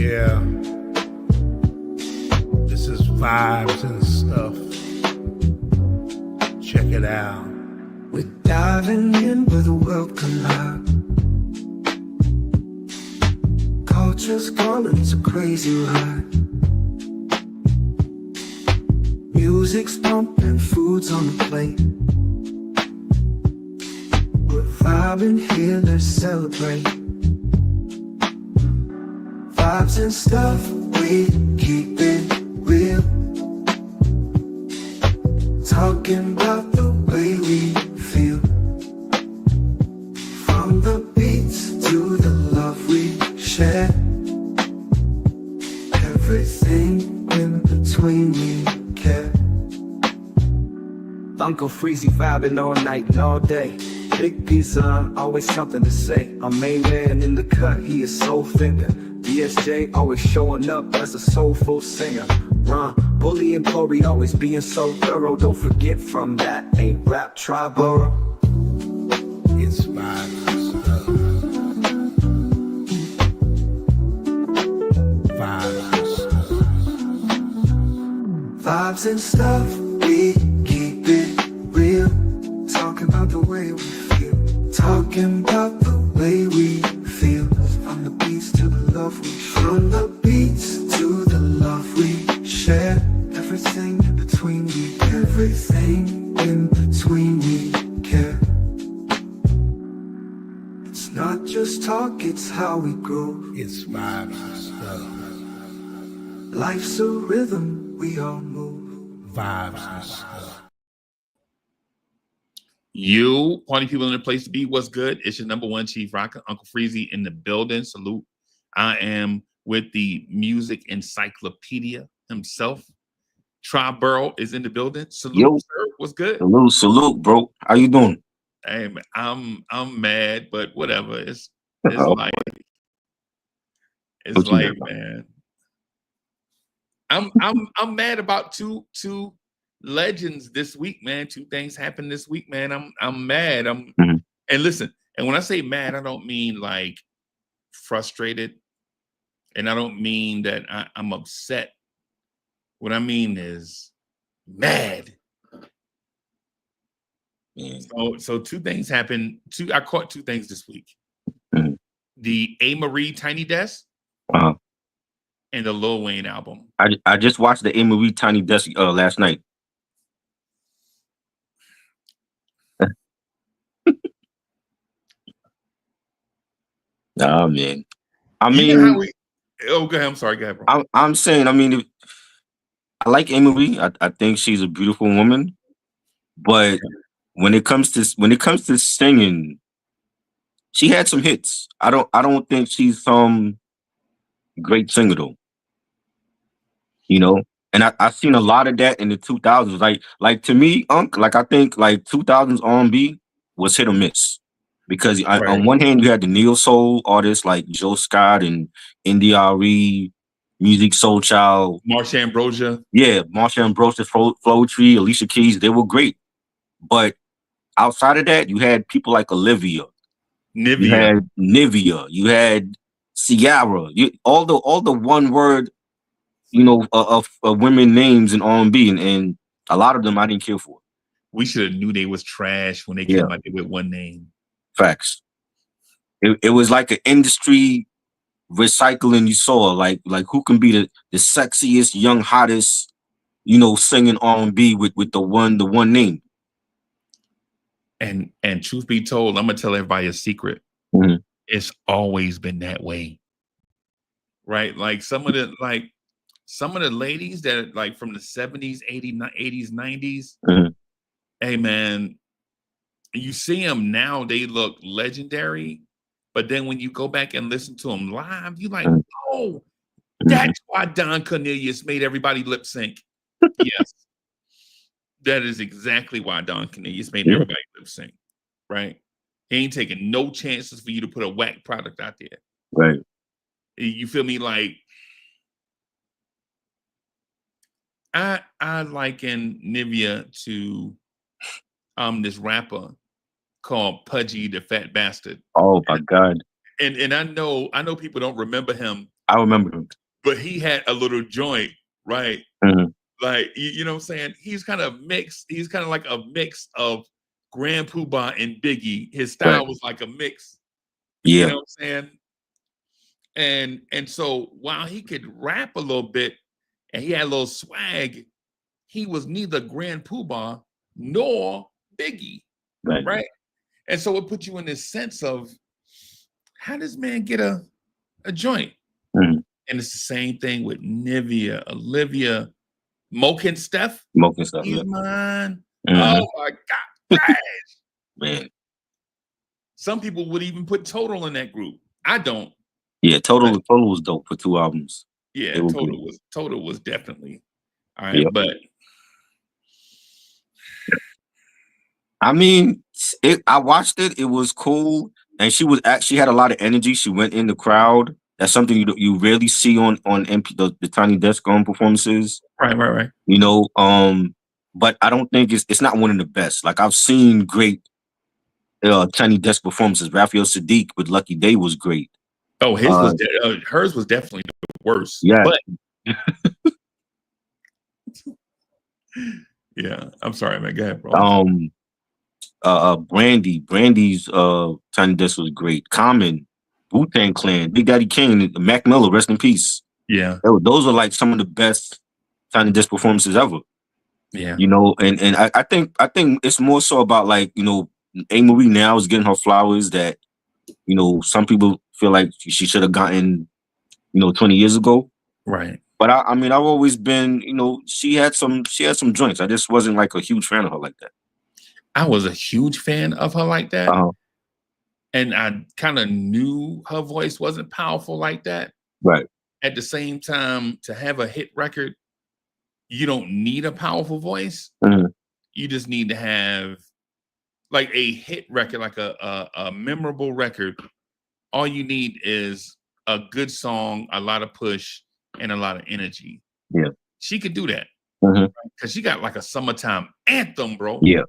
Yeah, this is vibes and stuff. Check it out. We're diving in with a welcome high. Culture's gone into crazy ride. Music's pumping, food's on the plate. We're vibing here, let's celebrate. Vibes and stuff, we keep it real. Talking about the way we feel. From the beats to the love we share. Everything in between we care. Uncle Freezy vibing all night and all day. Big pizza, always something to say. Our main man in the cut, he is soul finger. BSJ always showing up as a soulful singer. Ron, Bully and Corey always being so thorough. Don't forget from that ain't rap Triborough. It's vibes and stuff. Vibes and stuff. Vibes and stuff, we keep it real. Talking about the way we feel. Talking about the way we feel. From the beats to the love we share. From the beats to the love we share. Everything in between we care. Everything in between we care. It's not just talk, it's how we grow. It's vibes and stuff. Life's a rhythm, we all move. Vibes and stuff. You party people in the place to be. What's good? It's your number one Chief Rocker, Uncle Freezy in the building. Salute. I am with the music encyclopedia himself. Triborough is in the building. Salute, Yo. sir. What's good? Salute, bro. How you doing? Hey, man, I'm mad, but whatever. It's Oh, like it's What you like, mad about? man. I'm mad about two legends this week, man. Two things happened this week, man. I'm mad. Mhm. And listen, and when I say mad, I don't mean like frustrated, and I don't mean that I'm upset. What I mean is mad. Man. So two things happened. I caught two things this week. Mhm. The A. Marie Tiny Desk Uh-huh. and the Lil Wayne album. I just watched the Marie Tiny Desk last night. Nah, man. I You know how mean, we go ahead. I'm sorry, go ahead, bro. I'm saying, I mean, I like Marie. I think she's a beautiful woman, but when it comes to singing, she had some hits. I don't think she's some great singer though. You know, and I've seen a lot of that in the 2000s. Like to me, like I think like 2000s R&B was hit or miss because Right. on one hand you had the neo soul artists like Joe Scott and NDRE, Music Soul Child, Marsha Ambrosia. yeah, Marsha Ambrosius, Flow Tree, Alicia Keys. They were great, but outside of that, you had people like Olivia, you Nivea. had Nivea, you had Ciara, all the one word, of women names in R&B, and a lot of them I didn't care for. We should have knew they was trash when they Yeah. came out there with one name. Facts. It was like an industry recycling. You saw like who can be the sexiest, young, hottest, singing R&B with the one name. And truth be told, I'm gonna tell everybody a secret. Mhm. It's always been that way, right? Like some of the ladies that like from the 70s, 80s, 90s. Mhm. Hey man, you see them now, they look legendary. But then when you go back and listen to them live, you like, Mhm. oh, that's why Don Cornelius made everybody lip sync. Yes, that is exactly why Don Cornelius made Yeah. everybody lip sync, right? He ain't taking no chances for you to put a whack product out there. Right. You feel me? Like I liken Nivea to this rapper called Pudgy the Fat Bastard. Oh my God. And I know people don't remember him. I remember him. but he had a little joint, right? Mhm. Like you know what I'm saying? He's kind of mixed. He's kind of like a mix of Grand Poobah and Biggie. His style Right. was like a mix. You Yeah. know what I'm saying? And so while he could rap a little bit and he had a little swag, he was neither Grand Poobah nor Biggie, Right. right? And so it put you in this sense of how does man get a joint? Mhm. And it's the same thing with Nivea, Olivia, Moke and Steph. Smoking stuff. He's Yeah. mine. Mhm. Oh my God. Trash. Man. Some people would even put Total in that group. I don't. Yeah. Total But was dope for 2 albums. yeah, They were good. Total was definitely all right. Yep. But I mean, I watched it. It was cool, and she had a lot of energy. She went in the crowd. That's something you rarely see on the Tiny Desk performances. right. You know, but I don't think it's not one of the best. Like I've seen great Tiny Desk performances. Raphael Sadiq with Lucky Day was great. Oh, hers was definitely the worst. Yeah. But yeah, I'm sorry, man. Go ahead, bro. Brandy's Tiny Desk was great. Common, Wu-Tang Clan, Big Daddy Kane, Mac Miller, rest in peace. Yeah, Those are like some of the best Tiny Desk performances ever. yeah. You know, and I think it's more so about like, you know, A. Marie now is getting her flowers that, you know, some people feel like she should have gotten, you know, 20 years ago. Right. But I mean, I've always been, you know, she had some joints. I just wasn't like a huge fan of her like that. I was a huge fan of her like that. Uh-huh. And I kind of knew her voice wasn't powerful like that. Right. At the same time, to have a hit record, you don't need a powerful voice. Mhm. You just need to have like a hit record, like a memorable record. All you need is a good song, a lot of push, and a lot of energy. Yeah. She could do that. Mhm. Because she got like a summertime anthem, bro. Yeah.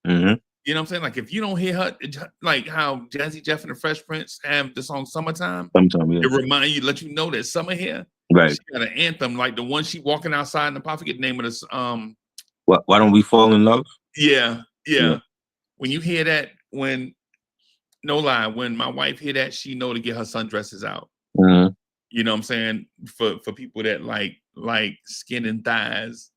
Mhm. You know what I'm saying? Like if you don't hear her, like how Jazzy Jeff and the Fresh Prince have the song "Summertime," Sometimes, yeah. it remind you, let you know that summer here. Right. She got an anthem like the one she walking outside in the I forget the name of this. Why don't we fall in love? Yeah. Yeah. When you hear that, no lie, when my wife hear that, she know to get her sundresses out. Mhm. You know what I'm saying? For people that like skin and thighs.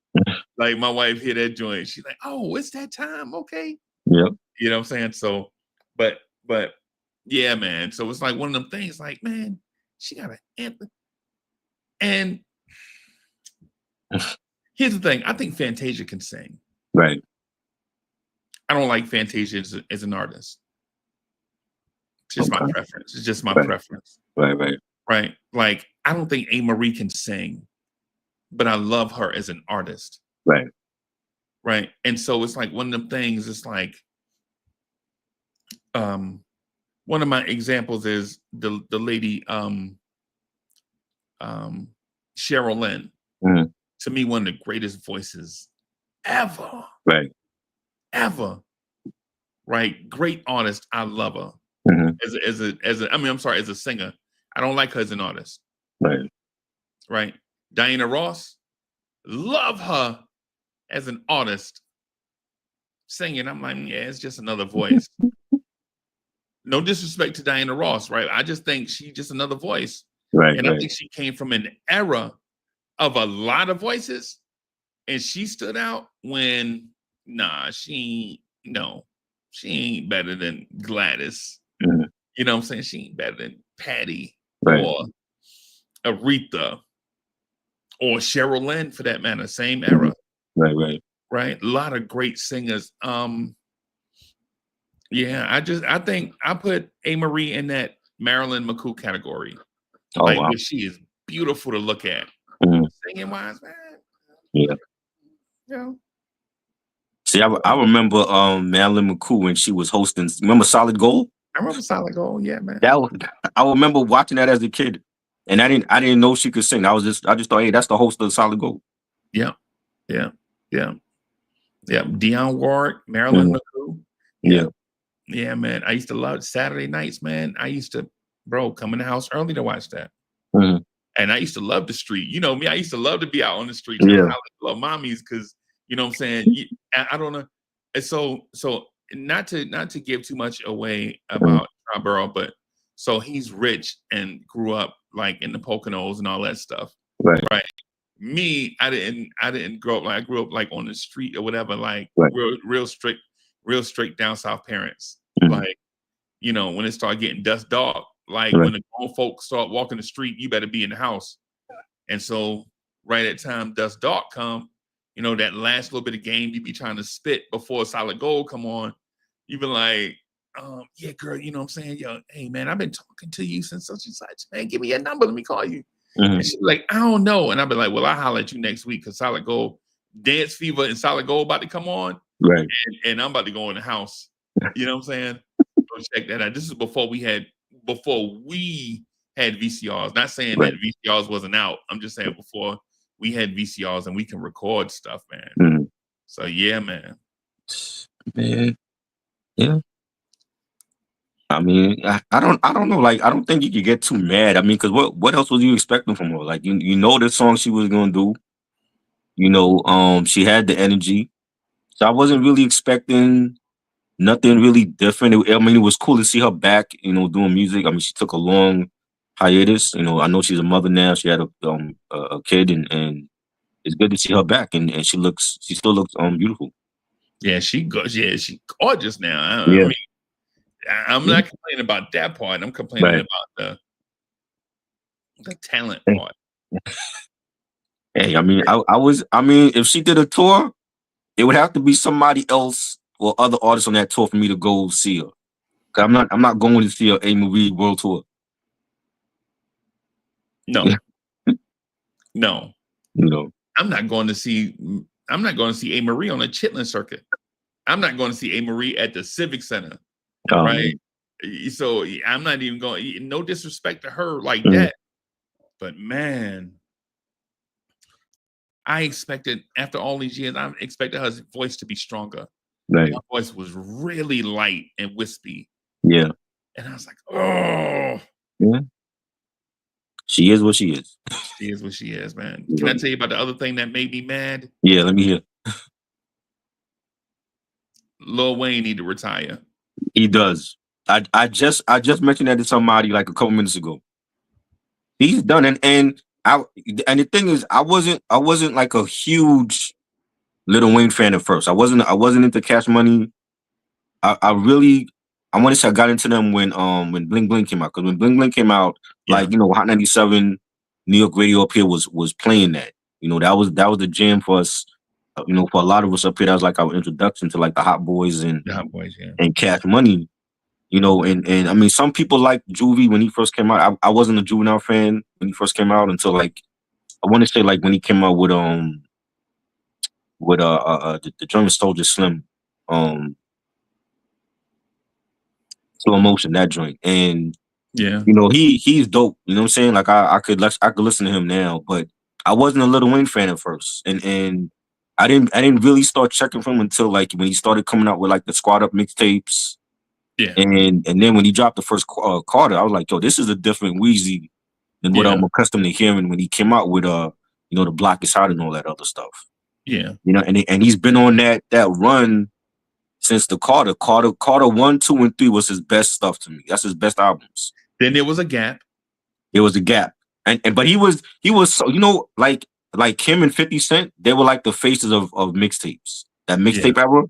Like my wife hear that joint, she's like, "Oh, it's that time, okay." Yep. You know what I'm saying? So, but yeah, man. So it's like one of them things. Like, man, she got an anthem. And here's the thing: I think Fantasia can sing. Right. I don't like Fantasia as an artist. It's just my Okay. preference. It's just my Right. preference. Right. Right? Like, I don't think A. Marie can sing, but I love her as an artist. Right. Right. And so it's like one of them things, it's like one of my examples is the lady Cheryl Lynn. Mhm. To me, one of the greatest voices ever. Right. Ever. Right? Great artist. I love her. Mhm. As a singer. I don't like her as an artist. Right. Right? Diana Ross, love her as an artist. Singing, I'm like, yeah, it's just another voice. No disrespect to Diana Ross, right? I just think she's just another voice. Right. And I think she came from an era of a lot of voices. And she stood out when, she ain't better than Gladys. Mhm. You know what I'm saying? She ain't better than Patty Right. or Aretha or Cheryl Lynn for that matter. Same era, Right. right? A lot of great singers. Yeah, I think I put A. Marie in that Marilyn McCoo category. Oh, Like wow. where she is beautiful to look at. Mhm. Singing wise, man. Yeah. You know. See, I remember Marilyn McCoo when she was hosting. Remember Solid Gold? I remember Solid Gold, yeah, man. I remember watching that as a kid, and I didn't know she could sing. I just thought, hey, that's the host of Solid Gold. Yeah. Dionne Warwick, Marilyn McCoo. Yeah, man. I used to love Saturday nights, man. I used to, come in the house early to watch that. Mhm. And I used to love the street. You know me, I used to love to be out on the street trying to holler at little mommies because you know what I'm saying. I don't know. And so not to give too much away about Triborough, but so he's rich and grew up like in the Poconos and all that stuff. Right. Right. Me, I didn't grow up like I grew up like on the street or whatever, like Right. real straight down south parents. Mhm. Like, you know, when it started getting dusk dark, like Right. when the grown folks start walking the street, you better be in the house. And so right at time dusk dark come, you know, that last little bit of game you be trying to spit before Solid Gold come on, you be like, yeah, girl, you know what I'm saying? Yo, hey man, I've been talking to you since such and such. Man, give me your number, let me call you. Mhm. And she's like, I don't know. And I'll be like, well, I'll holler at you next week because Solid Gold, Dance Fever and Solid Gold about to come on. Right. And I'm about to go in the house. You know what I'm saying? So check that out. This is before we had VCRs. Not saying Right. that VCRs wasn't out. I'm just saying before we had VCRs and we can record stuff, man. Mhm. So yeah, man. Man. Yeah. I mean, I don't know. Like, I don't think you could get too mad. I mean, because what else was you expecting from her? Like, you know the song she was gonna do. You know, she had the energy. So I wasn't really expecting nothing really different. I mean, it was cool to see her back, you know, doing music. I mean, she took a long hiatus. You know, I know she's a mother now. She had a kid, and it's good to see her back. And she still looks beautiful. Yeah, she gorgeous now. I Yeah. mean, I'm not complaining about that part. I'm complaining Right. about the talent Hey. part. Hey, I mean, I mean, if she did a tour, it would have to be somebody else or other artists on that tour for me to go see her. 'Cause I'm not going to see her A. Marie World Tour. No. No. You know. I'm not going to see A. Marie on a Chitlin circuit. I'm not going to see A. Marie at the Civic Center. Right. So I'm not even going, no disrespect to her like that. But man, I expected after all these years, I expected her voice to be stronger. Right. Her voice was really light and wispy. Yeah. And I was like, oh. Yeah. She is what she is. She is what she is, man. Can I tell you about the other thing that made me mad? Yeah, let me hear. Lil Wayne need to retire. He does. I just mentioned that to somebody like a couple minutes ago. He's done, and the thing is, I wasn't like a huge Lil Wayne fan at first. I wasn't into Cash Money. I want to say I got into them when Bling Bling came out. Because when Bling Bling came out, like, you know, Hot 97, New York radio up here was playing that. You know, that was the jam for us. You know, for a lot of us up here, that was like our introduction to like the Hot Boys and Cash Money. You know, and I mean, some people like Juvie when he first came out. I wasn't a Juvenile fan when he first came out until like, I want to say like when he came out with the German Soldier Slim, Slow Motion, that joint. And yeah, you know, he's dope. You know what I'm saying? Like I could listen to him now, but I wasn't a Lil Wayne fan at first, and I didn't really start checking for him until like when he started coming out with like the Squad Up mixtapes. Yeah, and then when he dropped the first Carter, I was like, yo, this is a different Weezy than what I'm accustomed to hearing when he came out with you know, the Block Is Hot and all that other stuff. Yeah, you know, and he's been on that run since the Carter 1, 2, and 3 was his best stuff to me. That's his best albums. Then there was a gap. It was a gap, but he was so, you know, like him and 50 Cent, they were like the faces of mixtapes. That mixtape era.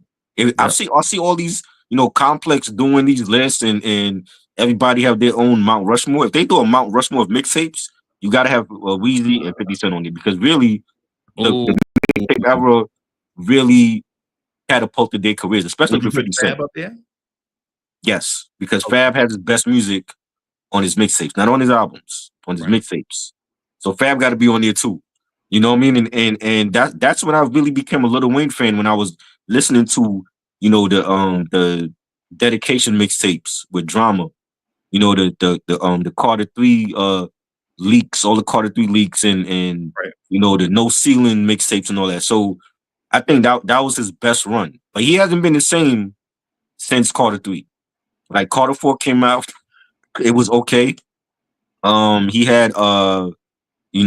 I see all these, you know, Complex doing these lists and everybody have their own Mount Rushmore. If they do a Mount Rushmore of mixtapes, you got to have Weezy and 50 Cent on it, because really the mixtape era really catapulted their careers, especially for 50 Cent. Fab up there? Yes, because Fab has his best music on his mixtapes, not on his albums, on his mixtapes. So Fab got to be on there too. You know what I mean? And that's when I really became a Lil Wayne fan, when I was listening to, you know, the dedication mixtapes with Drama. You know, the Carter 3 leaks, all the Carter 3 leaks, and you know, the No Ceiling mixtapes and all that. So I think that was his best run. But he hasn't been the same since Carter 3. Like Carter 4 came out, it was okay. He had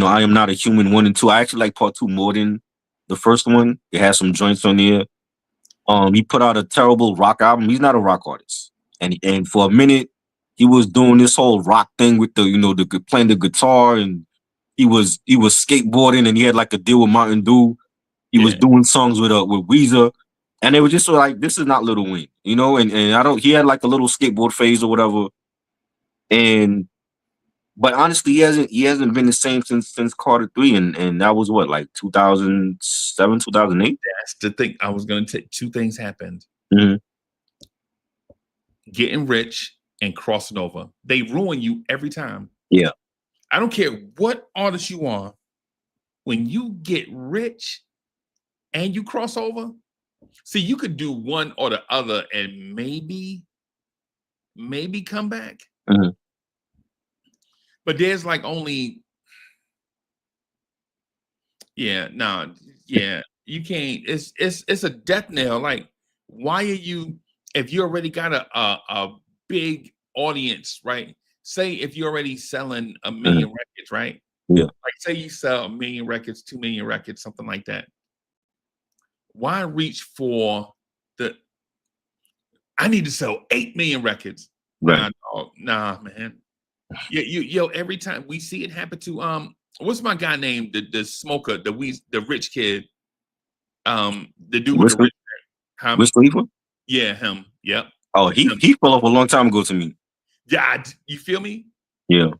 I Am Not a Human 1 and 2. I actually like part 2 more than the first one. It has some joints on there. He put out a terrible rock album. He's not a rock artist, and for a minute he was doing this whole rock thing with the playing the guitar, and he was skateboarding, and he had like a deal with Mountain Dew. He was doing songs with Weezer, and they were just like, this is not Lil Wayne, and I don't. He had like a little skateboard phase or whatever, but honestly, he hasn't been the same since Carter 3, and that was what, like 2007, 2008. That's the thing. I was going to take two things happened. Mhm. Getting rich and crossing over. They ruin you every time. Yeah. I don't care what artist you are. When you get rich and you cross over, see, you could do one or the other and maybe come back. Mhm. But there's like only, you can't. It's a death knell. Like, why are you? If you already got a big audience, right? Say if you're already selling 1 million records, right? Yeah. Like, say you sell 1 million records, 2 million records, something like that. Why reach for I need to sell 8 million records. Right. Nah, man. Yeah, every time we see it happen to what's my guy named the smoker, the rich kid, the dude with the rich hair. Wiz Khalifa? Yeah, him. Yep. Oh, he fell off a long time ago to me. Yeah, you feel me? Yeah.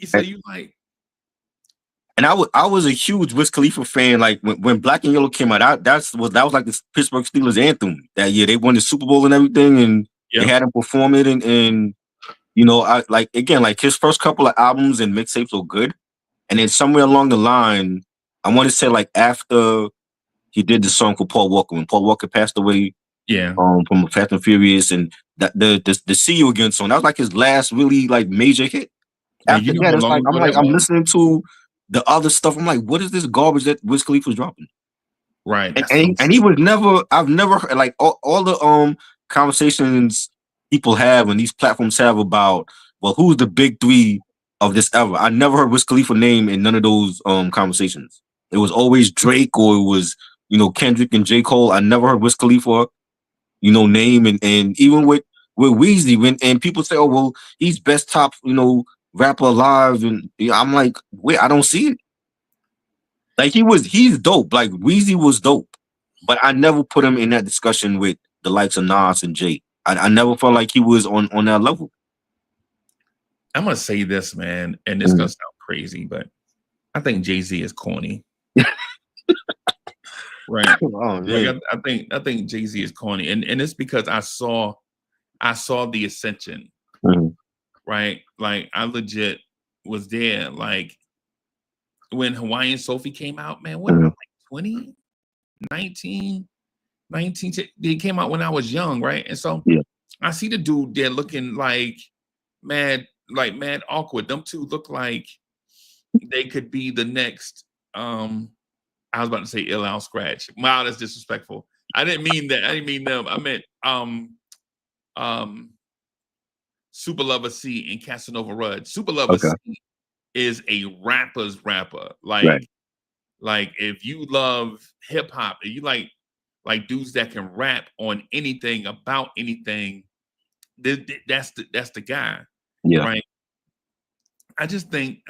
So you like, and I was a huge Wiz Khalifa fan. Like when Black and Yellow came out, that was like the Pittsburgh Steelers anthem that year. They won the Super Bowl and everything, and they had him perform it. And I like his first couple of albums and mixtapes were good, and then somewhere along the line, I want to say like after he did the song for Paul Walker, when Paul Walker passed away, from Fast and Furious, and that the See You Again song, that was like his last really like major hit. After that, it's like I'm listening to the other stuff. I'm like, what is this garbage that Wiz Khalifa was dropping? Right. And he was never. I've never heard, like all the conversations people have and these platforms have about, well, who's the big three of this ever? I never heard Wiz Khalifa name in none of those conversations. It was always Drake, or it was Kendrick and J. Cole. I never heard Wiz Khalifa name, and even with Weezy, and people say, oh well, he's best top rapper alive, and I'm like, wait, I don't see it. Like he's dope. Like Weezy was dope, but I never put him in that discussion with the likes of Nas and Jay. I never felt like he was on that level. I'm gonna say this, man, and it's gonna sound crazy, but I think Jay-Z is corny. Right. Oh, like, I think Jay-Z is corny, and it's because I saw the ascension. Right? Like, I legit was there. Like, when Hawaiian Sophie came out, man, what, like 20, 19, they came out when I was young, right? And so I see the dude there looking like mad awkward. Them two look like they could be the next, I was about to say Ill Al Scratch. Wow, that's disrespectful. I didn't mean that. I didn't mean them. I meant Super Lover C and Casanova Rudd. Super Lover C is a rapper's rapper. Like if you love hip hop, and you like dudes that can rap on anything about anything, that's the guy. Yeah. Right. I just think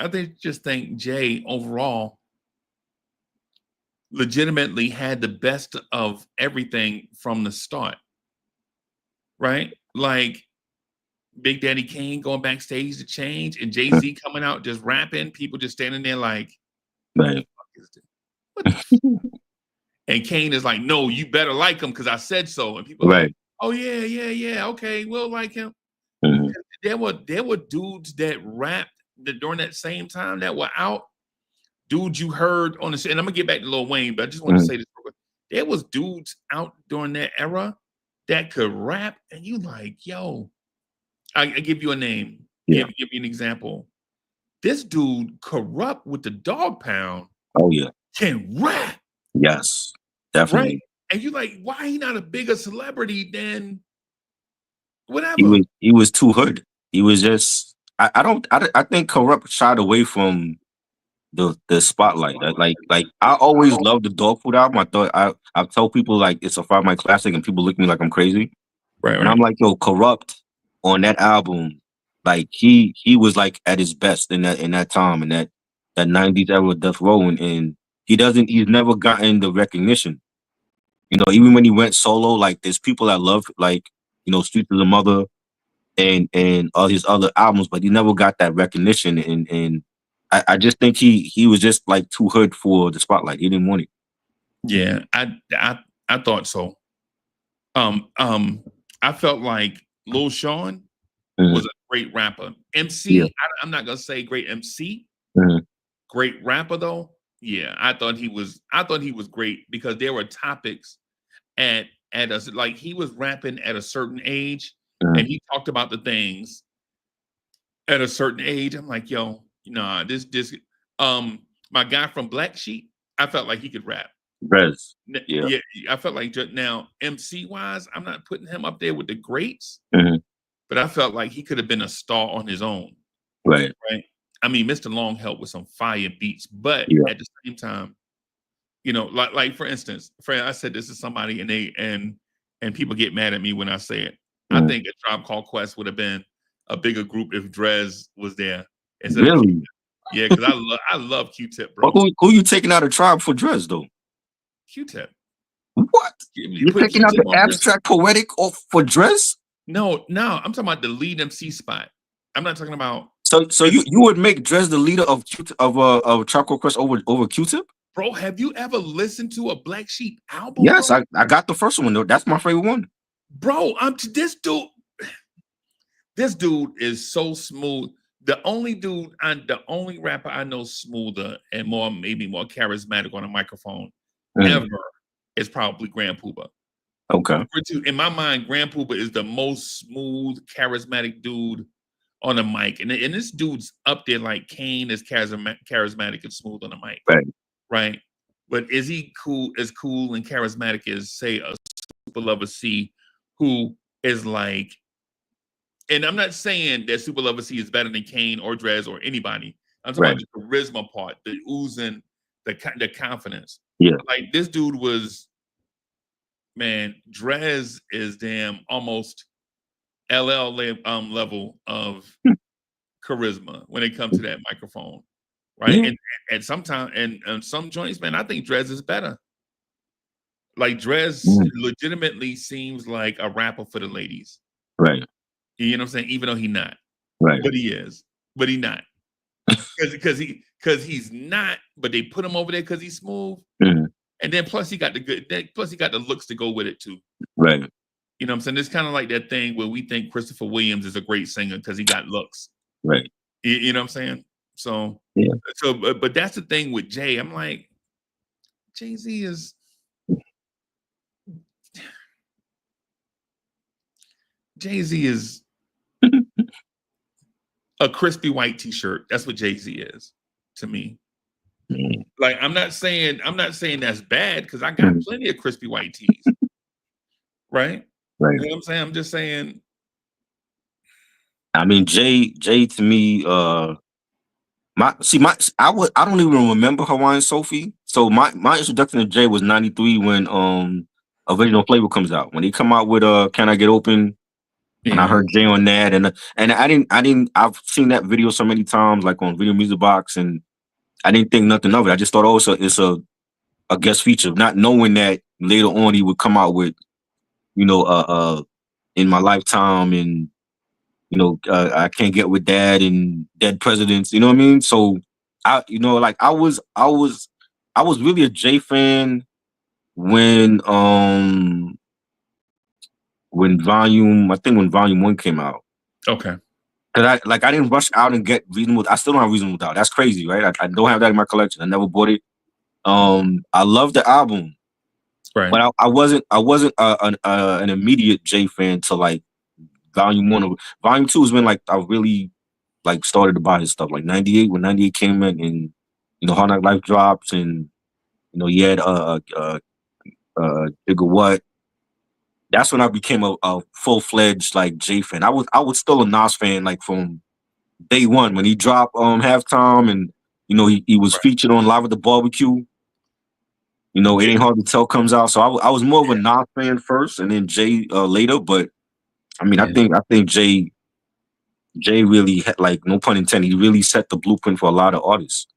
Jay overall legitimately had the best of everything from the start. Right? Like Big Daddy Kane going backstage to change, and Jay-Z coming out just rapping, people just standing there like, what the fuck is this? And Kane is like, no, you better like him because I said so. And people are like, oh yeah, okay, we'll like him. There were dudes that rapped during that same time that were out. Dudes you heard on the, and I'm gonna get back to Lil Wayne, but I just want to say this real quick. There was dudes out during that era that could rap, and you like, yo, I give you a name. Give you an example. This dude Corrupt with the Dog Pound. Oh yeah, can rap. Yes, definitely. Right? And you like, why he not a bigger celebrity than whatever? He was too hood. He was just, I think Corrupt shied away from the spotlight. Like I always loved the Dog Food album. I tell people like it's a 5 Mic classic, and people look at me like I'm crazy. Right, And I'm like, yo, Corrupt on that album, like he was like at his best in that time, in that 90s era of Death Row, and he's never gotten the recognition. You know, even when he went solo, like there's people that love like, you know, Streets of the Mother and all his other albums, but he never got that recognition. And I just think he was just like too hood for the spotlight. He didn't want it. Yeah, I thought so. I felt like Lil Sean was a great rapper. MC, Yeah. I'm not gonna say great MC, Mhm. great rapper though. Yeah, I thought he was great because there were topics at us like he was rapping at a certain age and he talked about the things at a certain age. I'm like, yo, nah, this my guy from Black Sheep, I felt like he could rap. Rez. Yeah. Yeah, I felt like now MC wise, I'm not putting him up there with the greats, Mhm. but I felt like he could have been a star on his own. Right. Right. I mean, Mr. Long helped with some fire beats, but Yeah. at the same time, you know, like for instance, Fred, I said this is somebody and people get mad at me when I say it. I think a Tribe Called Quest would have been a bigger group if Drez was there. Instead of Really? Q-Tip. Yeah, because I love Q-Tip, bro. But who you taking out of Tribe for Drez though? Q-Tip. What? You're Put taking out Q-Tip the on Drez. abstract poetic off for Drez? No, I'm talking about the lead MC spot. I'm not talking about. So you would make Drez the leader of Tribe Called Quest over Q-Tip? Bro, have you ever listened to a Black Sheep album? Yes, bro? I got the first one though. That's my favorite one. Bro, this dude. This dude is so smooth. The only rapper I know smoother and maybe more charismatic on a microphone ever is probably Grand Puba. Okay. In my mind, Grand Puba is the most smooth, charismatic dude on a mic. And this dude's up there like Kane is charismatic and smooth on a mic. Right. But is he cool and charismatic as, say, a Super Lover C, who is like, and I'm not saying that Super Lover C is better than Kane or Drez or anybody. I'm talking about the charisma part, the oozing, the confidence. Yeah. Like this dude was, man, Drez is damn almost LL level of charisma when it comes to that microphone. Right. Yeah. And sometimes and some joints, man, I think Drez is better. Like Drez legitimately seems like a rapper for the ladies. Right. You know what I'm saying? Even though he's not. Right. But he is. But he's not. Because he's not, but they put him over there because he's smooth. And then plus he got the looks to go with it too. Right. You know what I'm saying? It's kind of like that thing where we think Christopher Williams is a great singer because he got looks. Right. You know what I'm saying? So yeah. So but that's the thing with Jay. I'm like, Jay-Z is a crispy white t-shirt. That's what Jay-Z is to me. Like I'm not saying that's bad because I got plenty of crispy white tees. Right? Right. You know what I'm saying? I'm just saying. I mean, Jay to me, I don't even remember Hawaiian Sophie. So my introduction to Jay was 93 when Original Flavor comes out. When he come out with Can I Get Open? And I heard Jay on that, and I've seen that video so many times, like on Video Music Box, and I didn't think nothing of it. I just thought, it's a guest feature, not knowing that later on he would come out with, In My Lifetime and I Can't Get With Dad and Dead Presidents. You know what I mean? So I was really a Jay fan when Volume 1 came out. Okay. Cause I didn't rush out and get Reasonable. I still don't have Reasonable Doubt. That's crazy, right? I don't have that in my collection. I never bought it. I love the album, right? But I wasn't an immediate Jay fan till like Volume 1. Volume 2 is when like I really like started to buy his stuff. Like 98 when 98 came in, and Hard Knock Life drops, and he had Bigger What. That's when I became a full-fledged like Jay fan. I was still a Nas fan like from day one when he dropped halftime, and he was Right. featured on Live at the Barbecue. It ain't hard to tell comes out. So I was more of a Nas fan first, and then Jay later. But I mean, Yeah. I think Jay really had, like, no pun intended, he really set the blueprint for a lot of artists.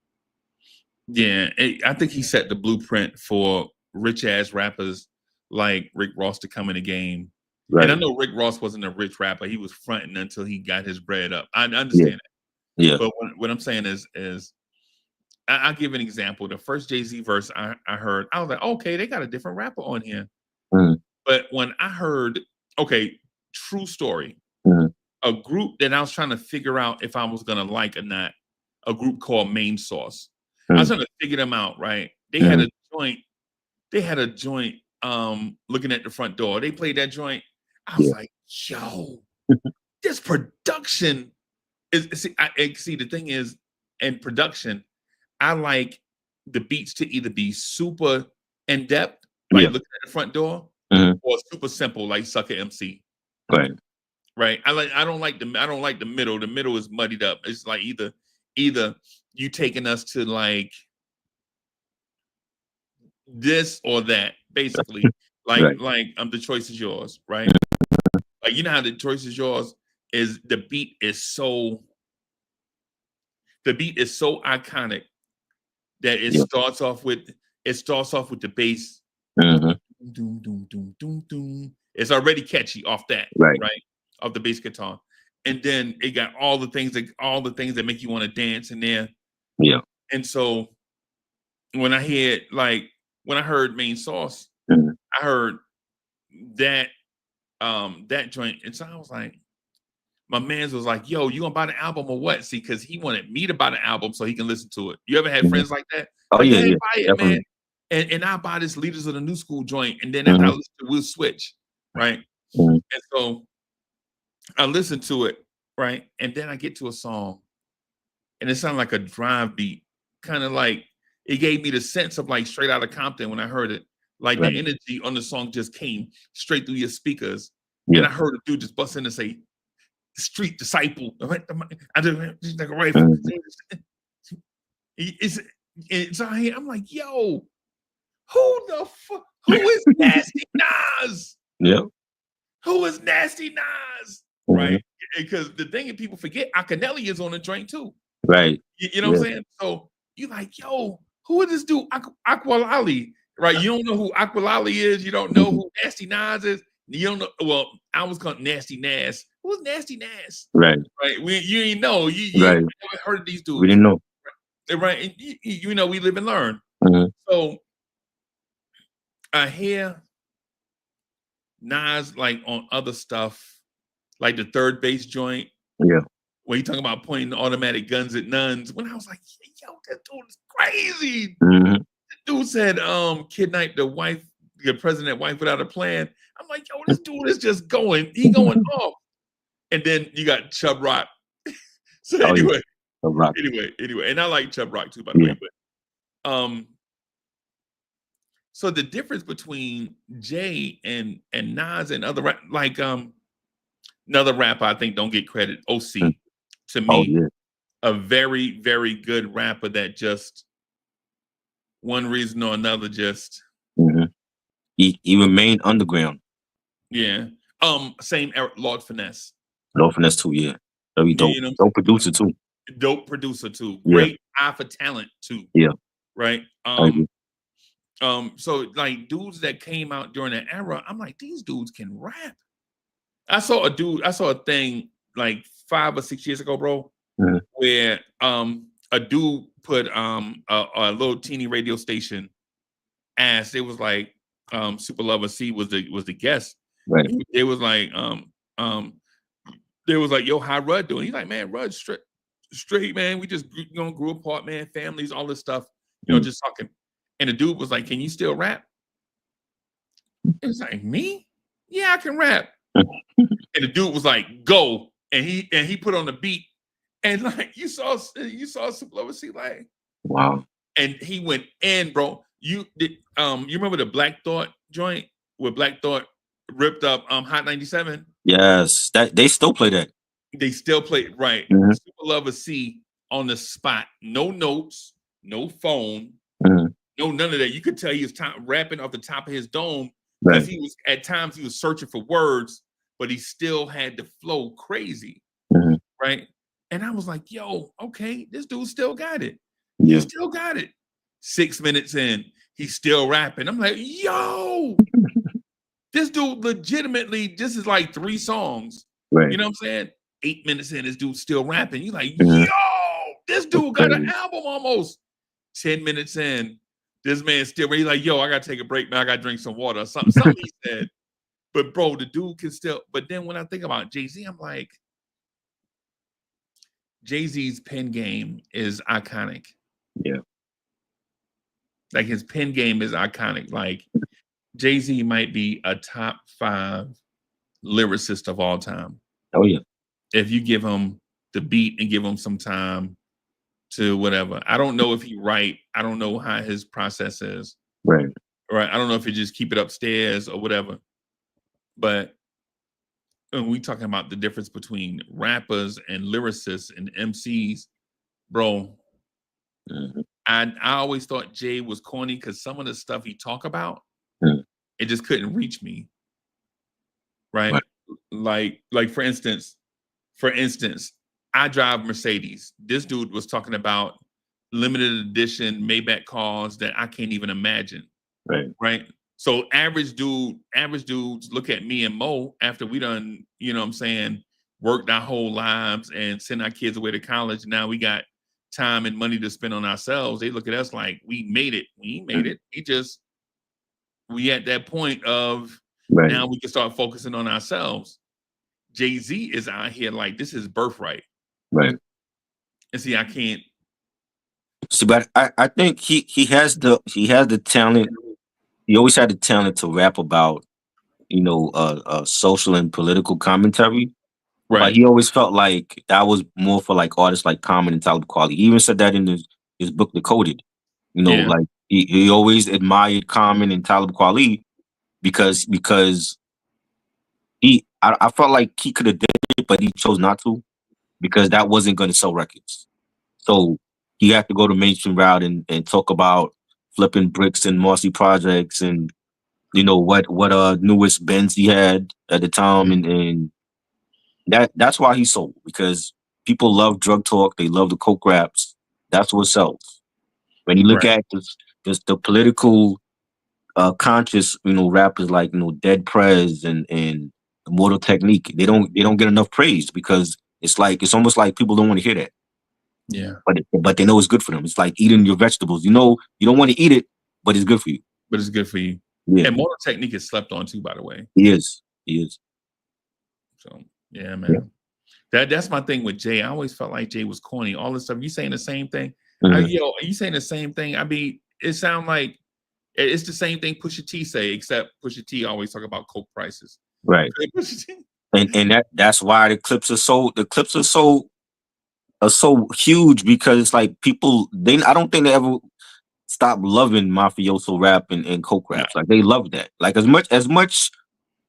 Yeah, I think he set the blueprint for rich ass rappers like Rick Ross to come in the game. Right. And I know Rick Ross wasn't a rich rapper; he was fronting until he got his bread up. I Yeah. understand that, Yeah. but what I'm saying is I'll give an example. The first Jay-Z verse I heard, I was like, okay, they got a different rapper on here. Mhm. But when I heard, okay, true story, Mhm. a group that I was trying to figure out if I was gonna like or not, a group called Main Source. I was trying to figure them out, right? They had a joint. They had a joint. Looking at the front door. They played that joint. I was Yeah. like, yo, this production is. See, the thing is, in production, I like the beats to either be super in depth, like Yeah. looking at the front door, Mhm. or super simple, like Sucker MC. Right. Right. I don't like the middle. The middle is muddied up. It's like either you taking us to like this or that, basically. Right. Like the choice is yours, right? Like, you know how the choice is yours is the beat is so iconic that Yeah. starts off with the bass. Mhm. Doom, doom, doom, doom, doom. It's already catchy off that, Right. right? Of the bass guitar. And then it got all the things that make you want to dance in there. Yeah. And so when I heard Main Source, Mhm. I heard that that joint, and so I was like, my man's was like, yo, you gonna buy the album or what? See, because he wanted me to buy the album so he can listen to it. You ever had Mhm. friends like that? Oh, Like, yeah, hey, yeah, buy it, definitely. man. And I buy this Leaders of the New School joint, and then after I listen to it, we'll switch, right? Mhm. And so I listen to it, right? And then I get to a song, and it sounded like a drive beat, kind of like it gave me the sense of like Straight Outta Compton when I heard it. Like Right. the energy on the song just came straight through your speakers. Yeah. And I heard a dude just bust in and say, Street Disciple. I just like a rifle. Mhm. It's I'm like, yo, who the fuck? Who is Nasty Nas? Yep. Who is Nasty Nas? Mhm. Right? Because the thing that people forget, Akinelli is on the joint too. Right. You know what I'm Yeah. saying? So you like, yo, who is this dude? Aqualali, right? You don't know who Aqualali is. You don't know Mhm. who Nasty Nas is. You don't know. Well, I was called Nasty Nas. Who's Nasty Nas? Right. Right? You ain't know. You Right. never heard of these dudes. We didn't know. Right? And you know, we live and learn. Mhm. So I hear Nas like on other stuff, like the Third Base joint, Yeah. where he talking about pointing automatic guns at nuns. When I was like, yo, that dude is crazy. Mhm. Dude said, kidnap the wife, the president wife without a plan. I'm like, yo, this dude is just going off. And then you got Chubb Rock. So Oh, yeah. anyway, A rock. anyway, and I like Chubb Rock too, by the Yeah. way. But so the difference between Jay and Nas and other like another rapper I think don't get credit, OC, to me, Oh, yeah. a very, very good rapper that just one reason or another just Mhm. He remained underground. yeah. Same Lord Finesse. Low finesse too. Yeah. Very You dope. know what I'm Dope producer too. dope producer too. Yeah. Great eye for talent too. Yeah. Right. I agree. So like dudes that came out during that era, I'm like, these dudes can rap. I saw a thing like 5 or 6 years ago, bro, Mhm. where a dude put a little teeny radio station asked, it was like Super Lover C was the guest. Right. It was like they was like, yo, how Rudd doing? He's like, man, Rudd straight, man. We just grew apart, man, families, all this stuff, Mhm. just talking. And the dude was like, can you still rap? It was like, me? Yeah, I can rap. And the dude was like, go. And he put on the beat. And like you saw Super Lover C, like, Wow. and he went in, bro. You remember the Black Thought joint where Black Thought ripped up Hot 97? Yes. That they still play that. They still play it right. Mhm. Super Lover C on the spot. No notes, no phone, Mhm. no none of that. You could tell he was rapping off the top of his dome Right. because he was at times he was searching for words, but he still had the flow crazy, Mhm. right? And I was like, yo, okay, this dude still got it. Yeah. He still got it. 6 minutes in, he's still rapping. I'm like, yo, this dude legitimately, this is like 3 songs. Right. You know what I'm saying? 8 minutes in, this dude's still rapping. You're like, Mhm. yo, this dude got an album almost. 10 minutes in, this man's still, he's like, yo, I gotta take a break, man. I gotta drink some water. Something he said. But bro, the dude can still, but then when I think about Jay-Z, I'm like, Jay-Z's pen game is iconic. Yeah. Like his pen game is iconic. Like Jay-Z might be a top 5 lyricist of all time. Oh yeah. If you give him the beat and give him some time to whatever. I don't know if he write. I don't know how his process is. Right. Right. I don't know if he just keep it upstairs or whatever. But when we talking about the difference between rappers and lyricists and MCs, bro, Mhm. I always thought Jay was corny because some of the stuff he talk about, Mm. it just couldn't reach me. Right. Right. Like for instance, I drive Mercedes. This dude was talking about limited edition Maybach cars that I can't even imagine. Right. Right. So average dudes look at me and Mo after we done, you know what I'm saying, worked our whole lives and send our kids away to college. Now we got time and money to spend on ourselves. They look at us like we made it. We ain't made it. We at that point of Right. now we can start focusing on ourselves. Jay-Z is out here like this is birthright. Right. And see, I can't. See, but I think he has the talent. He always had the talent to rap about, social and political commentary. But Right. he always felt like that was more for like artists like Common and Talib Kweli. He even said that in his book Decoded. Yeah. Like he always admired Common and Talib Kweli because I felt like he could have did it, but he chose not to because that wasn't going to sell records. So he had to go the mainstream route and talk about flipping bricks and Marcy projects and what newest Benz he had at the time and that's why he sold, because people love drug talk, they love the coke raps. That's what sells. When you look Right. at the political conscious rappers like Dead Prez and Immortal Technique, they don't get enough praise because it's almost like people don't want to hear that. Yeah. But they know it's good for them. It's like eating your vegetables. You don't want to eat it, but it's good for you. But it's good for you. Yeah. And Mortal Technique is slept on too, by the way. He is. So yeah, man. Yeah. That's my thing with Jay. I always felt like Jay was corny. All this stuff. You saying the same thing? Mhm. Are you saying the same thing? I mean, it sounds like it's the same thing Pusha T say, except Pusha T always talk about coke prices. Right. Pusha T. And that's why the clips are so huge, because it's like people I don't think they ever stop loving mafioso rap and coke raps. Like they love that. Like as much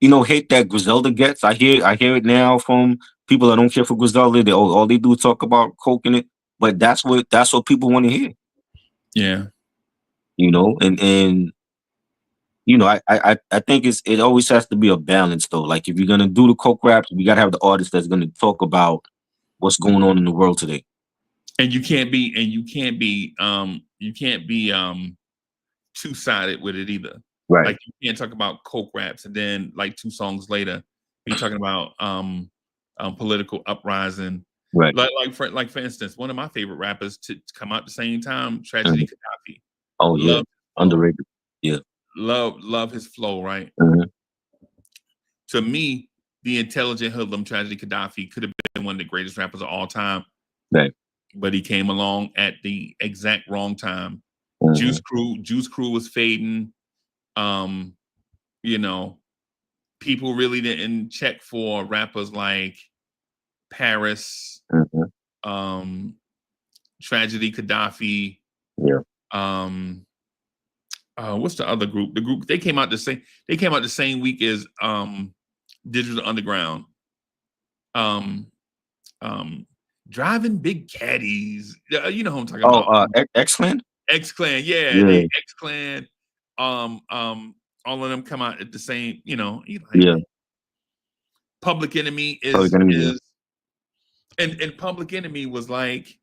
hate that Griselda gets. I hear it now from people that don't care for Griselda. All they do is talk about coke in it. But that's what people want to hear. Yeah. And I think it always has to be a balance though. Like if you're gonna do the coke raps, we gotta have the artist that's gonna talk about what's going on in the world today. And you can't be two-sided with it either. Right. Like you can't talk about coke raps and then like 2 songs later you're talking about political uprising. Right. Like for instance, one of my favorite rappers to come out the same time, Tragedy Gaddafi. Oh yeah. Underrated. Yeah. Love his flow, right? Mhm. To me, the intelligent hoodlum Tragedy Gaddafi could have been one of the greatest rappers of all time. Right. But he came along at the exact wrong time. Mhm. Juice Crew was fading. People really didn't check for rappers like Paris, Mhm. Tragedy Gaddafi. Yeah. What's the other group? The group they came out the same week as Digital Underground. Driving big caddies. You know who I'm talking Oh, about. X-Clan? X Clan, yeah, Yeah, they X Clan. All of them come out at the same. You like, yeah. man, Public Enemy Public is Enemy, yeah. is and Public Enemy was like,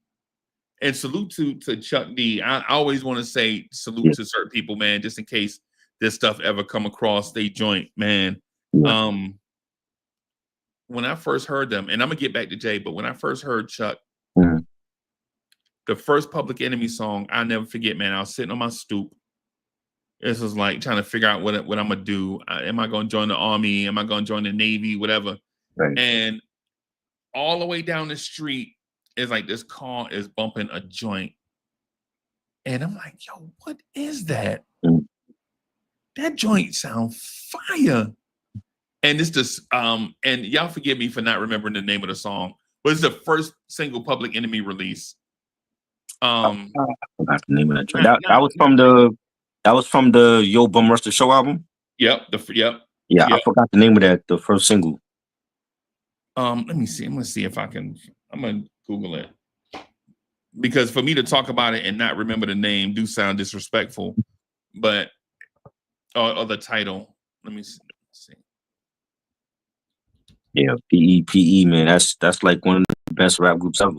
and salute to Chuck D. I always want to say salute Yeah. to certain people, man, just in case this stuff ever come across they joint, man. Yeah. When I first heard them, and I'm gonna get back to Jay, but when I first heard Chuck, Mhm. the first Public Enemy song, I'll never forget, man. I was sitting on my stoop. This was like trying to figure out what I'm gonna do. Am I gonna join the army? Am I gonna join the Navy? Whatever. Right. And all the way down the street is like this car is bumping a joint. And I'm like, yo, what is that? Mm. That joint sound fire. And it's just and y'all forgive me for not remembering the name of the song, but it's the first single Public Enemy release. I forgot the name of that track. That was from the Yo Bum Rush the Show album. Yep. Yeah, Yep. I forgot the name of that. The first single. Let me see. I'm gonna see if I can. I'm gonna Google it, because for me to talk about it and not remember the name do sound disrespectful. But or the title. Let me see. Yeah, PE, man. That's like one of the best rap groups ever.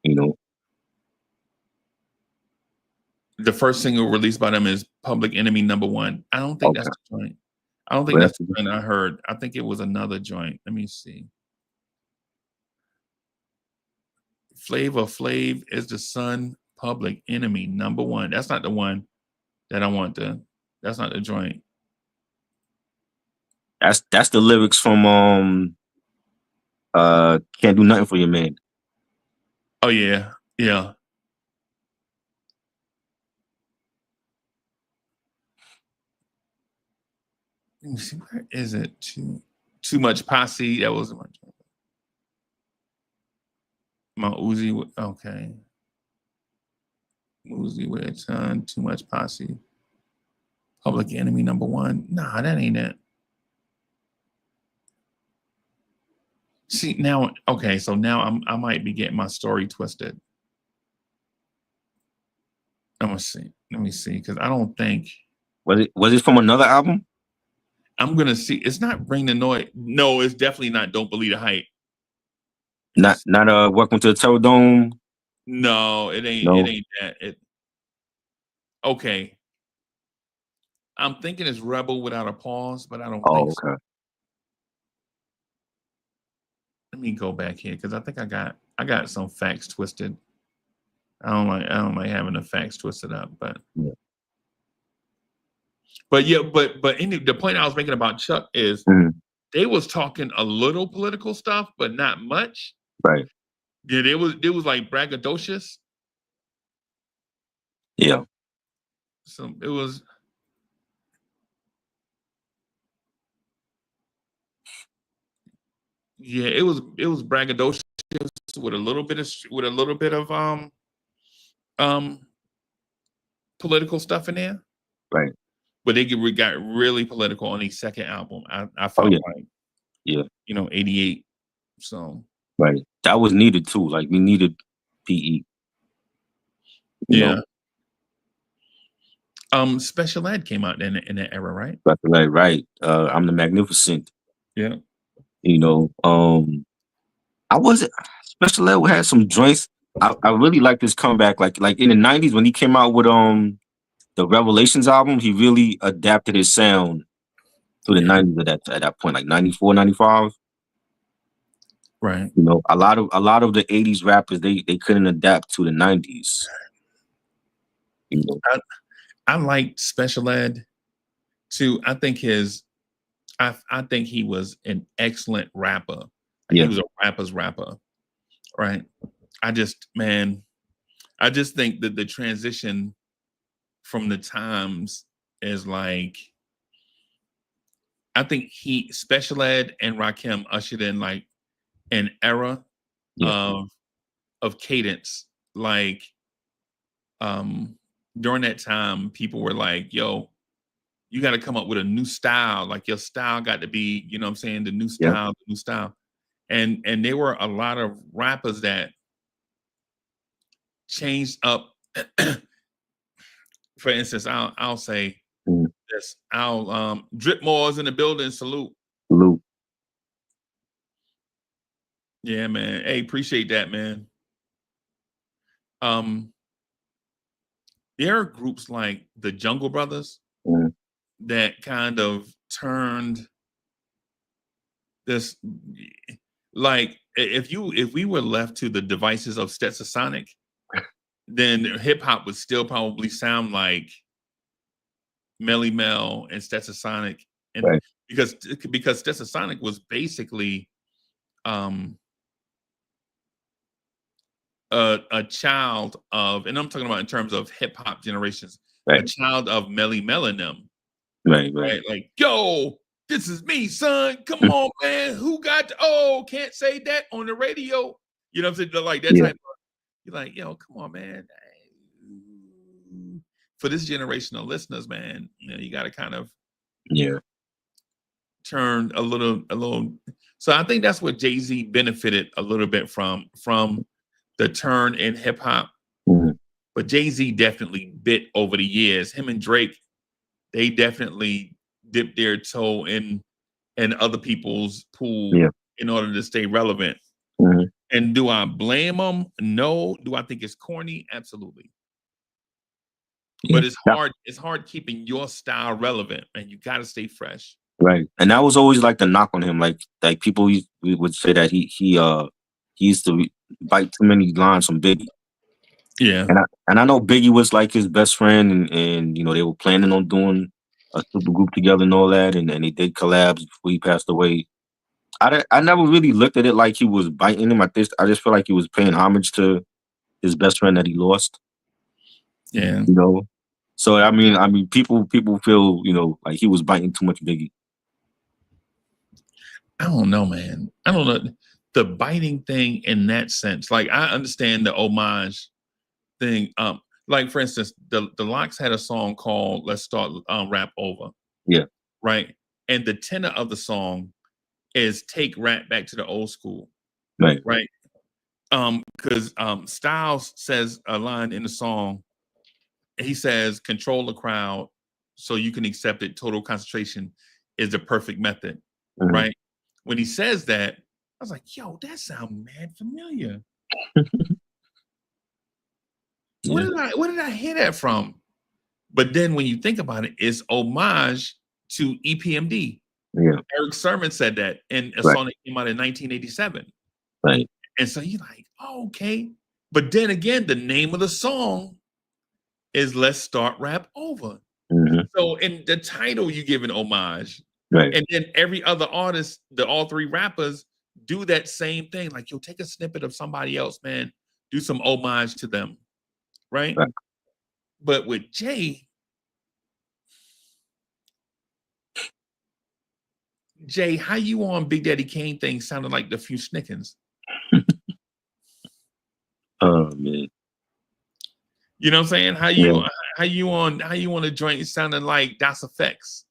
You know. The first single released by them is Public Enemy #1. I don't think that's the joint. I don't think Well, that's the joint I heard. I think it was another joint. Let me see. Flavor Flav is the Sun, Public Enemy #1. That's not the one that I want to. That's not the joint. That's the lyrics from Can't Do Nothing for Your Man. Oh yeah, yeah. Let me see, where is it? Too Much Posse. That was my Uzi. Okay. Uzi with a ton. Too Much Posse. Public Enemy #1. Nah, that ain't it. See now, okay, so now I might be getting my story twisted. I'm gonna see. Let me see, because I don't think Was it from another album? I'm gonna see. It's not Bring the Noise. No, it's definitely not Don't Believe the Hype. Not Welcome to the Terror Dome. No, it ain't. No. It ain't that. Okay. I'm thinking it's Rebel Without a Pause, but I don't Oh, think so. okay. Let me go back here, because I think I got some facts twisted. I don't like having the facts twisted up, but Yeah. but the point I was making about Chuck is Mhm. they was talking a little political stuff, but not much. Right. Yeah, it was like braggadocious. Yeah. So it was. Yeah, it was braggadocious with a little bit of political stuff in there. Right. But they got really political on the second album. I felt yeah. like, Yeah. 88. So Right. That was needed too. Like we needed PE. You yeah. know? Special Ed came out in that era, right? But like, right. I'm the Magnificent. Yeah. I wasn't Special Ed had some joints. I really like this comeback. Like in the 90s when he came out with the Revelations album, he really adapted his sound to the 90s at that point, like 94, 95. Right. A lot of the 80s rappers they couldn't adapt to the 90s. I liked Special Ed too. I think I think he was an excellent rapper. He was a rapper's rapper, right? I just think that the transition from the times is like, I think Special Ed and Rakim ushered in like an era of cadence. Like during that time, people were like, yo, you got to come up with a new style. Like your style got to be, you know what I'm saying? The new style, and there were a lot of rappers that changed up. For instance, I'll say Mhm. this. I'll Drip Moore's in the building. Salute. Salute. Yeah, man. Hey, appreciate that, man. Um, there are groups like the Jungle Brothers Mhm. that kind of turned this, like, if we were left to the devices of Stetsasonic, then hip hop would still probably sound like Melly Mel and Stetsasonic, and Right. because Stetsasonic was basically um a child of, and I'm talking about in terms of hip hop generations, a Right. child of Melly Mel and them, Right. Right. right? Like, yo, this is me, son. Come on, man. Who got can't say that on the radio. You know what I'm saying? Like that Yeah. type of, you're like, yo, come on, man. For this generation of listeners, man, you got to kind of Yeah. turn a little. So I think that's what Jay-Z benefited a little bit from the turn in hip hop. Mhm. But Jay-Z definitely bit over the years. Him and Drake, they definitely dipped their toe in other people's pool Yeah. in order to stay relevant. Mhm. And do I blame them? No. Do I think it's corny? Absolutely. Yeah. But it's Yeah. hard. It's hard keeping your style relevant, and you got to stay fresh. Right. And that was always like the knock on him. Like people would say that he used to bite too many lines from Biggie. Yeah. And I know Biggie was like his best friend, and they were planning on doing a super group together and all that, and they did collabs before he passed away. I never really looked at it like he was biting him. I just feel like he was paying homage to his best friend that he lost. Yeah. So I mean, people feel like he was biting too much Biggie. I don't know, man. I don't know the biting thing in that sense. Like, I understand the homage thing. Like for instance, the Lox had a song called "Let's Start Rap Over." Yeah. Right. And the tenor of the song is take rap back to the old school. Right. Right. Because Styles says a line in the song. He says, "Control the crowd so you can accept it. Total concentration is the perfect method." Mhm. Right. When he says that, I was like, yo, that sounds mad familiar. Yeah. Where did I hear that from? But then when you think about it, it's homage to EPMD. Yeah. Eric Sermon said that in a Right. song that came out in 1987. Right. And so you're like, oh, okay. But then again, the name of the song is "Let's Start Rap Over." Mhm. So in the title, you give an homage. Right. And then every other artist, all three rappers, do that same thing. Like, you'll take a snippet of somebody else, man, do some homage to them. Right? Right. But with Jay, how you on Big Daddy Kane thing sounded like the Few Snickens. Oh man. You know what I'm saying? How you on a joint sounding like Das Effects?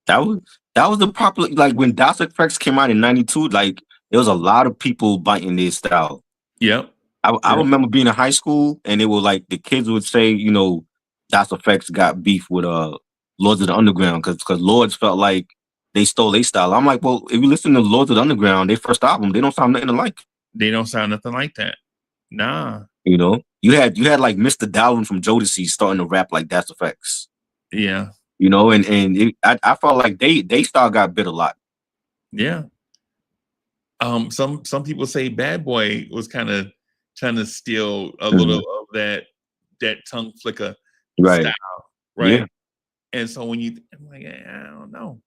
That was the popular, like when Das Effects came out in '92. Like there was a lot of people biting their style. Yep. I remember being in high school, and it was like the kids would say, Das Effects got beef with Lords of the Underground because Lords felt like they stole their style. I'm like, well, if you listen to Lords of the Underground, their first album, they don't sound nothing alike. They don't sound nothing like that. Nah. You had like Mr. Dowling from Jodeci starting to rap like Das Effects. Yeah. I felt like they style got bit a lot. Yeah. Some people say Bad Boy was kind of trying to steal a little of that tongue flicker style, right? Yeah. And so when I'm like, I don't know,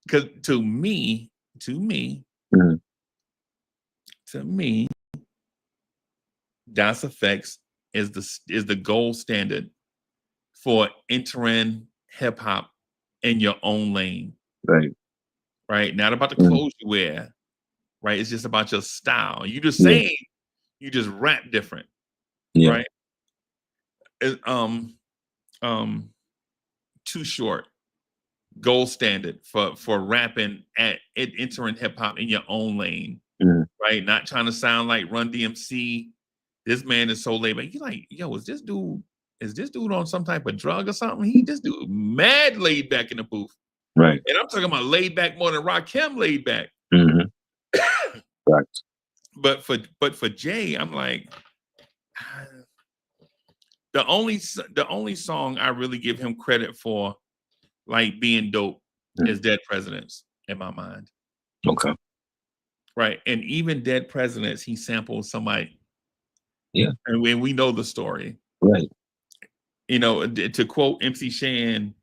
because to me, Mhm. Das Effects is the gold standard for entering hip hop in your own lane. Right? Not about the clothes you wear, right? It's just about your style. You just saying, you just rap different, right? Too Short, gold standard for rapping at entering hip hop in your own lane, Mhm. right? Not trying to sound like Run DMC. This man is so laid back. You like, yo, is this dude on some type of drug or something? This dude mad laid back in the booth. Right. And I'm talking about laid back more than Rakim laid back. Mhm. Right. But for Jay, I'm like, the only song I really give him credit for, like being dope, is Dead Presidents in my mind. Okay. Right. And even Dead Presidents, he sampled somebody. Yeah. And we know the story. Right. You know, to quote MC Shan,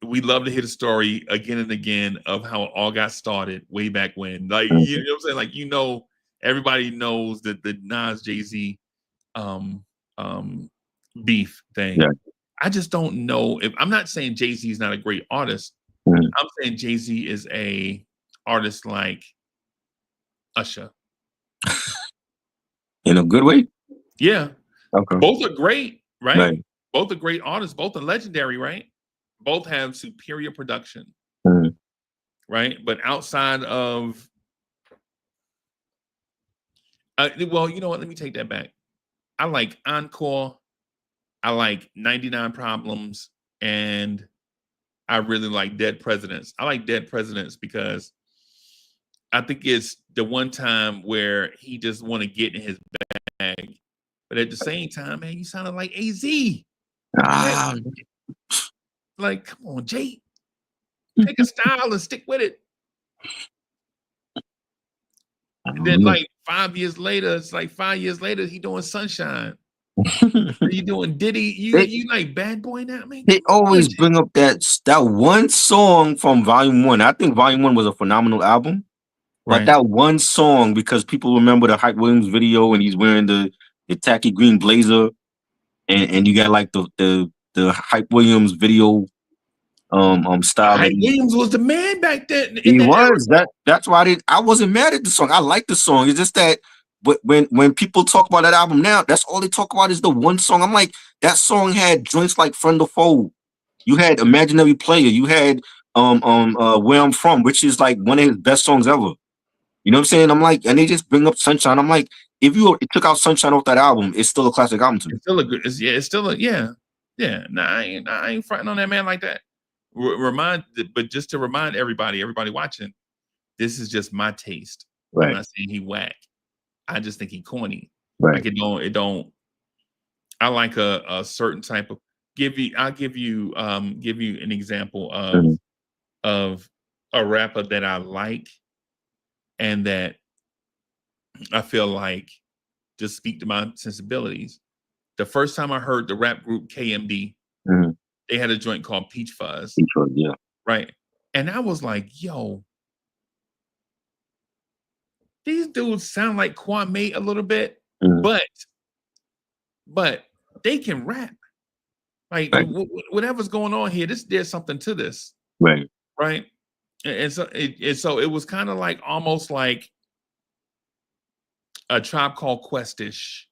we love to hear the story again and again of how it all got started way back when. Like, you know what I'm saying? Like, you know, everybody knows that the Nas Jay-Z beef thing. Yeah. I just don't know if I'm not saying Jay-Z is not a great artist. Mhm. I'm saying Jay-Z is a artist like Usher. In a good way? Yeah. Okay. Both are great, right? Right. Both are great artists. Both are legendary, right? Both have superior production, Mhm. right? But outside of, well, you know what? Let me take that back. I like Encore. I like 99 Problems, and I really like Dead Presidents. I like Dead Presidents because I think it's the one time where he just want to get in his bag. But at the same time, man, you sounded like AZ. Ah, Like, come on, Jay. Take a style and stick with it. And then, like 5 years later, it's like 5 years later, he doing Sunshine. You doing Diddy? You like Bad Boy now, man? They always bring up that one song from Volume 1. I think Volume 1 was a phenomenal album. But Right. that one song, because people remember the Hype Williams video and he's wearing the tacky green blazer, and you got like the Hype Williams video style. Hype Williams was the man back then. He was. That's why I wasn't mad at the song. I like the song. It's just that but when people talk about that album now, that's all they talk about is the one song. I'm like, that song had joints like Friend or Foe. You had Imaginary Player. You had Where I'm From, which is like one of his best songs ever. You know what I'm saying? I'm like, and they just bring up Sunshine. I'm like, if you took out Sunshine off that album, it's still a classic album to me. It's still a good. It's still a yeah. Nah, I ain't fronting on that man like that. But just to remind everybody watching, this is just my taste. Right. I'm not saying he whack. I just think he corny. Right. Like it don't. I like a certain type of. I'll give you an example of a rapper that I like and that I feel like just speak to my sensibilities. The first time I heard the rap group KMD, they had a joint called Peach Fuzz. Peach Fuzz, yeah. Right. And I was like, yo, these dudes sound like Kwame a little bit, but they can rap. Like whatever's going on here, there's something to this. Right. Right. And so it was kind of like almost like a Tribe Called Quest-ish,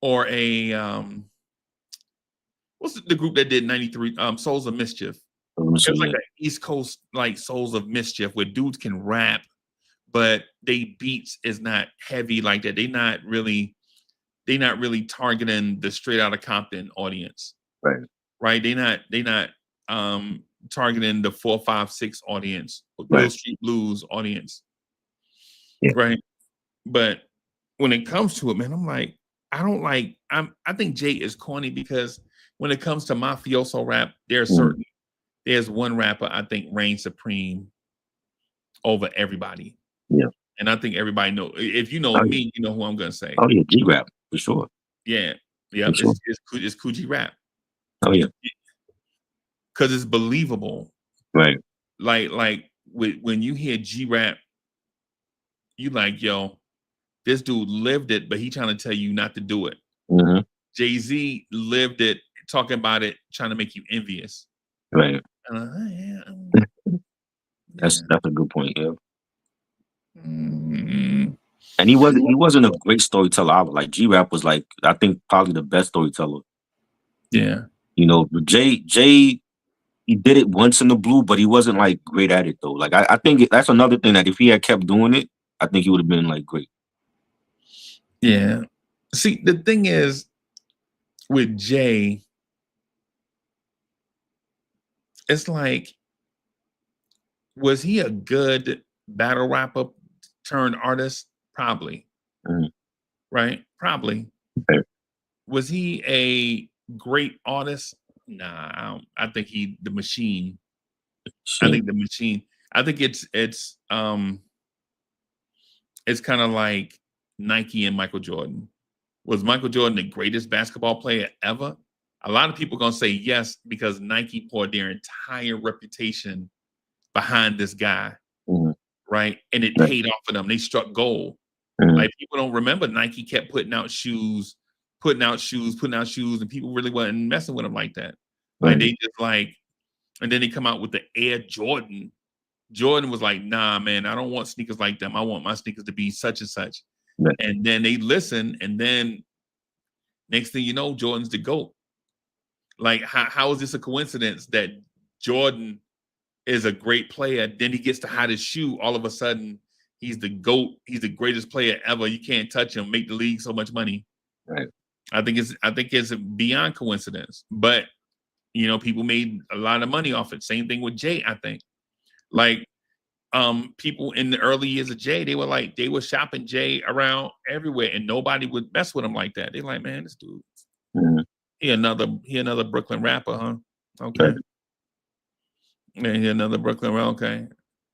or a what's the group that did 93 Souls of Mischief? It was like an East Coast like Souls of Mischief where dudes can rap, but they beats is not heavy like that. They're not really targeting the Straight Outta Compton audience. Right. They're not targeting the 4, 5, 6 audience, Real Street Blues audience. Yeah. Right. But when it comes to it, man, I'm like, I think Jay is corny because when it comes to mafioso rap, there's one rapper I think reigns supreme over everybody. Yeah. And I think everybody know. If you know me, you know who I'm gonna say. Oh yeah, G-Rap for sure. Yeah. Yeah. For sure. It's Coogee Rap. Oh yeah. Because it's believable. Right. Like when you hear G-Rap, you like, yo, this dude lived it, but he trying to tell you not to do it. Jay-Z lived it, talking about it, trying to make you envious. Right. That's a good point. Yeah. And he wasn't a great storyteller either. Like G-Rap was like, I think probably the best storyteller. Yeah. You know, Jay He did it once in the blue, but he wasn't like great at it though. Like I think that's another thing that if he had kept doing it, I think he would have been like great. Yeah. See, the thing is with Jay, it's like, was he a good battle rapper turned artist? Probably. Mhm. Right? Probably. Okay. Was he a great artist? Nah, I think the machine. I think the machine. I think it's kind of like Nike and Michael Jordan. Was Michael Jordan the greatest basketball player ever? A lot of people are gonna say yes because Nike poured their entire reputation behind this guy, Mhm. right? And it Right. paid off for them. They struck gold. Mhm. Like people don't remember Nike kept putting out shoes, and people really wasn't messing with them like that. Like Right. they just like, and then they come out with the Air Jordan. Jordan was like, nah, man, I don't want sneakers like them. I want my sneakers to be such and such. Right. And then they listen, and then next thing you know, Jordan's the GOAT. Like, how is this a coincidence that Jordan is a great player? Then he gets the hottest shoe. All of a sudden, he's the GOAT. He's the greatest player ever. You can't touch him. Make the league so much money. Right. I think it's beyond coincidence. But you know, people made a lot of money off it. Same thing with Jay. I think, like, people in the early years of Jay, they were shopping Jay around everywhere, and nobody would mess with him like that. They're like, man, this dude, Mhm. he another Brooklyn rapper, huh? Okay. Right. Man, he another Brooklyn rapper, okay.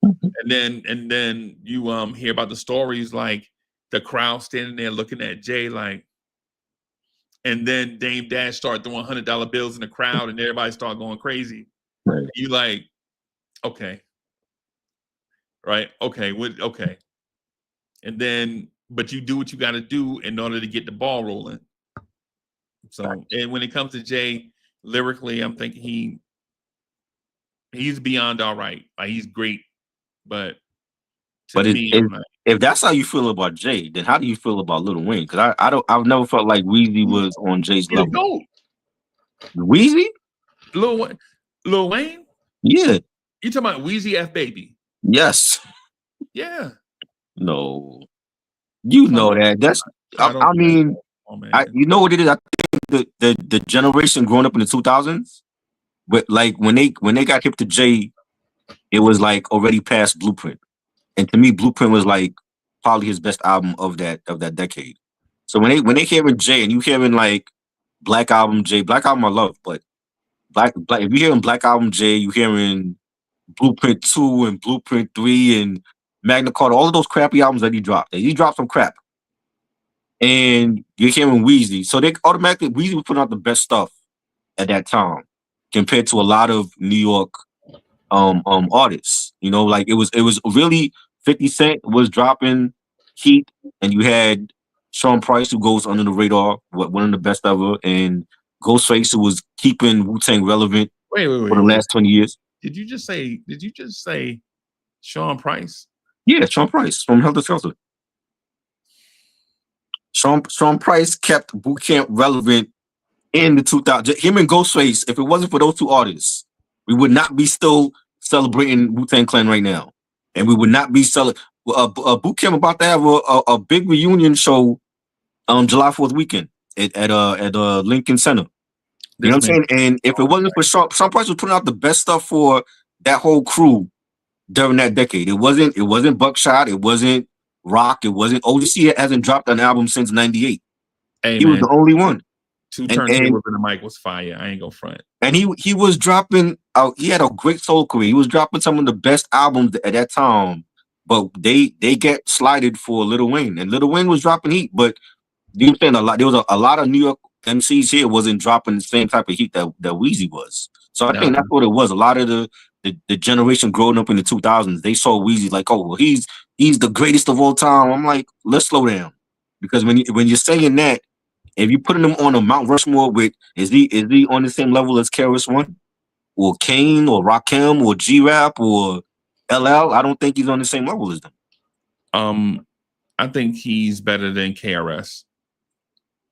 Mhm. And then you hear about the stories like the crowd standing there looking at Jay like, and then Dame Dash started throwing $100 bills in the crowd, and everybody started going crazy. Right. You like, okay. Right? Okay. Okay. And then, but you do what you got to do in order to get the ball rolling. So, Right. and when it comes to Jay, lyrically, I'm thinking he's beyond all right. Like he's great, but to But me, I'm like, if that's how you feel about Jay, then how do you feel about Lil Wayne? Because I've never felt like Weezy was on Jay's he's a level. GOAT. Weezy? Lil Wayne? Yeah. You talking about Weezy F Baby? Yes. Yeah. No. You know that. That's I mean, oh, man. you know what it is? I think the generation growing up in the 2000s, but like when they got hip to Jay, it was like already past Blueprint. And to me, Blueprint was like probably his best album of that decade. So when they hearing Jay and you hearing like Black Album Jay, Black Album I love, but Black if you hearing Black Album Jay, you hearing Blueprint 2 and Blueprint 3 and Magna Carta, all of those crappy albums that he dropped. He dropped some crap. And you're hearing Weezy. So they automatically Weezy was putting out the best stuff at that time compared to a lot of New York artists. You know, like it was really 50 Cent was dropping heat, and you had Sean Price, who goes under the radar, one of the best ever, and Ghostface, who was keeping Wu-Tang relevant Wait. for the last 20 years. Did you just say Sean Price? Yeah, Sean Price from Helter Skelter. Sean Price kept Boot Camp relevant in the 2000s. Him and Ghostface, if it wasn't for those two artists, we would not be still celebrating Wu-Tang Clan right now. And we would not be celebrating. Boot Camp about to have a big reunion show July 4th weekend at Lincoln Center. You know what I'm saying? And if it wasn't for Sean Price was putting out the best stuff for that whole crew during that decade. It wasn't Buckshot, it wasn't Rock, it wasn't OGC hasn't dropped an album since '98. Hey, he was the only one. 2 turntables in the mic was fire. I ain't gonna front. And he was dropping out. He had a great solo career. He was dropping some of the best albums at that time. But they get slided for Lil Wayne, and Lil Wayne was dropping heat. But you know what I'm saying? There was a lot of New York MCs here wasn't dropping the same type of heat that Weezy was. So I think that's what it was. A lot of the generation growing up in the 2000s, they saw Weezy like, oh, well, he's the greatest of all time. I'm like, let's slow down, because when you're saying that, if you're putting him on a Mount Rushmore with, is he on the same level as KRS-One or Kane or Rakim or G-Rap or LL? I don't think he's on the same level as them. I think he's better than KRS.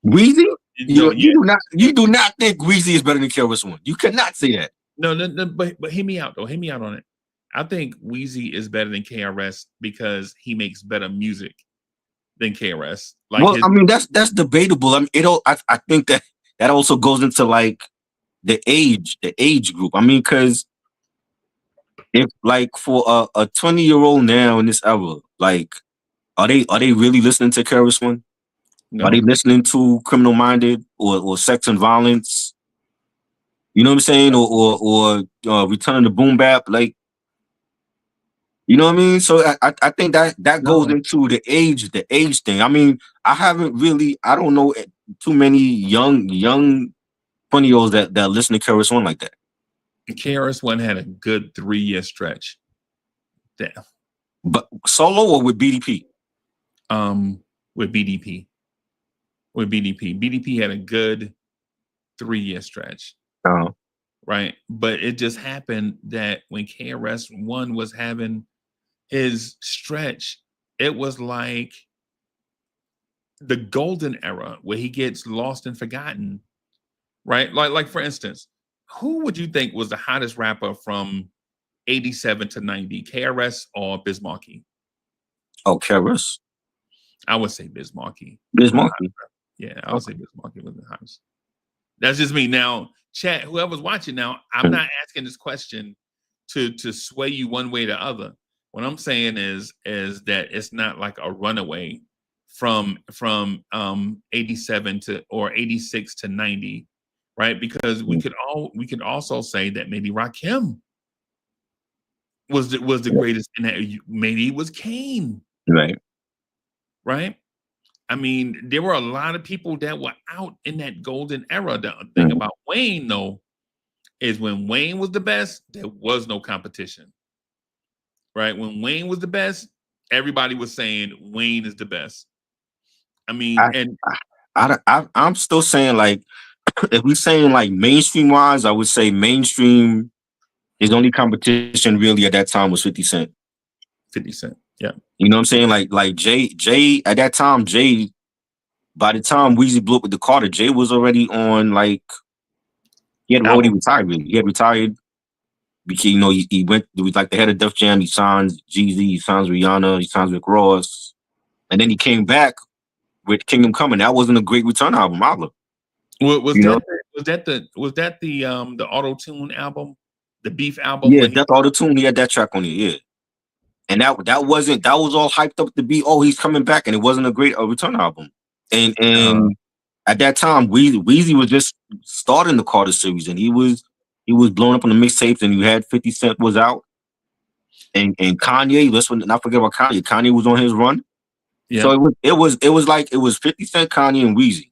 Weezy? You do not think Weezy is better than KRS-One. You cannot say that. No, but hear me out though. Hear me out on it. I think Wheezy is better than KRS because he makes better music than KRS. Like Well, his I mean, that's debatable. I mean, I think that also goes into like the age group. I mean, because if like for a 20-year-old now in this era, like are they really listening to KRS One? Are they no. listening to Criminal Minded or Sex and Violence? You know what I'm saying? Or Return of the Boom Bap? Like, you know what I mean? So I think that goes No. into the age thing. I mean, I don't know too many young 20-year-olds that listen to KRS One like that. KRS One had a good 3-year stretch. Damn. But solo or with BDP? With BDP. With BDP. BDP had a good 3-year stretch. Uh, Right. But it just happened that when KRS One was having his stretch, it was like the golden era where he gets lost and forgotten. Right. Like for instance, who would you think was the hottest rapper from 87 to 90, KRS or Biz Markie? oh, KRS. I would say Biz Markie. Biz Markie. Yeah, I would say Biz Markie was the hottest. That's just me. Now, chat, whoever's watching now, I'm Mhm. not asking this question to sway you one way or the other. What I'm saying is that it's not like a runaway from 87 to or 86 to 90, right? Because we could also say that maybe Rakim was the greatest, and that maybe it was Kane, Right. right? I mean, there were a lot of people that were out in that golden era. The thing about Wayne, though, is when Wayne was the best, there was no competition. Right? When Wayne was the best, everybody was saying Wayne is the best. I mean, I'm still saying, like, if we're saying like mainstream wise, I would say mainstream, his only competition really at that time was 50 Cent. 50 Cent. Yeah. You know what I'm saying? Like Jay at that time, Jay, by the time Weezy blew up with the Carter, Jay was already on, like, he had already retired. Really. He had retired because, you know, he went, he was like the head of Def Jam. He signs Jeezy, he signs Rihanna, he signs Rick Ross, and then he came back with Kingdom Coming. That wasn't a great return album either. Was You know? that the auto tune album, the Beef album? Yeah, Death Auto Tune. He had that track on it. Yeah, and that was all hyped up to be, oh, he's coming back, and it wasn't a great return album. And at that time, Weezy was just starting the Carter series, and he was blowing up on the mixtapes, and you had 50 Cent was out, and Kanye. Let's not forget about Kanye. Kanye was on his run. Yeah. So it was 50 Cent, Kanye, and Weezy.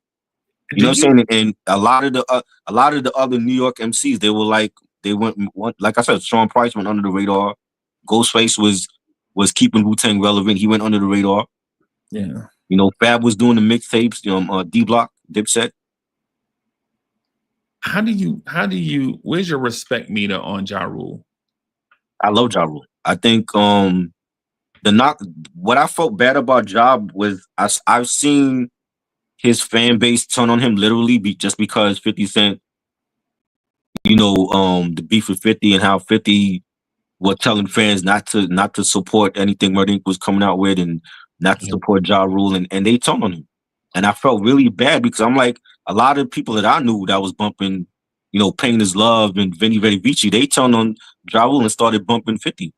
You know what I'm saying? And a lot of the other New York MCs, they were like, they went, like I said, Sean Price went under the radar. Ghostface was keeping Wu-Tang relevant. He went under the radar. Yeah. You know, Fab was doing the mixtapes. D Block, Dipset. How do you? Where's your respect meter on Ja Rule? I love Ja Rule. I think what I felt bad about Ja was I've seen his fan base turn on him literally just because 50 Cent, you know, the beef with 50 and how 50 was telling fans not to support anything Murder Inc. was coming out with, and not to support Ja Rule, and they turned on him. And I felt really bad because I'm like, a lot of people that I knew that was bumping, you know, Pain is Love and Vinny Very Vici, they turned on Ja Rule and started bumping 50.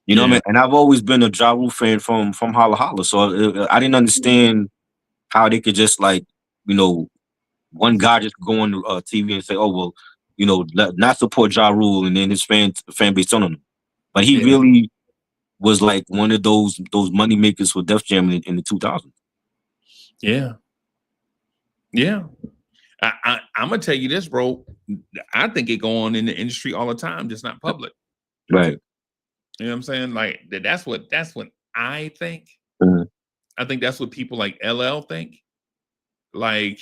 You know what I mean? And I've always been a Ja Rule fan from Holla Holla, so I didn't understand how they could just, like, you know, one guy just go on TV and say, oh, well, you know, not support Ja Rule, and then his fan base on him. But he really was like one of those money makers for Def Jam in the 2000s. Yeah. Yeah. I'm gonna tell you this, bro. I think it go on in the industry all the time, just not public. Right. You know what I'm saying? Like that's what I think. Mhm. I think that's what people like LL think. Like,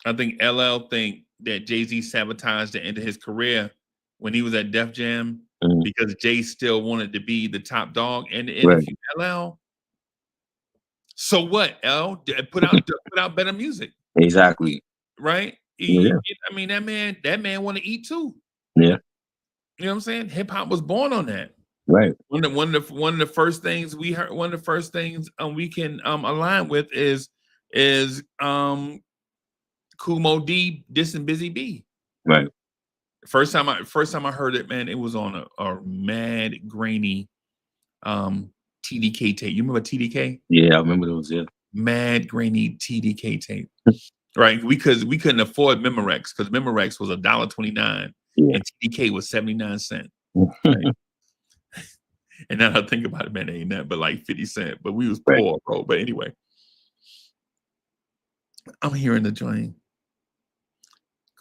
I think LL think that Jay-Z sabotaged the end of his career when he was at Def Jam because Jay still wanted to be the top dog. And if you LL, so what? L put out better music. Exactly. Right? Yeah. I mean, that man want to eat too. Yeah. You know what I'm saying? Hip hop was born on that. Right. One of the first things we heard, one of the first things we can align with is Kumo D dissing Busy B. Right. First time I heard it, man, it was on a mad grainy TDK tape. You remember TDK? Yeah, I remember those. Yeah. Mad grainy TDK tape. Right? We couldn't afford Memorex because Memorex was $1.29 Yeah. and TDK was 79 cents. Right? And now I think about it, man, ain't that but like 50 cents. But we was poor, bro. But anyway, I'm hearing the joint.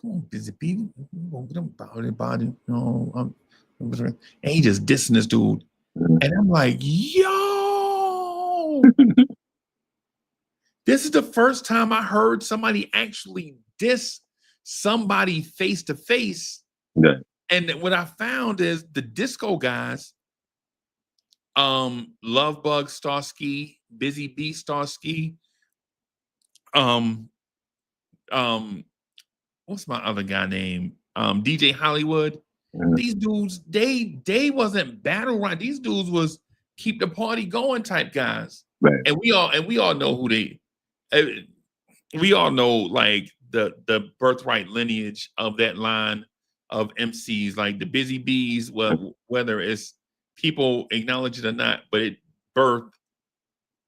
Come on, Busy B. Body. No, and he just dissing this dude. And I'm like, yo, this is the first time I heard somebody actually diss somebody face to face. And what I found is the disco guys, Lovebug Starsky, Busy B Starsky, what's my other guy name? DJ Hollywood. These dudes, they wasn't battle right. These dudes was keep the party going type guys. Right. And we all know who they. We all know like the birthright lineage of that line of MCs, like the Busy Bees. Well, whether it's people acknowledge it or not, but it birthed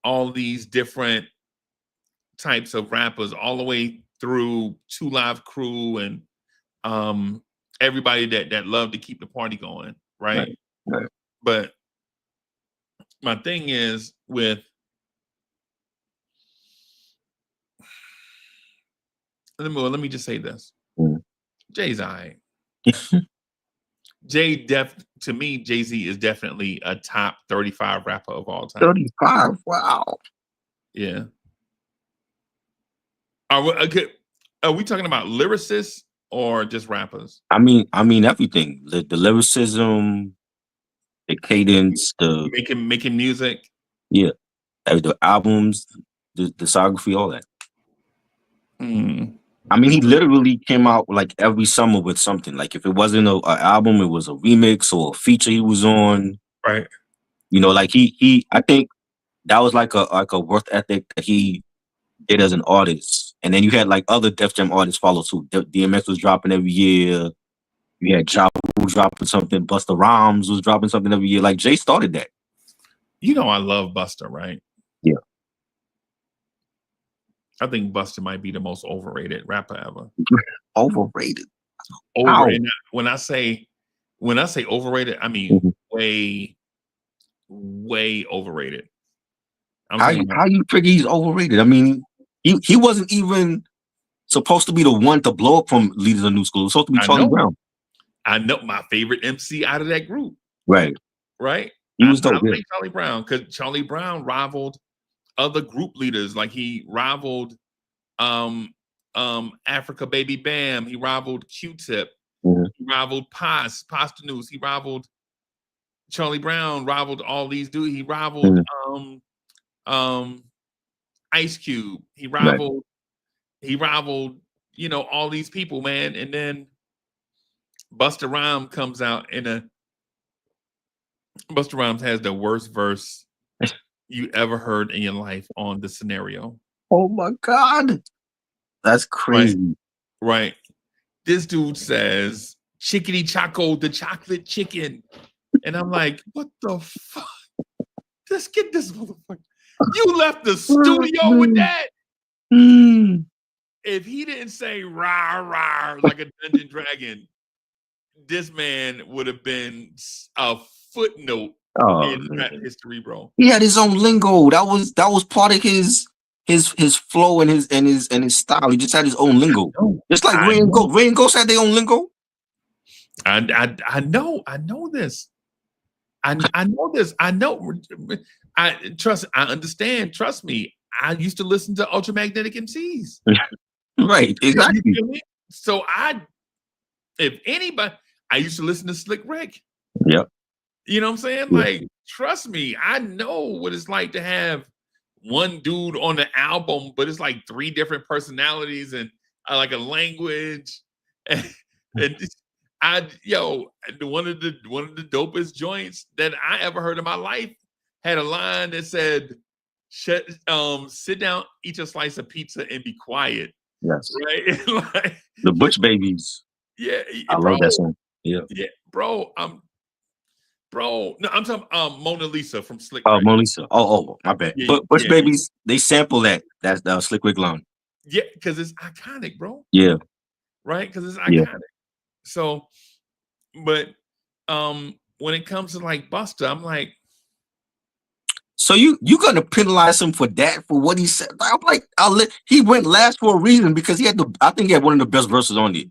all these different types of rappers, all the way through 2 Live Crew and everybody that loved to keep the party going, right? But my thing is with let me just say this. Jay's all right. To me, Jay-Z is definitely a top 35 rapper of all time. 35? Wow. Yeah. Are we talking about lyricists or just rappers? I mean everything. The lyricism, the cadence, the making music. Yeah. The albums, the discography, all that. I mean, he literally came out like every summer with something. Like if it wasn't an album, it was a remix or a feature he was on. Right. You know, like he I think that was like a work ethic that he did as an artist. And then you had like other Def Jam artists follow suit. DMX was dropping every year. You had Ja Rule dropping something. Busta Rhymes was dropping something every year. Like Jay started that. You know I love Busta, right? Yeah. I think Busta might be the most overrated rapper ever. Overrated. Overrated. When I say overrated, I mean way overrated. How you figure he's overrated? I mean, he wasn't even supposed to be the one to blow up from Leaders of New School. It was supposed to be Charlie Brown. I know my favorite MC out of that group. Right. He was dope. I like Charlie Brown because Charlie Brown rivaled other group leaders. Like he rivaled Africa Baby Bam. He rivaled Q-Tip. He rivaled Posdnuos. He rivaled Charlie Brown. Rivaled all these dudes. He rivaled Ice Cube. He rivaled you know all these people, man. And then Busta Rhymes comes out Busta Rhymes has the worst verse you ever heard in your life on The Scenario. Oh my God. That's crazy. Right. This dude says, "Chickadee Choco, the chocolate chicken." And I'm like, what the fuck? Let's get this motherfucker. You left the studio with that? If he didn't say rah rah like a Dungeon Dragon, this man would have been a footnote in rap history, bro. He had his own lingo. That was part of his flow and his style. He just had his own lingo. Just like Ray and Ghost. Ray and Ghost had their own lingo. I know this. I know this. I know. I understand. Trust me. I used to listen to Ultramagnetic MCs. Right. Exactly. So if anybody, I used to listen to Slick Rick. Yep. You know what I'm saying? Like, trust me, I know what it's like to have one dude on the album, but it's like 3 different personalities and like a language. And one of the dopest joints that I ever heard in my life had a line that said, sit down, eat a slice of pizza, and be quiet. Yes. Right? Like, The Butch Babies. yeah, I bro. love that song. Yeah. Yeah, bro. Bro. No, I'm talking Mona Lisa from Slick Oh, Rick. Mona Lisa. Oh, my bad. Yeah, But Butch yeah, Babies, they sample that. That's the Slick Rick line. yeah, because it's iconic, bro. Yeah. Right? Because it's Yeah. iconic. So, but when it comes to like Busta, I'm like, So you gonna penalize him for that, for what he said? I'm like, he went last for a reason, because I think he had one of the best verses on it.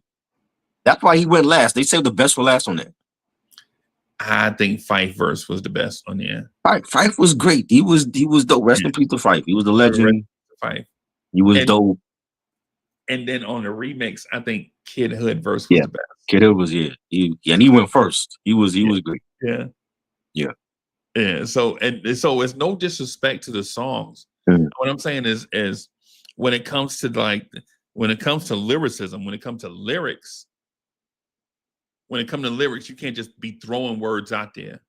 That's why he went last. They saved the best for last on that. I think Fife verse was the best on the end. Fife was great. He was dope. Rest in peace to Fife. He was the legend. Fife. He was dope. And then on the remix, I think Kid Hood verse was the best. Kid Hood was and he went first. He was great. Yeah. Yeah. Yeah. So it's no disrespect to the songs. Mhm. What I'm saying is when it comes to lyricism, when it comes to lyrics, you can't just be throwing words out there.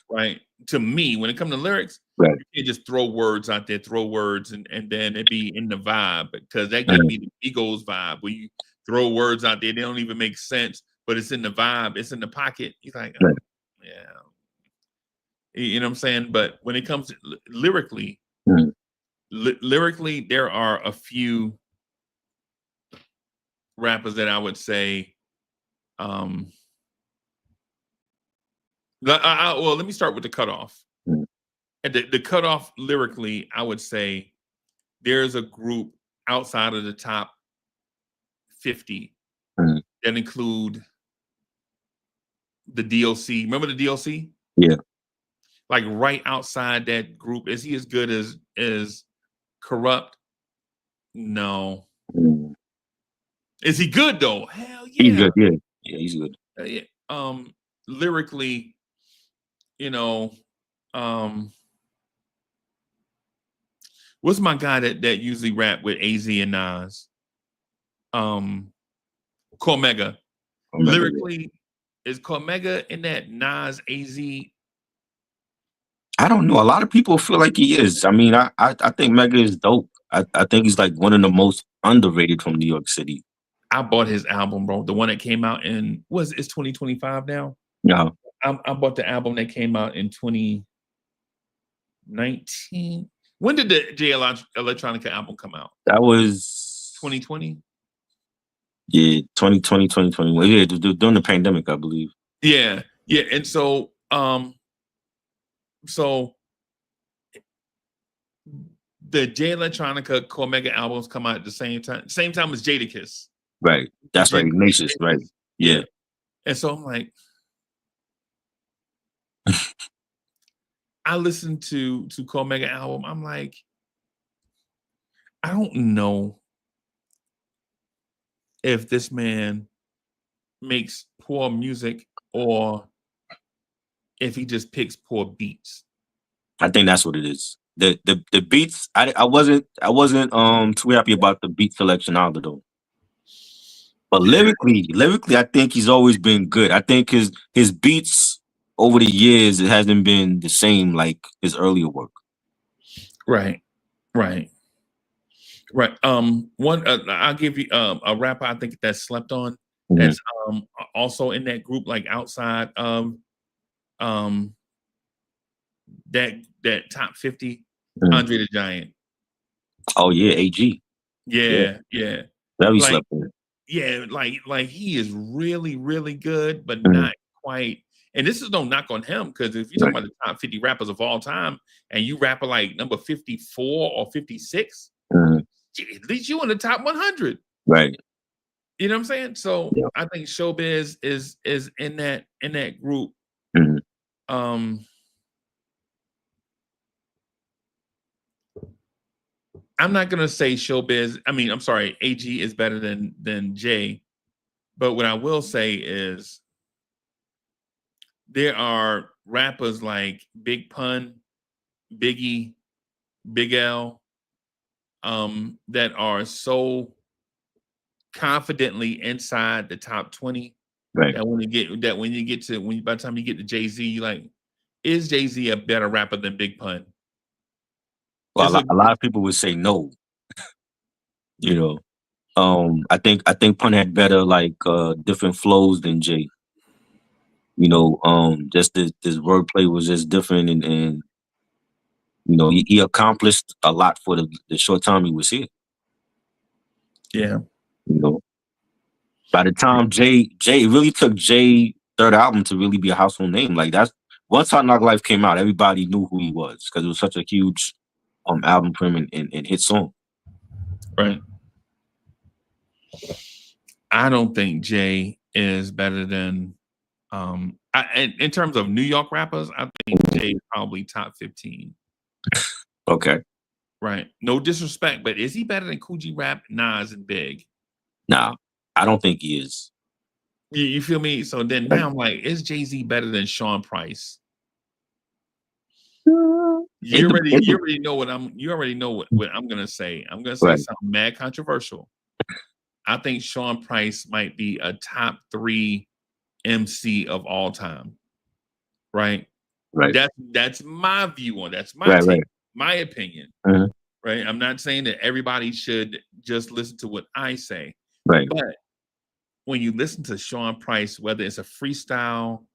Right. To me, when it comes to lyrics, right, you can't just throw words out there, and then it be in the vibe, because that gotta be the Eagles vibe, where you throw words out there, they don't even make sense, but it's in the vibe, it's in the pocket. You're like, right. Yeah. You know what I'm saying? But when it comes to lyrically, there are a few rappers that I would say, well, let me start with the cutoff. And the cutoff lyrically, I would say there's a group outside of the top 50 that include the DLC. Remember the DLC? Yeah. Like right outside that group. Is he as good as Corrupt? No. Is he good though? Hell yeah. He's good. Yeah. Yeah, he's good. Lyrically, what's my guy that usually rap with AZ and Nas? Cormega. Lyrically, is Cormega in that Nas AZ? I don't know. A lot of people feel like he is. I mean, I think Mega is dope. I think he's like one of the most underrated from New York City. I bought his album, bro. The one that came out in it's 2025 now. Yeah. I bought the album that came out in 2019. When did the Jay Electronica album come out? That was 2020. Yeah, 2020, 2021. Yeah, during the pandemic, I believe. Yeah, yeah. And so the Jay Electronica Cormega albums come out at the same time as Jadakiss. Right. That's right. Ignatius, right. Yeah. And so I'm like, I listened to Cormega album. I'm like, I don't know if this man makes poor music or if he just picks poor beats. I think that's what it is. The beats, I wasn't too happy about the beat selection either though. But lyrically, I think he's always been good. I think his beats over the years, it hasn't been the same like his earlier work. Right. One I'll give you a rapper I think that's slept on. That's also in that group, like outside of that top 50, Andre the Giant. Oh yeah, AG. Yeah. Very slept on. Yeah, like he is really, really good, but not quite. And this is no knock on him, because if you're talking about the top 50 rappers of all time, and you rapper like number 54 or 56, at least you in the top 100. Right. You know what I'm saying? So I think Showbiz is in that group. I'm not gonna say Showbiz. I mean, I'm sorry, AG is better than Jay, but what I will say is there are rappers like Big Pun, Biggie, Big L, that are so confidently inside the top 20 Right. That when you get to by the time you get to Jay-Z, you like, is Jay-Z a better rapper than Big Pun? Well, a lot of people would say no. You know, I think Pun had better like different flows than Jay. You know, just this wordplay was just different, and you know, he accomplished a lot for the short time he was here. Yeah. You know, by the time Jay, it really took Jay third album to really be a household name. Like that's once Hard Knock Life came out, everybody knew who he was because it was such a huge album for him and hit song. Right. I don't think Jay is better than in terms of New York rappers, I think Jay is probably top 15. Okay. Right. No disrespect, but is he better than Kool G Rap, Nas, and Big? Nah, I don't think he is. You feel me? So then now I'm like, is Jay-Z better than Sean Price? You already know what I'm gonna say. I'm gonna say something mad controversial. I think Sean Price might be a top 3 MC of all time. Right. Right. That's my view on that's my take, my opinion. Uh-huh. Right. I'm not saying that everybody should just listen to what I say. Right. But when you listen to Sean Price, whether it's a freestyle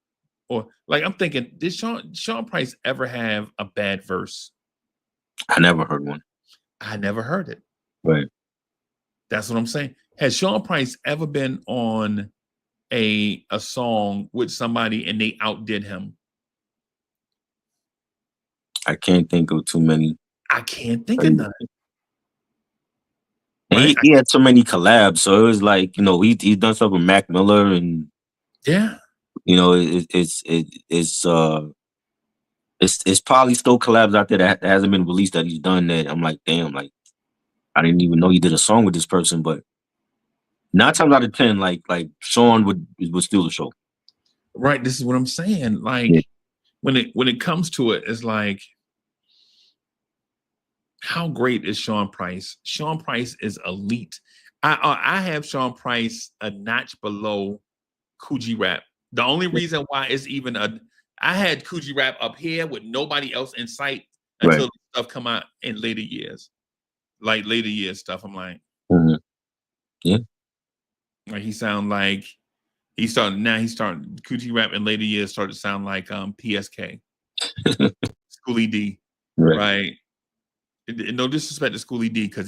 or like I'm thinking, did Sean Price ever have a bad verse? I never heard one. I never heard it. Right. That's what I'm saying. Has Sean Price ever been on a song with somebody and they outdid him? I can't think of too many. I can't think of none. And he had so many collabs, so it was like, you know, he's done stuff with Mac Miller, and yeah, you know, it's probably still collabs out there that hasn't been released that he's done that I'm like, damn, like I didn't even know he did a song with this person. But 9 times out of 10, like Sean would steal the show. Right. This is what I'm saying. Like when it comes to it, it's like, how great is Sean Price? Sean Price is elite. I have Sean Price a notch below Kool G Rap. The only reason why it's even I had Kool G Rap up here with nobody else in sight until the stuff come out in later years. Like later years stuff. I'm like, yeah. Like he sound like he started Kool G Rap in later years started to sound like PSK. Schoolie D. Right. No disrespect to Schoolie D because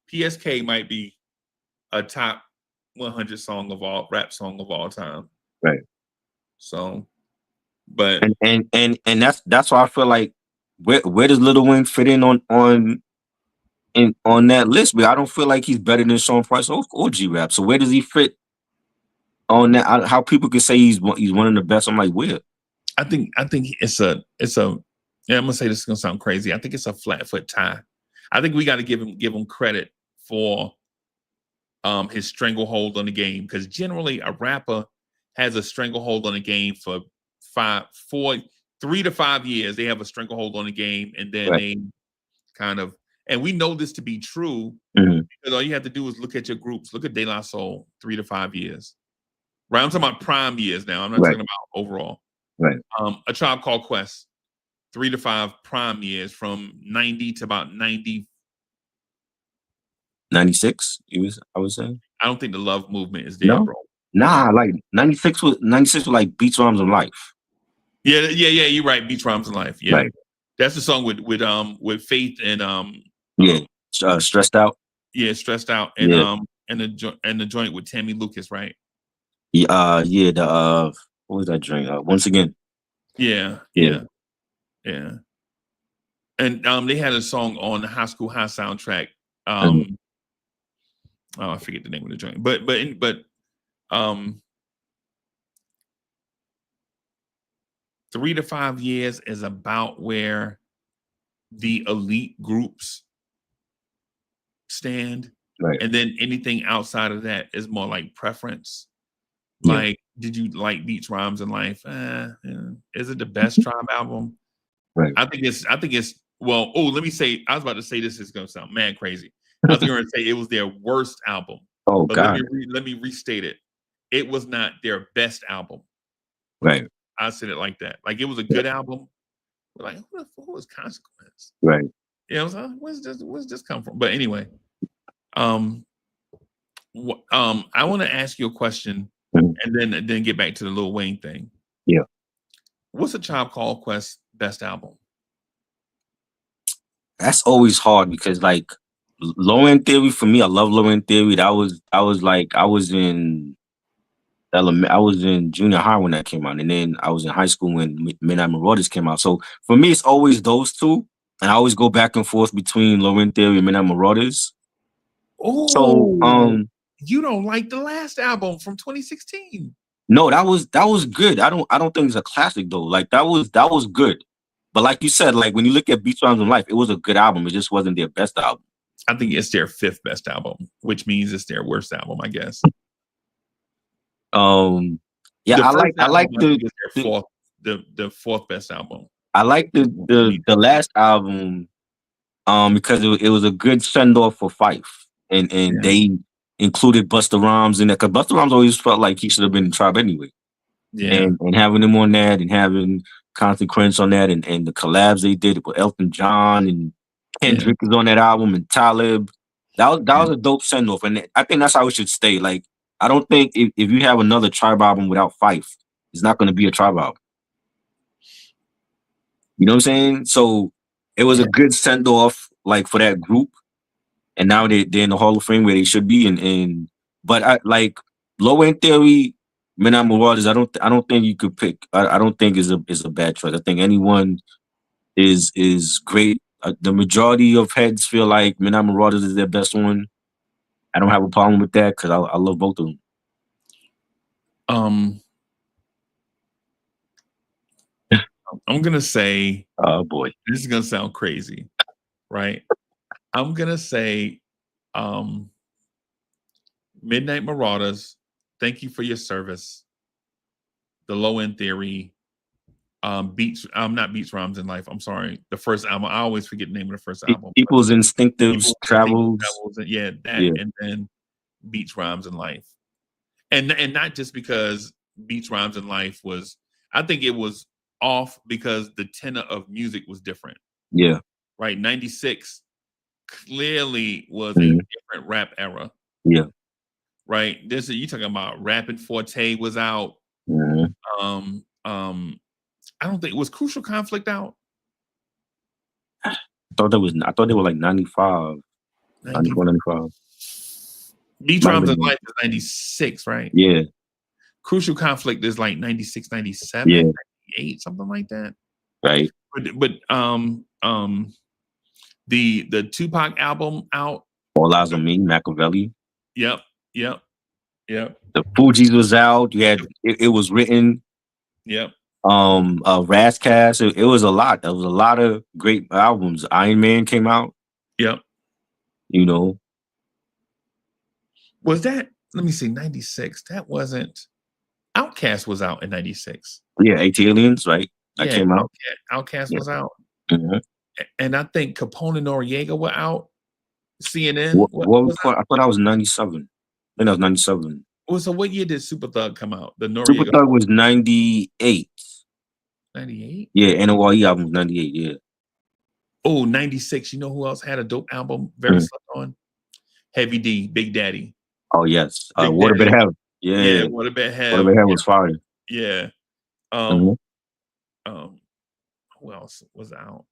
PSK might be a top 100 rap song of all time. Right. So, but and that's why I feel like where does Lil Wayne fit in on that list? But I don't feel like he's better than Sean Price or G Rap. So where does he fit on that? How people can say he's one of the best? I'm like, where? I think it's a. Yeah, I'm gonna say this is gonna sound crazy. I think it's a flat foot tie. I think we got to give him credit for his stranglehold on the game because generally a rapper has a stranglehold on the game for 3 to 5 years. They have a stranglehold on the game, and then they kind of. And we know this to be true because all you have to do is look at your groups. Look at De La Soul, 3 to 5 years. Right, I'm talking about prime years now. I'm not talking about overall. Right. A Tribe Called Quest. 3 to 5 prime years from 90 to about 90. 96, I was saying. I don't think the Love Movement is there, bro. Nah, like 96 was like Beats, Rhymes, and Life. Yeah, you're right. Beats, Rhymes, and Life. Yeah. Right. That's the song with Faith and Stressed Out. Yeah, Stressed Out. And the joint with Tammy Lucas, right? Yeah, what was that joint? Once Again. Yeah. And they had a song on the High School High soundtrack. I forget the name of the joint. But 3 to 5 years is about where the elite groups stand. Right. And then anything outside of that is more like preference. Like, did you like Beats, Rhymes, and Life? Is it the best Tribe album? Right. I think it's well, let me say, I was about to say this is gonna sound mad crazy. I was gonna say it was their worst album. Oh, but God. let me restate it. it was not their best album. Right. I said it like that. Like it was a good album. We're like, who was Consequence? Right. You know, so where's this come from? But anyway, I want to ask you a question, Mhm. and then get back to the Lil Wayne thing. Yeah. What's a Tribe Called Quest best album? That's always hard because like Low End Theory for me, I love Low End Theory. I was in junior high when that came out, and then I was in high school when Midnight Marauders came out. So for me, it's always those two, and I always go back and forth between Low End Theory and Midnight Marauders. So you don't like the last album from 2016? No, that was good. I don't think it's a classic though. Like that was good. But like you said, like when you look at Beats, Rhymes, and Life, it was a good album. It just wasn't their best album. I think it's their 5th best album, which means it's their worst album, I guess. Yeah, I like the 4th best album. I like the last album because it was a good send off for Fife, and they included Busta Rhymes in that because Busta Rhymes always felt like he should have been in Tribe anyway. Yeah, and having him on that and having Consequence on that and the collabs they did with Elton John and Kendrick is on that album and Talib. That was a dope send off, and I think that's how it should stay. Like I don't think if you have another Tribe album without Fife, it's not going to be a Tribe album. You know what I'm saying? So it was a good send off, like for that group, and now they're in the Hall of Fame where they should be. But I like Low End Theory, Midnight Marauders. I don't think you could pick. I don't think is a bad choice. I think anyone is great. The majority of heads feel like Midnight Marauders is their best one. I don't have a problem with that because I love both of them. I'm gonna say, oh boy, this is gonna sound crazy, right? I'm gonna say, Midnight Marauders. Thank you for your service. The Low End Theory, not Beats, Rhymes, and Life. I'm sorry, the first album. I always forget the name of the first album. People's Instinctive Travels. And then Beats, Rhymes, and Life, and not just because Beats, Rhymes, and Life was. I think it was off because the tenor of music was different. Yeah. Right. 96 clearly was a different rap era. Yeah. Right. You talking about Rapping Forte was out. Mm-hmm. I don't think was Crucial Conflict out. I thought they were like 95. 94, 95. Beats, Rhymes, and Life is 96, right? Yeah. Crucial Conflict is like 96, 97, 98, something like that. Right. But the Tupac album out. All Eyes on Me, Machiavelli. Yep. The Fugees was out. You had it was written. Yep. Razzcast. It was a lot. There was a lot of great albums. Iron Man came out. Yep. You know. Was that? Let me see. 96. That wasn't. Outkast was out in 96. Yeah, ATLiens, right? That came out. Outkast was out. Mm-hmm. And I think Capone and Noriega were out. CNN. I thought I was 97. I think that was 97. Well, so what year did Super Thug come out? The Noriega. Super Thug was 98. 98? Yeah, NORE album was 98, yeah. Oh, 96. You know who else had a dope album? Very slept on? Heavy D, Big Daddy. Oh, yes. Waterbed Heaven. Yeah, Waterbed Heaven. Waterbed Heaven was fire. Yeah. Who else was out?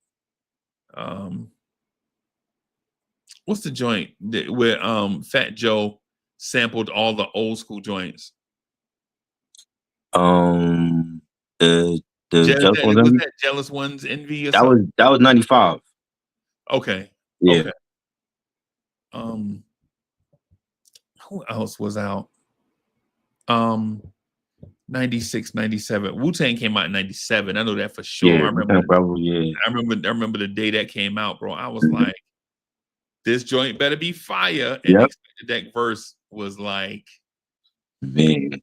What's the joint where Fat Joe sampled all the old school joints? The Jealous Ones, was that Jealous Ones Envy or something? That was 95. Okay. Yeah. Okay. Who else was out? 96, 97. Wu-Tang came out in 97. I know that for sure. Yeah, I remember probably, I remember the day that came out, bro. I was like, this joint better be fire. And the Expected Deck verse was like, man.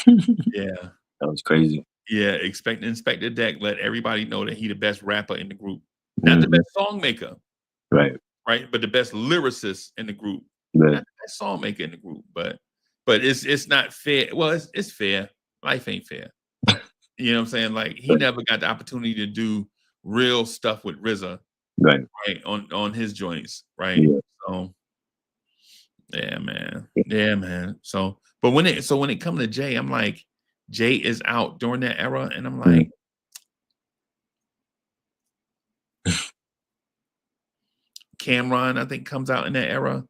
Yeah. That was crazy. Yeah, Inspector Deck let everybody know that he the best rapper in the group. Not the best song maker. Right. Right. But the best lyricist in the group. Right. Not the best song maker in the group. But but it's not fair. Well, it's fair. Life ain't fair. You know what I'm saying? Like he never got the opportunity to do real stuff with RZA, Right. right? On his joints, right? Yeah. So yeah, man. Yeah, man. So but when it comes to Jay, I'm like, Jay is out during that era, and I'm like, Cameron, I think, comes out in that era.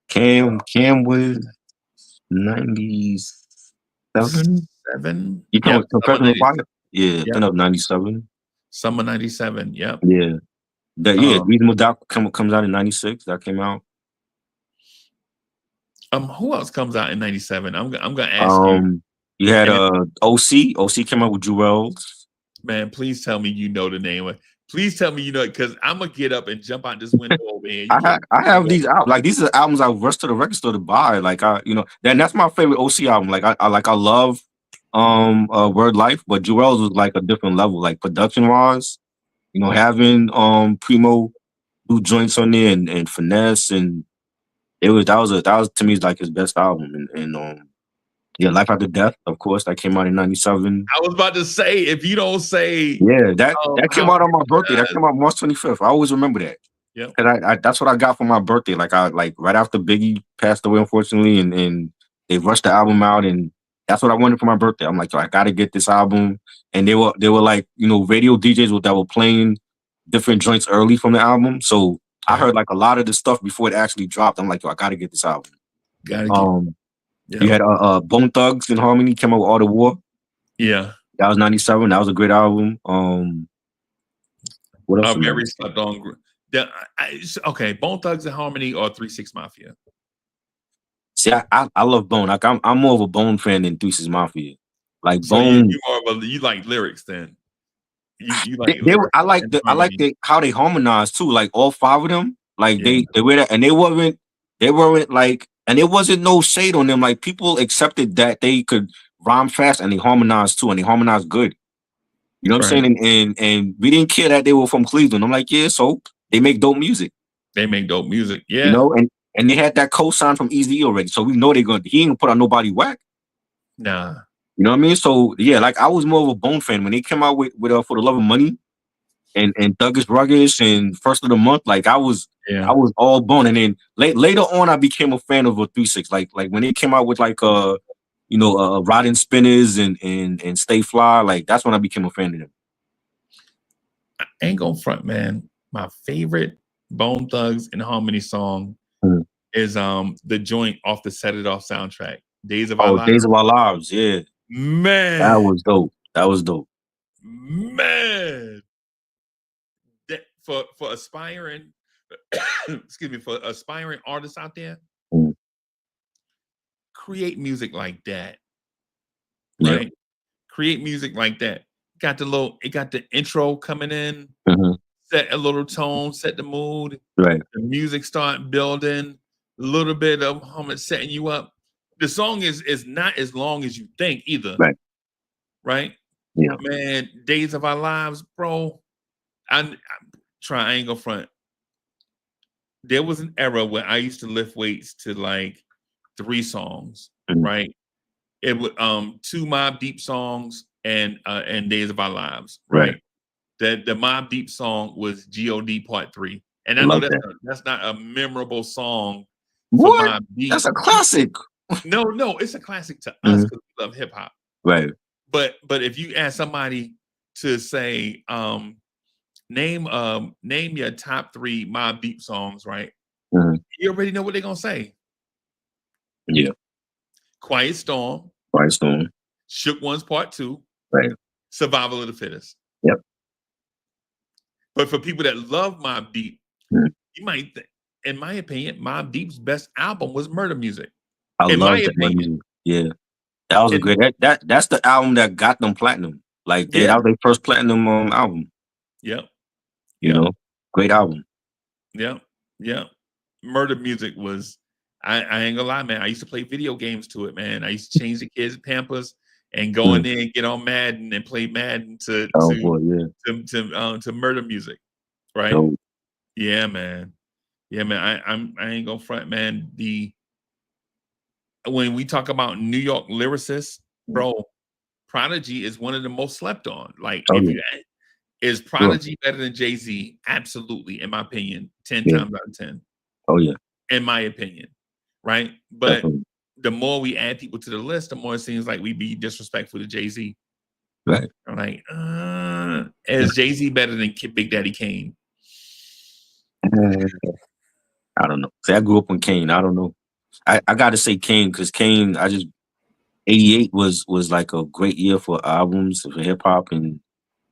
Cam was 97. 7. You Yep. talking Professional Fire? Yeah, Yep. then up 97. Summer 97. Yep. Yeah. Um, Reasonable Doubt comes out in 96. That came out. who else comes out in 97? I'm gonna ask you. You had And OC. OC came out with Jewels. man, please tell me you know the name. Please tell me you know it, because I'm gonna get up and jump out this window over here. I have these out. Like these are albums I rushed to the record store to buy. Like that's my favorite OC album. Like I love Word Life, but Jewels was like a different level, like production wise. Having Primo do joints on there and Finesse, and that was to me like his best album. And Life After Death, of course, that came out in 97. I was about to say, if you don't say, Yeah, that came out on my birthday. That came out March 25th. I always remember that. Yeah, because I that's what I got for my birthday. Like right after Biggie passed away, unfortunately, and they rushed the album out, and that's what I wanted for my birthday. I'm like, I gotta get this album. And they were like, radio DJs that were playing different joints early from the album. So I heard like a lot of the stuff before it actually dropped. I'm like, I gotta get this album. You had Bone Thugs and Harmony came out with All the War. Yeah, that was 97. That was a great album. What else? Very slept on. Okay, Bone Thugs and Harmony or 3 6 Mafia. See, I love Bone. Like I'm more of a Bone fan than 3 6 Mafia. Like So Bone, you like lyrics then. You like I like how they harmonize too. Like all 5 of them, like they were that, and they weren't like, and it wasn't no shade on them. Like people accepted that they could rhyme fast and they harmonized too, and they harmonized good. You know what I'm saying? And we didn't care that they were from Cleveland. I'm like, yeah, so they make dope music. They make dope music, yeah. And they had that co-sign from Eazy-E already, so we know he ain't gonna put on nobody whack. Nah. You know what I mean? So yeah, like I was more of a Bone fan when they came out with For the Love of Money and Thuggish Ruggish and First of the Month. Like I was all Bone, and then later on I became a fan of a 3 6. Like when they came out with like Roddin' Spinners and Stay Fly. Like that's when I became a fan of them. I ain't gonna front, man. My favorite Bone Thugs and Harmony song is the joint off the Set It Off soundtrack, Days of Our Lives. Days of Our Lives, yeah. Man, that was dope. Man, that for aspiring excuse me, for aspiring artists out there, create music like that. Right? Yep. Create music like that. It got the intro coming in, set a little tone, set the mood. Right. The music start building, a little bit of humming, setting you up. The song is not as long as you think either. Right? Yeah. Man, Days of Our Lives, bro. I ain't gonna front. There was an era where I used to lift weights to like 3 songs, right? It would 2 Mobb Deep songs and Days of Our Lives, right? The Mobb Deep song was God Part 3. And I know that's not a memorable song. What? That's a classic. No, it's a classic to us because we love hip hop. Right. But if you ask somebody to say, name your top 3 Mobb Deep songs, right? You already know what they're gonna say. Yeah. Quiet Storm. Shook Ones Part 2. Right. Survival of the Fittest. Yep. But for people that love Mobb Deep, you might think, in my opinion, Mobb Deep's best album was Murder Music. I love that music. Yeah. That was a great that's the album that got them platinum. Like that was their first platinum album. Yep. You know, great album. Yep. Murder Music was, I ain't gonna lie, man. I used to play video games to it, man. I used to change the kids' Pampers and go in there and get on Madden and play Madden to Murder Music, right? Yeah, man. I ain't gonna front, man. when we talk about New York lyricists, bro, Prodigy is one of the most slept on. Like, Oh, if yeah. you is Prodigy better than Jay-Z? Absolutely, in my opinion, 10 Yeah. times out of 10, Oh yeah, in my opinion, right? But definitely. the more we add people to the list, the more it seems like we be disrespectful to Jay-Z. Right. I'm like, is Jay-Z better than Big Daddy Kane? I don't know. See, I grew up on Kane. I don't know. I got to say Kane because Kane. 88 was like a great year for albums for hip hop, and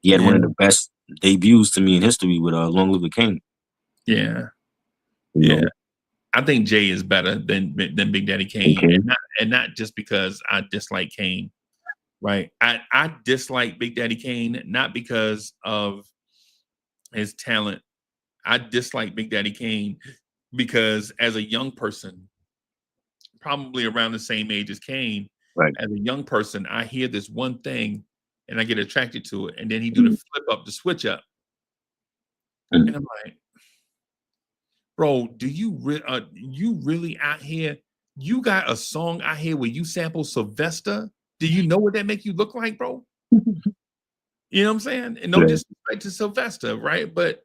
he had one of Yeah. the best debuts to me in history with Long Live the King. Yeah. You Yeah. know? I think Jay is better than Big Daddy Kane, Okay. and not just because I dislike Kane, right? I dislike Big Daddy Kane not because of his talent. I dislike Big Daddy Kane because as a young person, probably around the same age as Kane, Right. as a young person, I hear this one thing and I get attracted to it, and then he do the flip up, the switch up, Mhm. and I'm like, bro, do you really out here? You got a song out here where you sample Sylvester? Do you know what that make you look like, bro? You know what I'm saying? And no Right. disrespect to Sylvester, right? But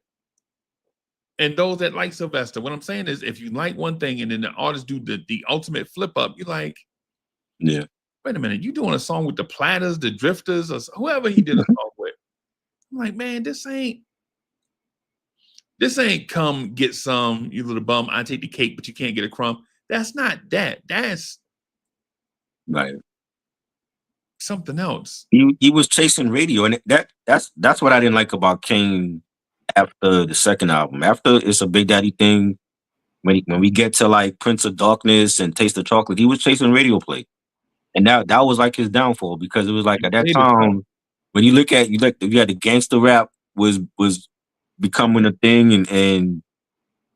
and those that like Sylvester, what I'm saying is, if you like one thing and then the artist do the ultimate flip up, you're like, Yeah. wait a minute, you doing a song with the Platters, the Drifters, or whoever he did a song with? I'm like, man, this ain't come get some, you little bum. I take the cake, but you can't get a crumb. That's not that. That's Right. something else. He was chasing radio, and that's what I didn't like about Kane after the second album. After It's a Big Daddy Thing, when we get to like Prince of Darkness and Taste of Chocolate, he was chasing radio play, and that was like his downfall because it was like at that Played it well. time when you had the gangster rap was becoming a thing, and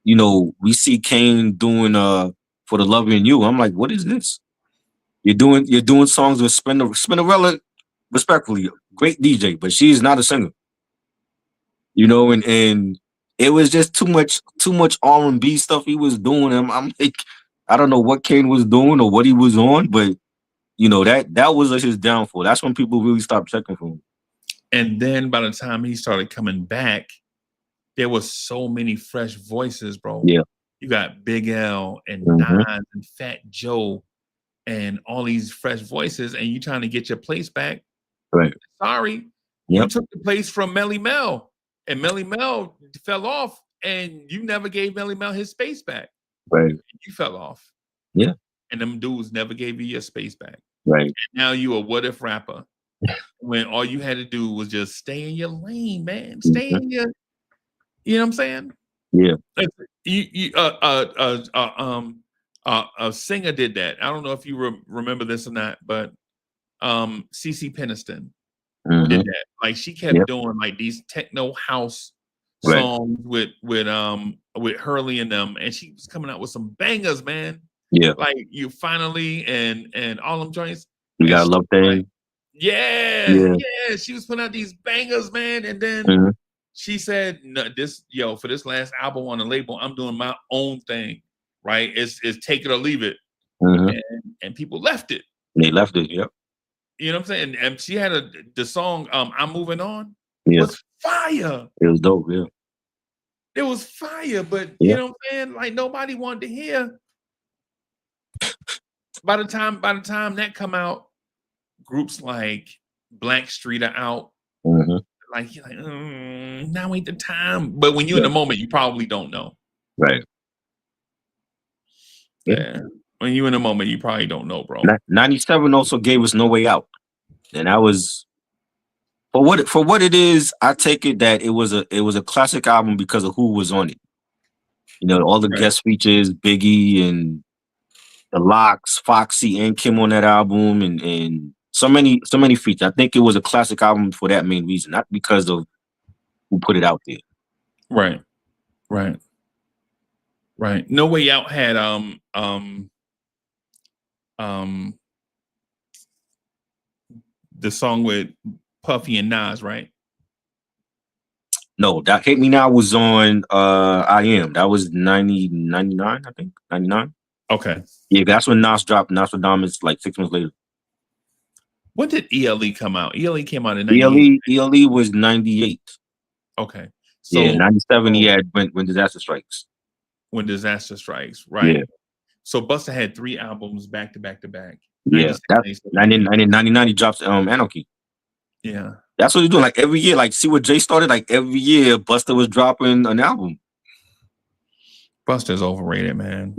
you know we see Kane doing For the Love in You. I'm like, what is this? You're doing songs with Spinnerella, respectfully, great DJ, but she's not a singer. You know, and it was just too much R&B stuff he was doing. I'm like, I don't know what Kane was doing or what he was on, but you know that was his downfall. That's when people really stopped checking for him. And then by the time he started coming back, there was so many fresh voices, bro. Yeah. You got Big L and Mhm. Nas and Fat Joe and all these fresh voices, and you trying to get your place back. Right. Sorry, you Yep. took the place from Melly Mel, and Melly Mel fell off, and you never gave Melly Mel his space back. Right. You fell off. Yeah. And them dudes never gave you your space back. Right. Now you a what if rapper when all you had to do was just stay in your lane, man. Stay in your, you know what I'm saying? Yeah. A singer did that. I don't know if you remember this or not, but CeCe Peniston Mhm. did that. Like she kept Yep. doing like these techno house Right. songs with Hurley and them, and she was coming out with some bangers, man. Yeah. Like You Finally and all them joints. You And got she Love was like, Thing. yeah, Yeah. yeah. She was putting out these bangers, man. And then Mhm. she said, no, for this last album on the label, I'm doing my own thing. Right? It's take it or leave it. Mhm. And people left it. They left it. Yep. You know what I'm saying? And she had the song I'm Moving On Yeah. was fire. It was dope. Yeah. It was fire, but Yeah. you know what I'm saying? Like nobody wanted to hear. By the time that come out, groups like Blackstreet are out. Mhm. Like you're like, now ain't the time. But when you're in the moment, you probably don't know. Right. Yeah. When you're in the moment, you probably don't know, bro. 97 also gave us No Way Out, and that was for what it is. I take it that it was a classic album because of who was on it. You know, all the Right. guest features, Biggie and the Locks, Foxy, and Kim on that album, and so many features. I think it was a classic album for that main reason, not because of who put it out there. Right. No Way Out had the song with Puffy and Nas, right? No, that Hate Me Now was on I Am. That was 99, I think. 99. Okay. Yeah, that's when Nas dropped Nostradamus like 6 months later. When did ELE come out? ELE came out in ELE 98. was 98. Okay. Yeah, So 97 he so had when Disaster Strikes. when Disaster Strikes, Yeah, right? So Busta had 3 albums back to back to back. yeah. 96, That 97, 99 he drops Anarchy. Yeah. That's what he's doing. Like every year, like see what Jay started. Like every year, Busta was dropping an album. Busta's overrated, man.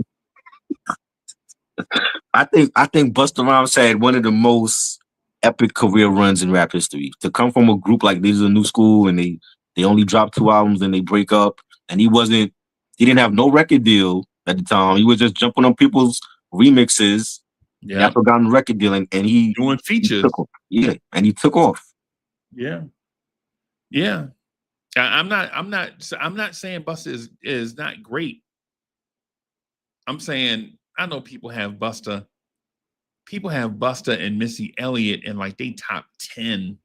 I think Busta Rhymes had one of the most epic career runs in rap history. To come from a group like These Are New School and they only dropped 2 albums and they break up, and he didn't have no record deal at the time. He was just jumping on people's remixes. Yeah. Got forgotten record deal, and he Doing features. took off. Yeah, and he took off. Yeah. Yeah. I'm not saying Busta is not great. I'm saying I know people have Busta and Missy Elliott in like they top 10.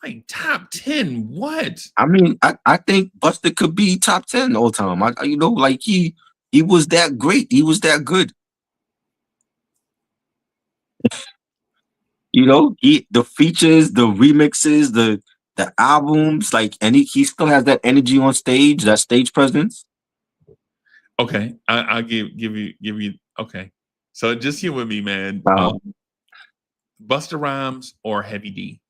Like top 10, what? I mean, I think Busta could be top 10 all time. Like he was that great. He was that good. The features, the remixes, the albums, like, and he still has that energy on stage, that stage presence. Okay, I'll give you. Okay, so just here with me, man. Busta Rhymes or Heavy D?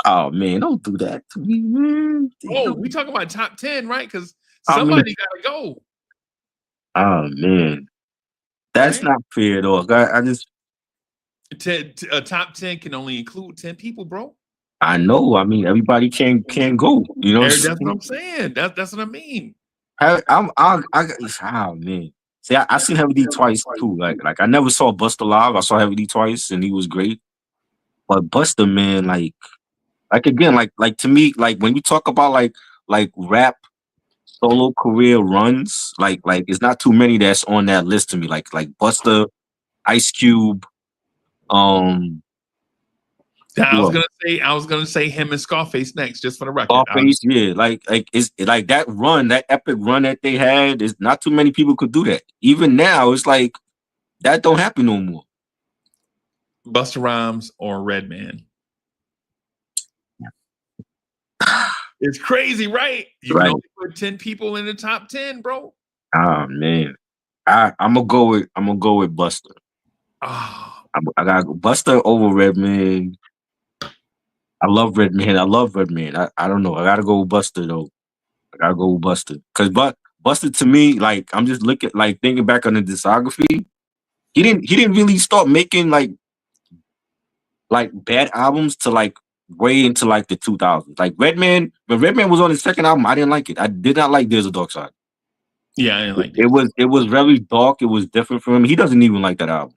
Oh man, don't do that to me, man. Oh, we talking about top 10, right? Because somebody gotta go. Oh man, that's right? not fair at all. I just a top 10 can only include 10 people, bro. I know. I mean, everybody can't go. You know, that's what I'm saying. That's what I mean. Oh man. See, I seen Heavy D twice too. Like I never saw Busta live. I saw Heavy D twice, and he was great. But Busta, man, like again, like to me, like when you talk about like rap solo career runs, like it's not too many that's on that list to me. Like Busta, Ice Cube, I was gonna say him and Scarface next, just for the record. Scarface, yeah, like it's like that run, that epic run that they had. Is not too many people could do that. Even now, it's like that don't happen no more. Busta Rhymes or Redman? It's crazy, right? You can only put 10 people in the top 10, bro. Oh man, I'm gonna go with Busta. Oh. I gotta go Busta over Redman. I love Redman. I don't know. I gotta go with Busta though. I gotta go with Busta because Busta to me, like I'm just thinking back on the discography. He didn't really start making like bad albums to like way into like the 2000s. Like Redman, when Redman was on his second album, I didn't like it. I did not like There's a Dark Side. Yeah, I didn't like it. It was very dark. It was different from him. He doesn't even like that album.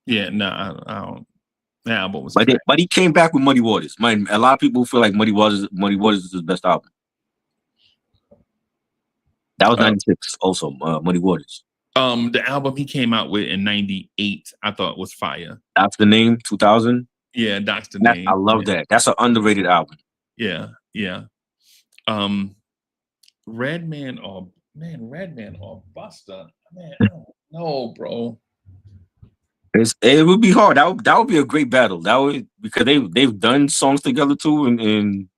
Yeah, no, I don't. That album was. But he came back with Muddy Waters. A lot of people feel like Muddy Waters is his best album. That was 96 also, Muddy Waters. The album he came out with in 98, I thought was fire. That's the Name, 2000. Yeah, that's the Name. I love that. That's an underrated album. Yeah. Redman or Busta? Man, I don't know, bro. It would be hard. That would be a great battle. Because they've done songs together too, and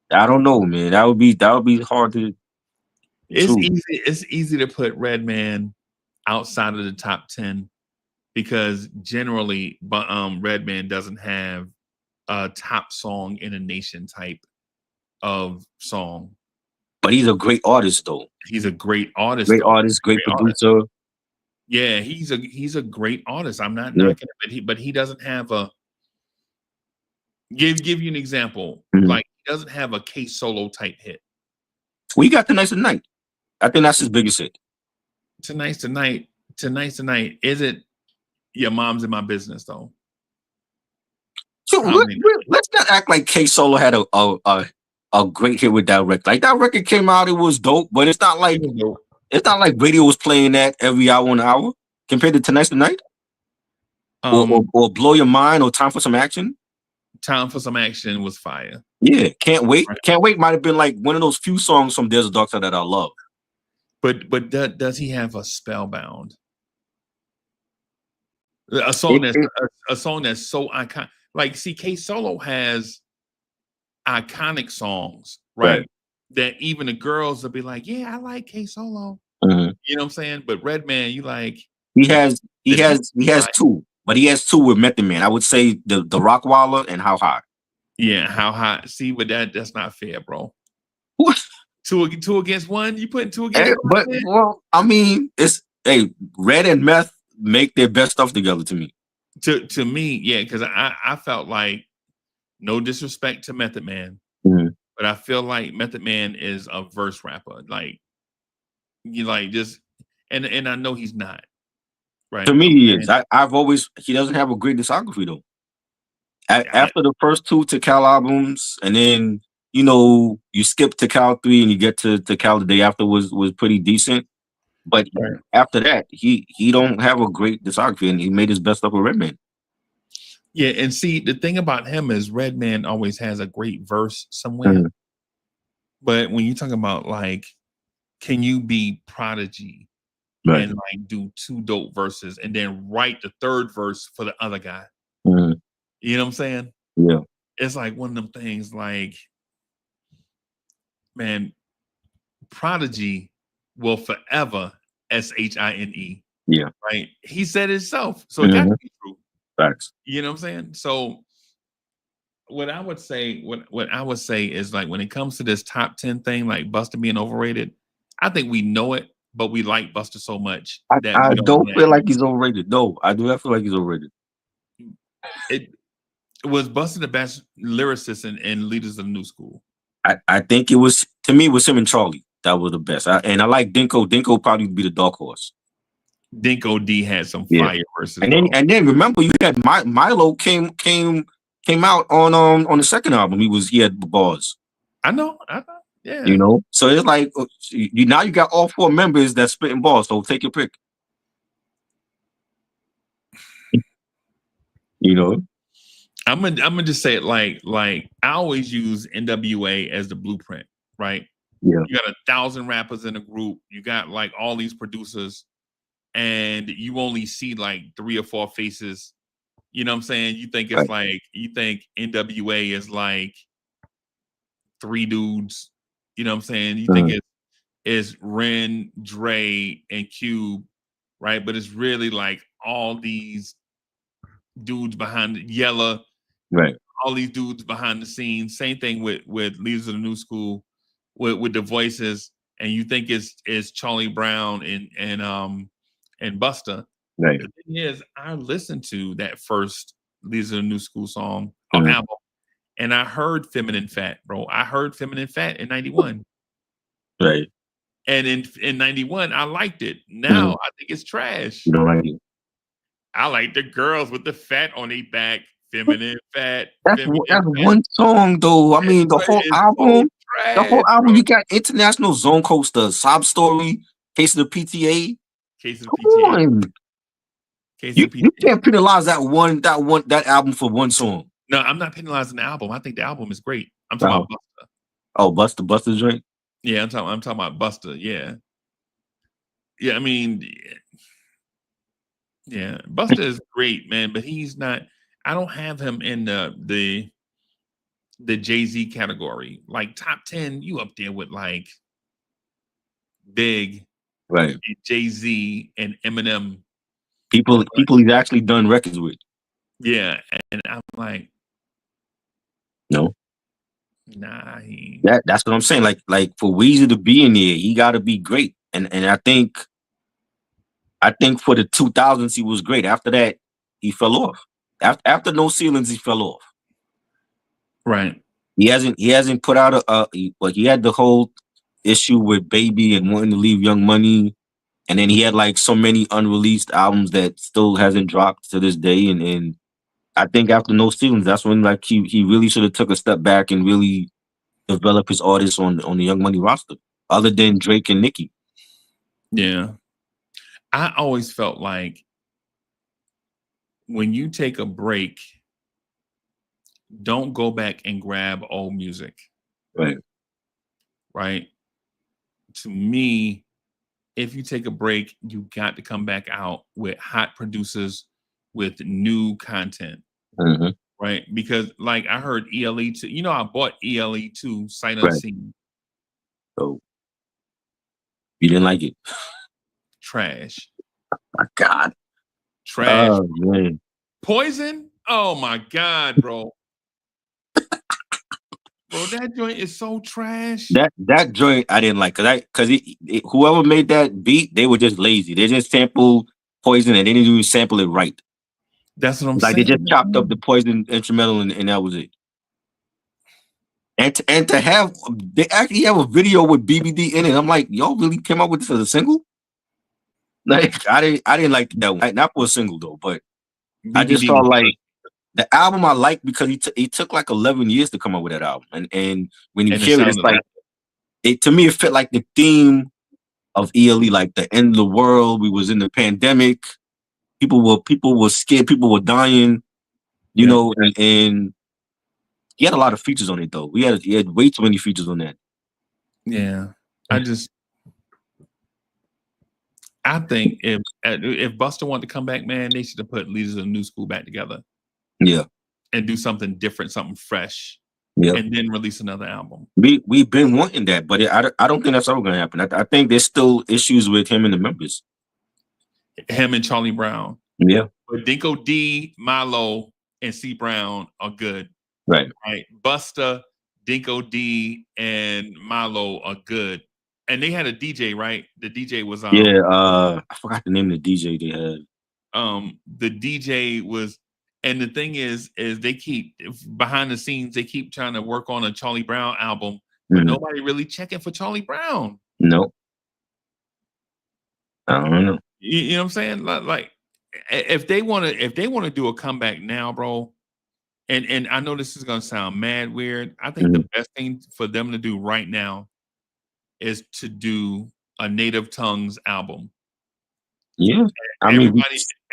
I don't know, man. That would be hard to. It's easy to put Redman outside of the top 10 because generally, Redman doesn't have a top song in a nation type of song. But he's a great artist, though. He's a great artist. Great producer. Yeah, he's a great artist. I'm not knocking it, but he doesn't have a. Give you an example. Mm-hmm. Like he doesn't have a K Solo type hit. We got Tonight's the Night. I think that's his biggest hit. Tonight's the night. Is it Your Mom's in My Business though? So let's not act like K Solo had a great hit with that record. Like that record came out, it was dope, but it's not like radio was playing that every hour on hour compared to Tonight's the Night. Or Blow Your Mind or Time for Some Action. Time for Some Action was fire. Yeah, Can't Wait. Right. Can't Wait might have been like one of those few songs from There's a Dark Side that I love. But does he have a Spellbound? A song It, that's it, a song that's so iconic. Like, see, K Solo has iconic songs, right. right? That even the girls will be like, "Yeah, I like K Solo." Mhm. You know what I'm saying? But Redman, you like He the has he the beat, has he has like, two, but he has two with Method Man. I would say the Rockwaller and How High. yeah, how high? See, but that's not fair, bro. What? Two against one. You putting two against one, But man? well, I mean, it's hey, Red and Meth make their best stuff together to me. To me, yeah, because I felt like, no disrespect to Method Man, Mhm. but I feel like Method Man is a verse rapper. Like, you like just, and I know he's not, To right? me, I'm he is. saying, I've always he doesn't have a great discography though. I, After the first two Cal albums, and then you skip Cal 3 and you get to Cal the day after was pretty decent. But right. after that, he don't have a great discography, and he made his best stuff with Redman. Yeah, and see, the thing about him is Redman always has a great verse somewhere. Mhm. But when you talk about, like, can you be Prodigy Right. and like do two dope verses and then write the third verse for the other guy? Mhm. You know what I'm saying? Yeah. It's like one of them things, like, man, Prodigy will forever Shine, Yeah. right? He said it himself. So it got to Mhm. be true. Facts. You know what I'm saying? So what I would say is, like, when it comes to this top 10 thing, like Buster being overrated, I think we know it, but we like Buster so much that I we don't don't want to feel like admit he's overrated. No, I do not feel like he's overrated. it. Was Buster the best lyricist in Leaders of the New School? I think it was, to me, it was him and Charlie that were the best. And I like Dinko. Dinko probably would be the dark horse. Dinko D had some Yeah. fire verses, And then bro. remember, you had Milo came out on the second album. He had bars. I know. Yeah. So it's like now you got all four members that spitting bars. So take your pick. You know. I'm gonna just say it like I always use NWA as the blueprint, right? Yeah. You got 1,000 rappers in a group. You got like all these producers, and you only see like 3 or 4 faces. You know what I'm saying? You think it's Right. like, you think NWA is like 3 dudes. You know what I'm saying? You think Mhm. it's Ren, Dre, and Cube, right? But it's really like all these dudes behind Yella, Right. all these dudes behind the scenes. Same thing with Leaders of the New School, with the voices, and you think it's Charlie Brown and Busta. Right. The thing is, I listened to that first Leaders of the New School song or Mhm. album, and I heard Feminine Fat, bro. I heard Feminine Fat in 91. Right. And in 91, I liked it. Now Mhm. I think it's trash. You don't like it. I like the girls with the fat on their back, feminine fat, That's feminine that's fat. one song though. I mean, the But whole it's so album, trash, bro. you got International Zone Coaster, Sob Story, Case of the PTA. Case of the Come PTA. on. Case You of the you PTA. can't penalize that album for one song. No, I'm not penalizing the album. I think the album is great. I'm talking Oh, about Busta. Buster joint. Yeah, I'm talking about Busta. Yeah. Yeah, I mean, yeah, Busta is great, man, but he's not. I don't have him in the Jay-Z category. Like top 10, you up there with like Big, Right. Jay-Z, and Eminem. People he's actually done records with. Yeah, and I'm like, No. nah, he. That's what I'm saying. Like for Weezy to be in there, he gotta be great. And I think for the 2000s he was great. After that, he fell off. After No Ceilings, he fell off. Right. He hasn't put out but he had the whole issue with Baby and wanting to leave Young Money, and then he had like so many unreleased albums that still hasn't dropped to this day. And I think after No Ceilings, that's when like he really should have took a step back and really develop his artists on the Young Money roster, other than Drake and Nicki. Yeah. I always felt like when you take a break, don't go back and grab old music. Right. Right. To me, if you take a break, you got to come back out with hot producers, with new content, Mhm. right? Because like I heard ELE2, you know, I bought ELE2 Sight Right. Unseen. So you didn't like it. Trash. My God. Trash. Oh man. Poison? Oh my God, bro. Bro, that joint is so trash. That joint I didn't like because whoever made that beat, they were just lazy. They just sampled Poison and they didn't even sample it right. That's what I'm Like they saying. just chopped up man. the Poison instrumental and that was it. And to have they actually have a video with BBD in it. I'm like, y'all really came up with this as a single? Like I didn't like that one. Not for a single though, but I just BBD felt was like the album I liked because he took like 11 years to come up with that album. And when you and it hear it, it's sounded like it to me it felt like the theme of ELE, like the end of the world. We was in the pandemic. People were scared. People were dying. You Yeah. know, and he had a lot of features on it though. He had way too many features on that. yeah. I think if Buster wanted to come back, man, they should have put Leaders of the New School back together Yeah, and do something different, something fresh, yeah. and then release another album. We've been wanting that, but I don't think that's ever gonna happen. I think there's still issues with him and the members. Him and Charlie Brown. Yeah, But Dinko D, Milo, and C Brown are good. right. Right. Busta, Dinko D, and Milo are good. And they had a DJ, right? The DJ was Yeah, I forgot the name of the DJ they had. The DJ was, and the thing is they keep behind the scenes, they keep trying to work on a Charlie Brown album, but Mhm. nobody really checking for Charlie Brown. No, I don't know. You know what I'm saying? Like if they want to do a comeback now, bro. And I know this is gonna sound mad weird. I think the best thing for them to do right now is to do a Native Tongues album. Yeah, I mean,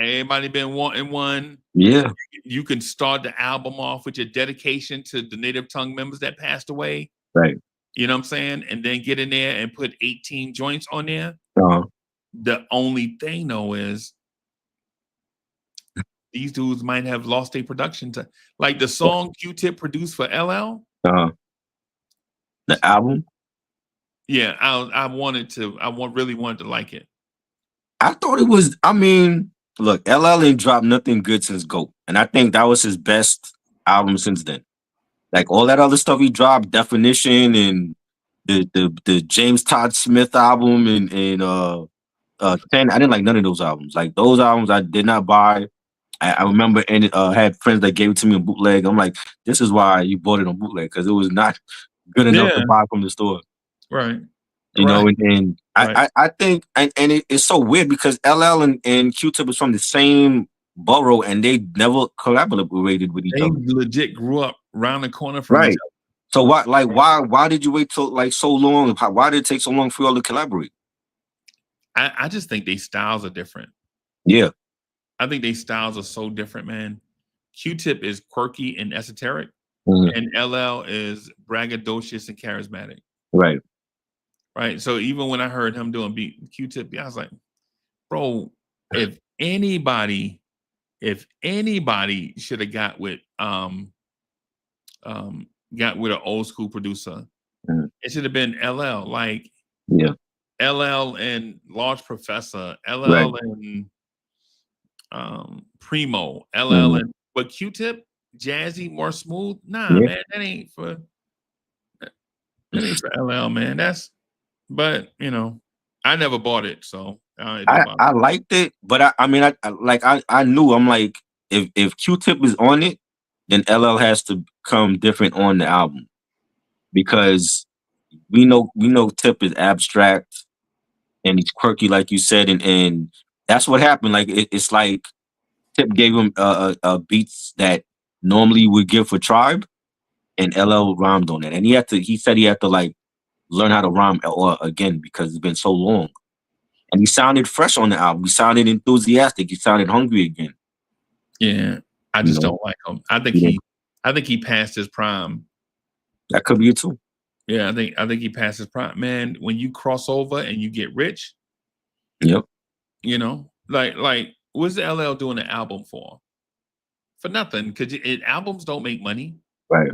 Everybody been wanting one. yeah, You can start the album off with your dedication to the Native Tongue members that passed away. right. You know what I'm saying? And then get in there and put 18 joints on there. Uh-huh. The only thing though is these dudes might have lost their production to like the song Q-Tip produced for LL. Uh-huh. The album. Yeah, I really wanted to like it. I thought it was. I mean, look, LL ain't dropped nothing good since GOAT, and I think that was his best album since then. Like all that other stuff he dropped, Definition and the James Todd Smith album and 10. I didn't like none of those albums. Like those albums, I did not buy. I remember and had friends that gave it to me on bootleg. I'm like, this is why you bought it on bootleg because it was not good enough to buy from the store. Right. You know, Right. and Right. I think and it's so weird because LL and Q-Tip is from the same borough and they never collaborated with each They other. legit grew up around the corner from Right. each other. So why did you wait till like so long? Why did it take so long for y'all to collaborate? I just think their styles are different. Yeah. I think their styles are so different, man. Q-Tip is quirky and esoteric, Mhm. and LL is braggadocious and charismatic. Right. Right. So even when I heard him doing beat Q-Tip, I was like, bro, if anybody should have got with an old school producer, Mhm. it should have been LL. Like Yeah. LL and Large Professor, LL Right. and Primo, LL Mhm. and but Q-Tip, jazzy, more smooth. Nah, Yeah. man, that ain't for LL, man. But you know, I never bought it, so it don't bother I me. liked it, but I mean I knew I'm like if Q-Tip is on it, then LL has to come different on the album because we know Tip is abstract and he's quirky like you said and that's what happened. Like it's like Tip gave him beats that normally would give for Tribe, and LL rhymed on it, and he said he had to like learn how to rhyme again because it's been so long. And he sounded fresh on the album. He sounded enthusiastic. He sounded hungry again. Yeah, I You just know? don't like him. I Yeah. think he passed his prime. That could be it too. Yeah, I think he passed his prime. Man, when you cross over and you get rich, Yep. you know, like what's the LL doing an album for? For nothing, because albums don't make money. Right.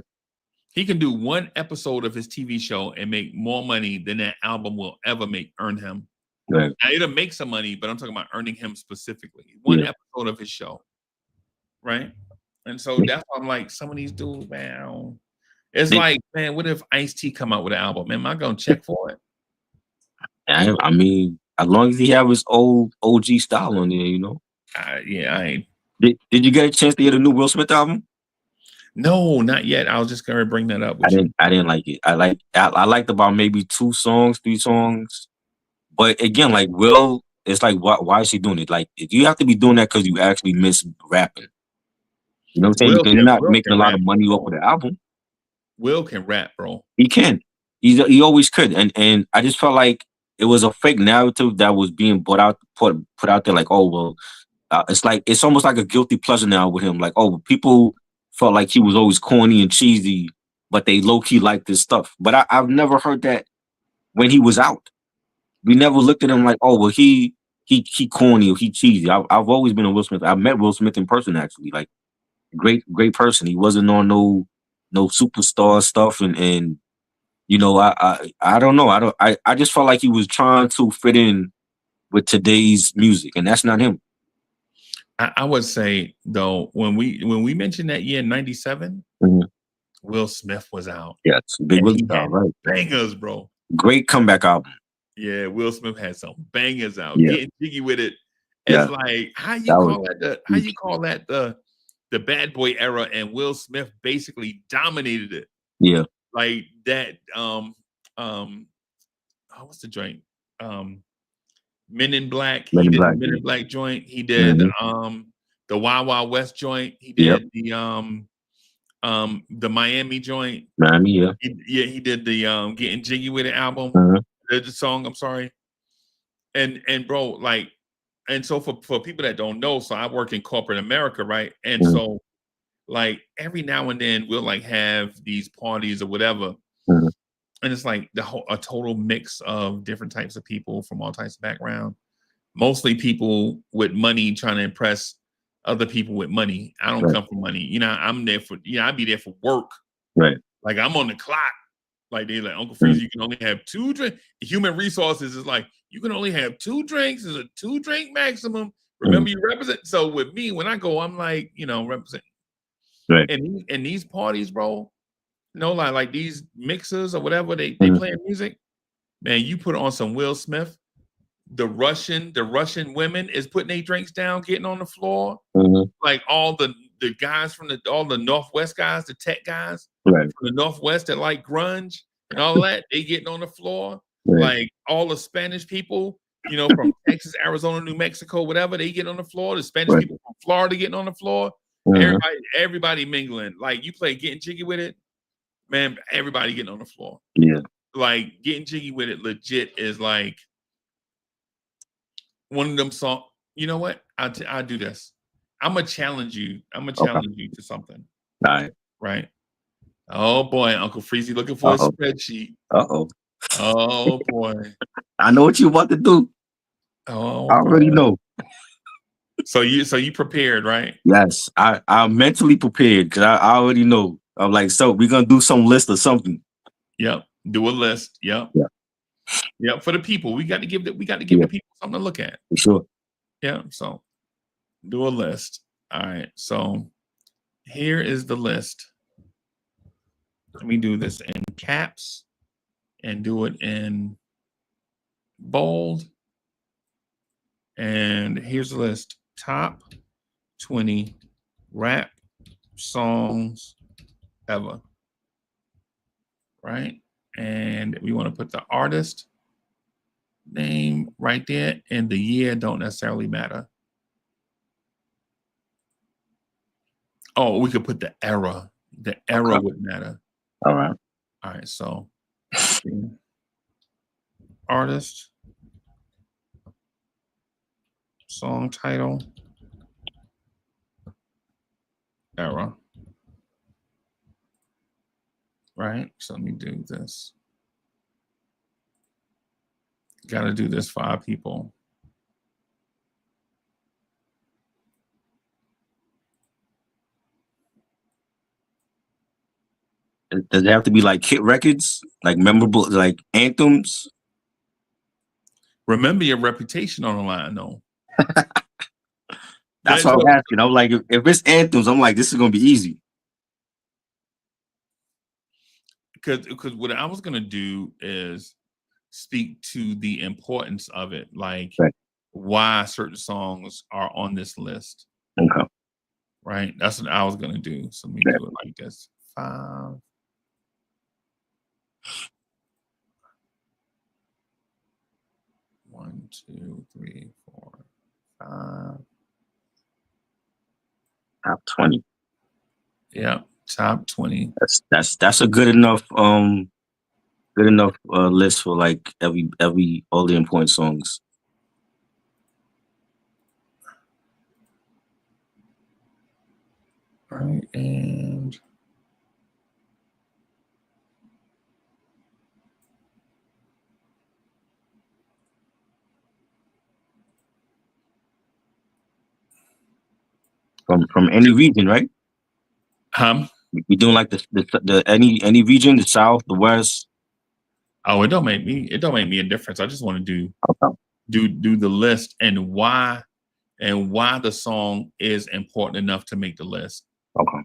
He can do one episode of his TV show and make more money than that album will ever earn him. Right. Now, it'll make some money, but I'm talking about earning him specifically. One episode of his show, right? And so that's why I'm like, some of these dudes, man, it's like, man, what if Ice-T come out with an album? Am I gonna check for it? I mean, as long as he have his old OG style on there, you know. Yeah, I ain't. Did you get a chance to hear the new Will Smith album? No, not yet. I was just gonna bring that up. I didn't like it. I liked about maybe 2 songs, 3 songs. But again, like Will, it's like why is he doing it? Like, if you have to be doing that because you actually miss rapping. You know what I'm saying? Because you're not making a lot of money off of the album. Will can rap, bro. He can. He always could. And I just felt like it was a fake narrative that was being put out there. Like, oh well, it's almost like a guilty pleasure now with him. Like, oh, people felt like he was always corny and cheesy, but they low key liked this stuff. But I've never heard that when he was out. We never looked at him like, oh well, he corny or he cheesy. I've always been a Will Smith. I met Will Smith in person actually. Like, great person. He wasn't on no superstar stuff, and you know, I don't know. I just felt like he was trying to fit in with today's music, and that's not him. I would say though, when we mentioned that year '97, Will Smith was out. Yeah, it's big Will Smith, right? Bangers, bro. Great comeback album. Yeah, Will Smith had some bangers out. Yeah. Getting jiggy with it. It's like how you call that the bad boy era, and Will Smith basically dominated it. Yeah. Like that. What's the joint? Men in Black. He did the Men in Black joint. He did the Wild Wild West joint. He did the Miami joint. Miami, yeah. He did the Getting Jiggy with It album. The song, I'm sorry. And bro, like, and so for people that don't know, so I work in corporate America, right? And so like every now and then we'll like have these parties or whatever. And it's like a total mix of different types of people from all types of background. Mostly people with money trying to impress other people with money. I don't come from money. You know, I'm there for, I'd be there for work. Right. Like I'm on the clock. Like they like, Uncle Freeze, you can only have 2 drinks. Human resources is like, you can only have 2 drinks. There's a 2-drink maximum. Remember, you represent. So with me, when I go, I'm like, represent. Right. And these parties, bro, like these mixers or whatever, they play music. Man, you put on some Will Smith. The Russian women is putting their drinks down, getting on the floor. Like all the guys from all the Northwest guys, the tech guys from the Northwest that like grunge and all that, they getting on the floor. Like all the Spanish people, from Texas, Arizona, New Mexico, whatever, they get on the floor. The Spanish people from Florida getting on the floor. Everybody mingling. Like you play Getting Jiggy with It, man, everybody getting on the floor. Yeah. Like Getting Jiggy with It legit is like one of them songs. You know what? I'll do this. I'm gonna challenge you. You to something. All right. Right. Oh boy, Uncle Freezy looking for a spreadsheet. Oh boy. I know what you about to do. Oh, I already know. So you prepared, right? Yes, I'm mentally prepared because I already know. I'm like, so we're gonna do some list or something. Yep. Do a list. Yep. Yeah. Yep. For the people, we got to give the people something to look at. For sure. Yeah. So do a list. All right. So here is the list. Let me do this in caps and do it in bold. And here's the list. Top 20 rap songs ever. Right? And we want to put the artist name right there, and the year don't necessarily matter. Oh, we could put the era. The era would matter. All right. All right. So, artist, song title, era. Right. So let me do this. Got to do this for our people. Does it have to be like hit records, like memorable, like anthems? Remember your reputation on the line, though. That's what I'm asking. I'm like, if it's anthems, I'm like, this is gonna be easy. Because what I was gonna do is speak to the importance of it, like Right. why certain songs are on this list. Okay. Right. That's what I was gonna do. So let me do it like this. 5. One, 2, 3, 4, 5. Top 20. Yeah, top 20. That's a good enough list for like every all the important songs. All right, and From any region, right? We doing like the any region, the South, the West. Oh, it don't make me a difference. I just want to Okay. do the list and why the song is important enough to make the list. Okay.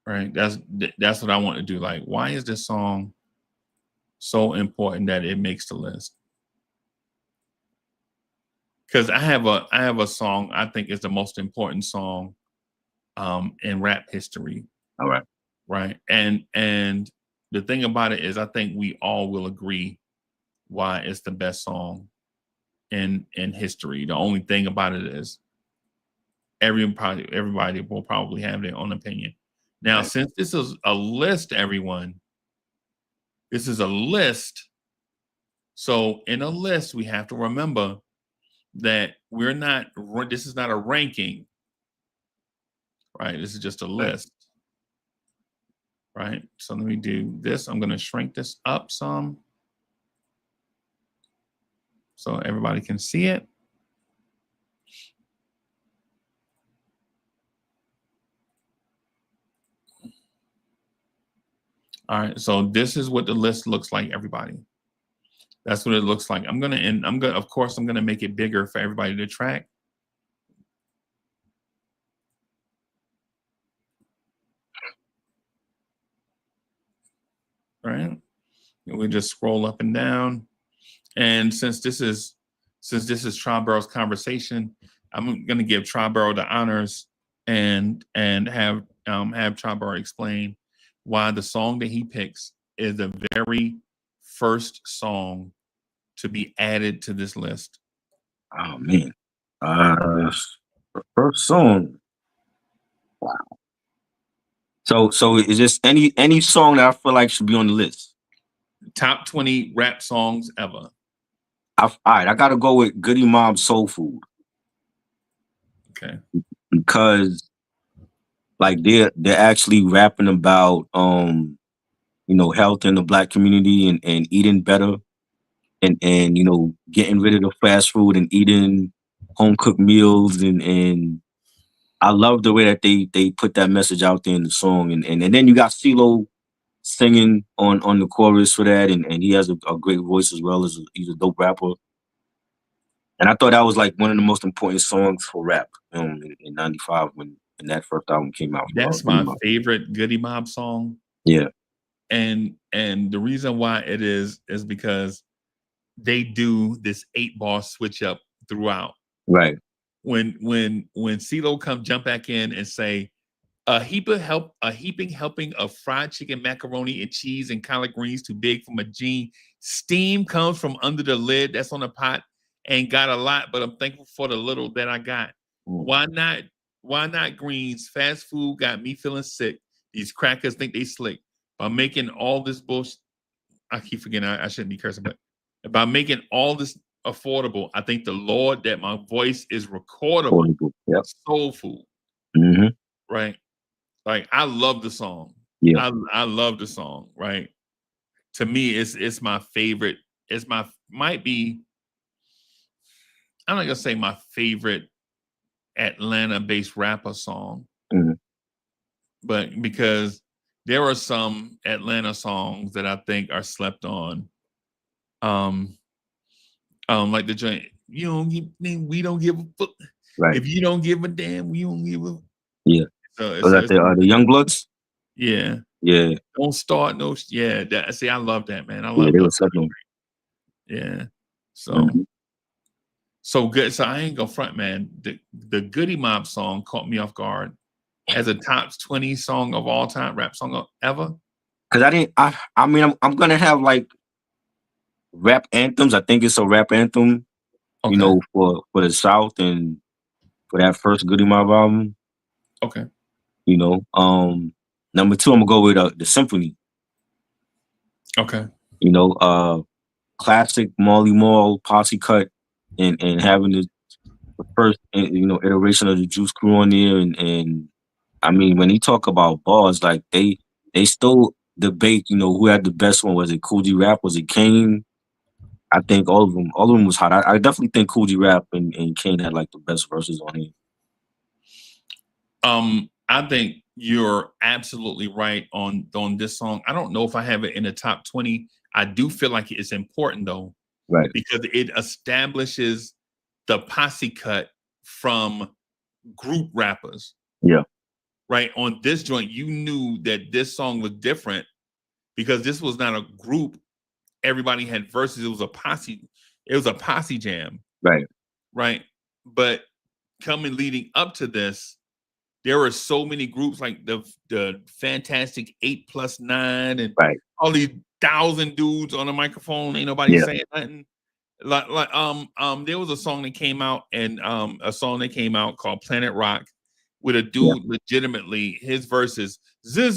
Right. That's what I want to do. Like, why is this song so important that it makes the list? Because I have a song I think is the most important song in rap history. All right. Right. And the thing about it is I think we all will agree why it's the best song in history. The only thing about it is everybody will probably have their own opinion. Now, Right. since this is a list, everyone, this is a list. So in a list, we have to remember that this is not a ranking, right? This is just a list, right? So let me do this. I'm going to shrink this up some so everybody can see it. All right, so this is what the list looks like, everybody. That's what it looks like. Of course, I'm gonna make it bigger for everybody to track. All right, and we just scroll up and down. And since this is Triboro's conversation, I'm gonna give Triboro the honors and have Triboro explain why the song that he picks is the very first song to be added to this list. Oh man. First song. Wow. So is this any song that I feel like should be on the list? Top 20 rap songs ever. All right, I gotta go with Goody Mob Soul Food. Okay. Because like they're actually rapping about health in the Black community and eating better and getting rid of the fast food and eating home cooked meals and I love the way that they put that message out there in the song and then you got CeeLo singing on the chorus for that and he has a great voice as well as he's a dope rapper. And I thought that was like one of the most important songs for rap in '95 when that first album came out. That's my favorite Goody Mob song. Yeah. And the reason why it is because they do this 8-bar switch up throughout. Right. When CeeLo come jump back in and say a heaping helping of fried chicken, macaroni, and cheese and collard greens too big for my gene. Steam comes from under the lid that's on the pot. Ain't got a lot, but I'm thankful for the little that I got. Why not greens? Fast food got me feeling sick. These crackers think they slick. By making all this bullshit, I keep forgetting I shouldn't be cursing, but by making all this affordable, I thank the Lord that my voice is recordable. Yep. Soul food. Mm-hmm. Right. Like I love the song. Yeah. I love the song, right? To me, it's my favorite. Might be, I'm not gonna say my favorite Atlanta-based rapper song, mm-hmm. but because there are some Atlanta songs that I think are slept on. Um, like the joint, you don't give, we don't give a fuck. Right. If you don't give a damn, we don't give a. Yeah. So So that the Young Bloods. yeah. Yeah. Don't start no. Yeah. That, see, I love that, man. I Yeah. love They were those. slept on. Yeah. So. Mhm. So good. So I ain't gonna front, man. The Goody Mob song caught me off guard as a top 20 song of all time, rap song ever. Cause I didn't. I mean, I'm gonna have like rap anthems. I think it's a rap anthem. Okay. You know, for the South and for that first Goody Mob album. Okay. You know, number 2, I'm gonna go with the Symphony. Okay. You know, classic Marley Marl posse cut, and having the first iteration of the Juice Crew on there, and I mean when he talk about bars, like they still debate, you know, who had the best one. Was it Kool G Rap? Was it Kane? I think all of them was hot. I definitely think Kool G Rap and Kane had like the best verses on here. I think you're absolutely right on this song. I don't know if I have it in the top 20. I do feel like it's important though, Right? because it establishes the posse cut from group rappers. Yeah. Right. On this joint, you knew that this song was different because this was not a group. Everybody had verses. It was a posse. It was a posse jam. Right. Right. But coming leading up to this, there were so many groups like the Fantastic 8+9 and Right. all these 1,000 dudes on the microphone. Ain't nobody Yeah. saying nothing. There was a song that came out called Planet Rock with a dude legitimately his verses you know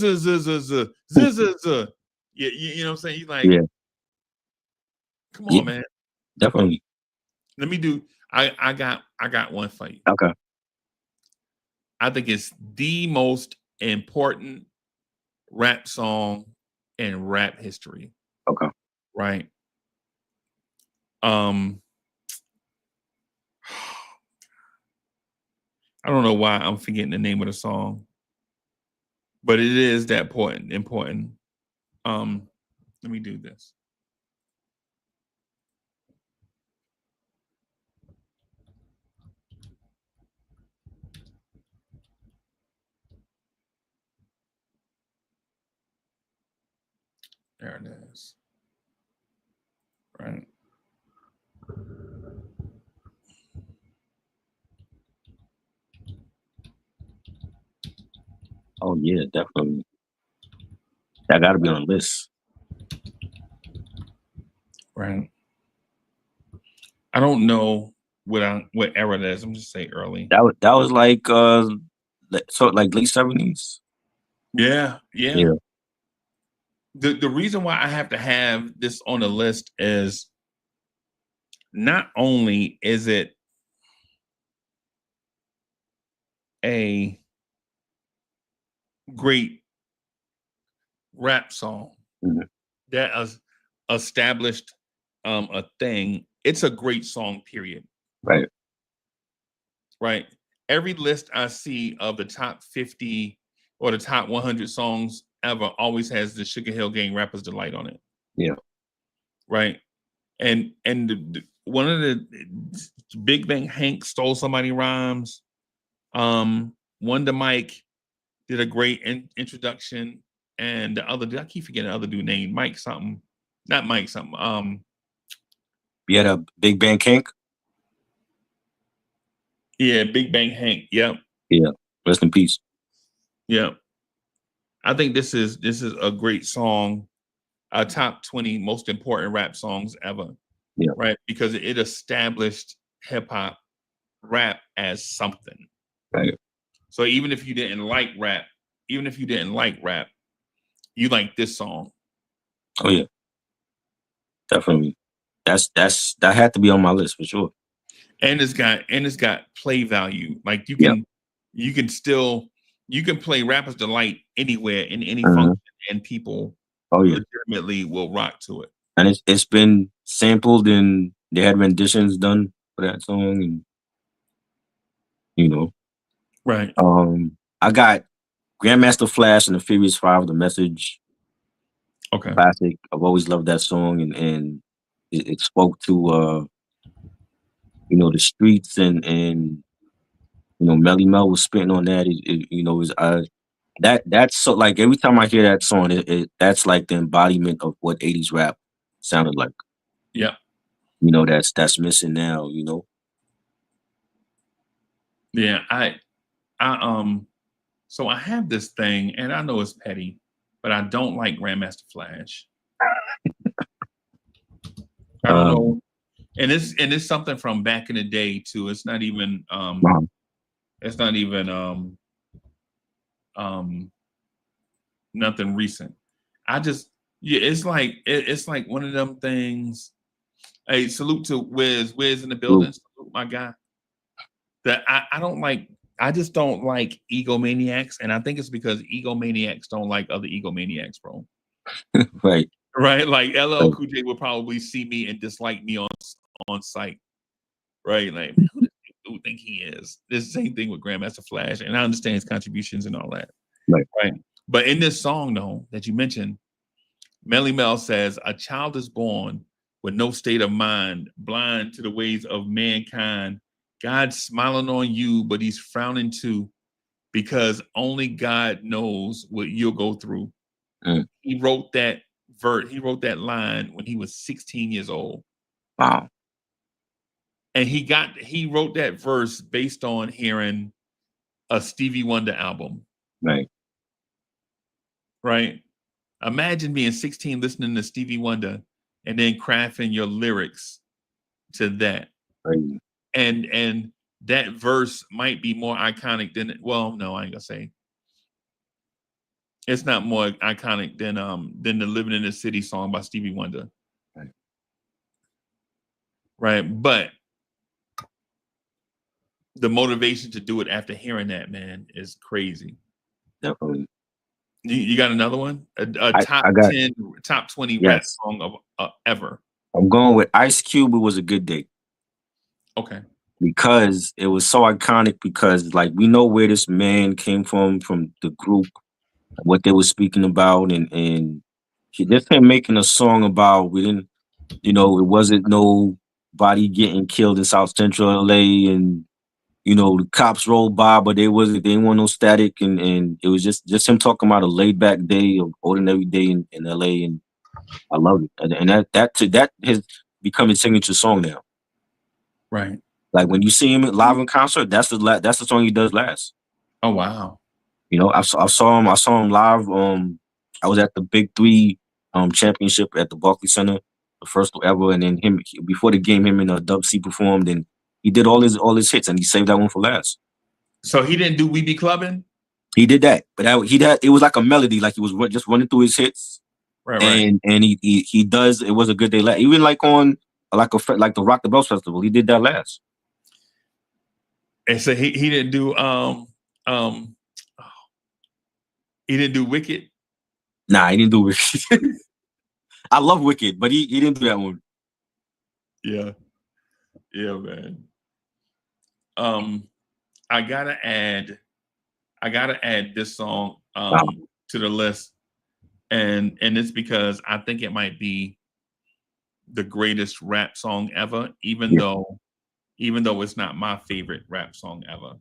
what I'm saying? He's like, Yeah. come on, man. Definitely. Let me do. I got one for you. Okay. I think it's the most important rap song in rap history. Okay. Right. I don't know why I'm forgetting the name of the song, but it is that important. Let me do this. There it is. Right. Oh yeah, definitely. That got to be on the list. Right. I don't know what era that is. I'm just say early. That was like so like late 70s. Yeah. Yeah. The reason why I have to have this on the list is not only is it a great rap song that has established a thing, it's a great song, period. Right. Right. Every list I see of the top 50 or the top 100 songs ever always has the Sugar Hill Gang Rapper's Delight on it. Yeah. Right. And one of the Big Bang Hank stole somebody rhymes. Wonder Mike did a great introduction, and the other, I keep forgetting the other dude name, Mike something, not Mike something. You had a Big Bang Hank. Yeah, Big Bang Hank. Yep. Yeah. Rest in peace. Yep. I think this is a great song, a top 20 most important rap songs ever. Yeah. Right, because it established hip hop rap as something. Right. So even if you didn't like rap, you like this song. Oh yeah. Definitely. That had to be on my list for sure. And it's got play value. Like you can play Rapper's Delight anywhere in any function, and people legitimately will rock to it. And it's been sampled, and they had renditions done for that song, and you know. Right. I got Grandmaster Flash and the Furious Five, The Message, Okay. classic. I've always loved that song, and it spoke to the streets, and Melly Mel was spitting on that. That's so, like, every time I hear that song, that's like the embodiment of what 80s rap sounded like. Yeah. That's missing now. Yeah. So I have this thing, and I know it's petty, but I don't like Grandmaster Flash. I don't know. And it's something from back in the day too. It's not even nothing recent. It's like one of them things. Hey, salute to Wiz in the building. Salute, my guy. That I don't like. I just don't like egomaniacs, and I think it's because egomaniacs don't like other egomaniacs, bro. Right. Right? Like LL Cool J would probably see me and dislike me on sight. Right? Like, man, who does this dude think he is? This same thing with Grandmaster Flash, and I understand his contributions and all that. Right. But in this song, though, that you mentioned, Melly Mel says, "A child is born with no state of mind, blind to the ways of mankind. God's smiling on you, but he's frowning too, because only God knows what you'll go through." He wrote that he wrote that line when he was 16 years old. Wow. And he wrote that verse based on hearing a Stevie Wonder album. Right. Right? Imagine being 16 listening to Stevie Wonder and then crafting your lyrics to that. Right. And that verse might be more iconic than, well, no, I ain't gonna say. It's not more iconic than the Living in the City song by Stevie Wonder. Right. But the motivation to do it after hearing that, man, is crazy. Definitely. You got another one? A top 10, top 20 rap song of ever. I'm going with Ice Cube. It Was a Good Day. Okay. Because it was so iconic, because like we know where this man came from the group, what they were speaking about, and just him making a song about, we didn't, it wasn't nobody getting killed in South Central LA, and the cops rolled by, but they didn't want no static, and it was just him talking about a laid back day, of ordinary day in LA, and I love it, and that has become his signature song now. Right. Like when you see him live in concert, that's the song he does last. Oh wow. I saw him live. I was at the Big 3 championship at the Barclays Center, the first ever, and then before the game, him and Dub C performed, and he did all his hits, and he saved that one for last. So he didn't do We Be Clubbing? He did that, but it was like a melody, like he was just running through his hits. Right. And he does It Was a Good Day last. Even like on like the Rock the Bells Festival, he did that last. And so he didn't do he didn't do Wicked? Nah, he didn't do Wicked. I love Wicked, but he didn't do that one. Yeah. Yeah, man. I gotta add this song to the list. And it's because I think it might be the greatest rap song ever, even though it's not my favorite rap song ever.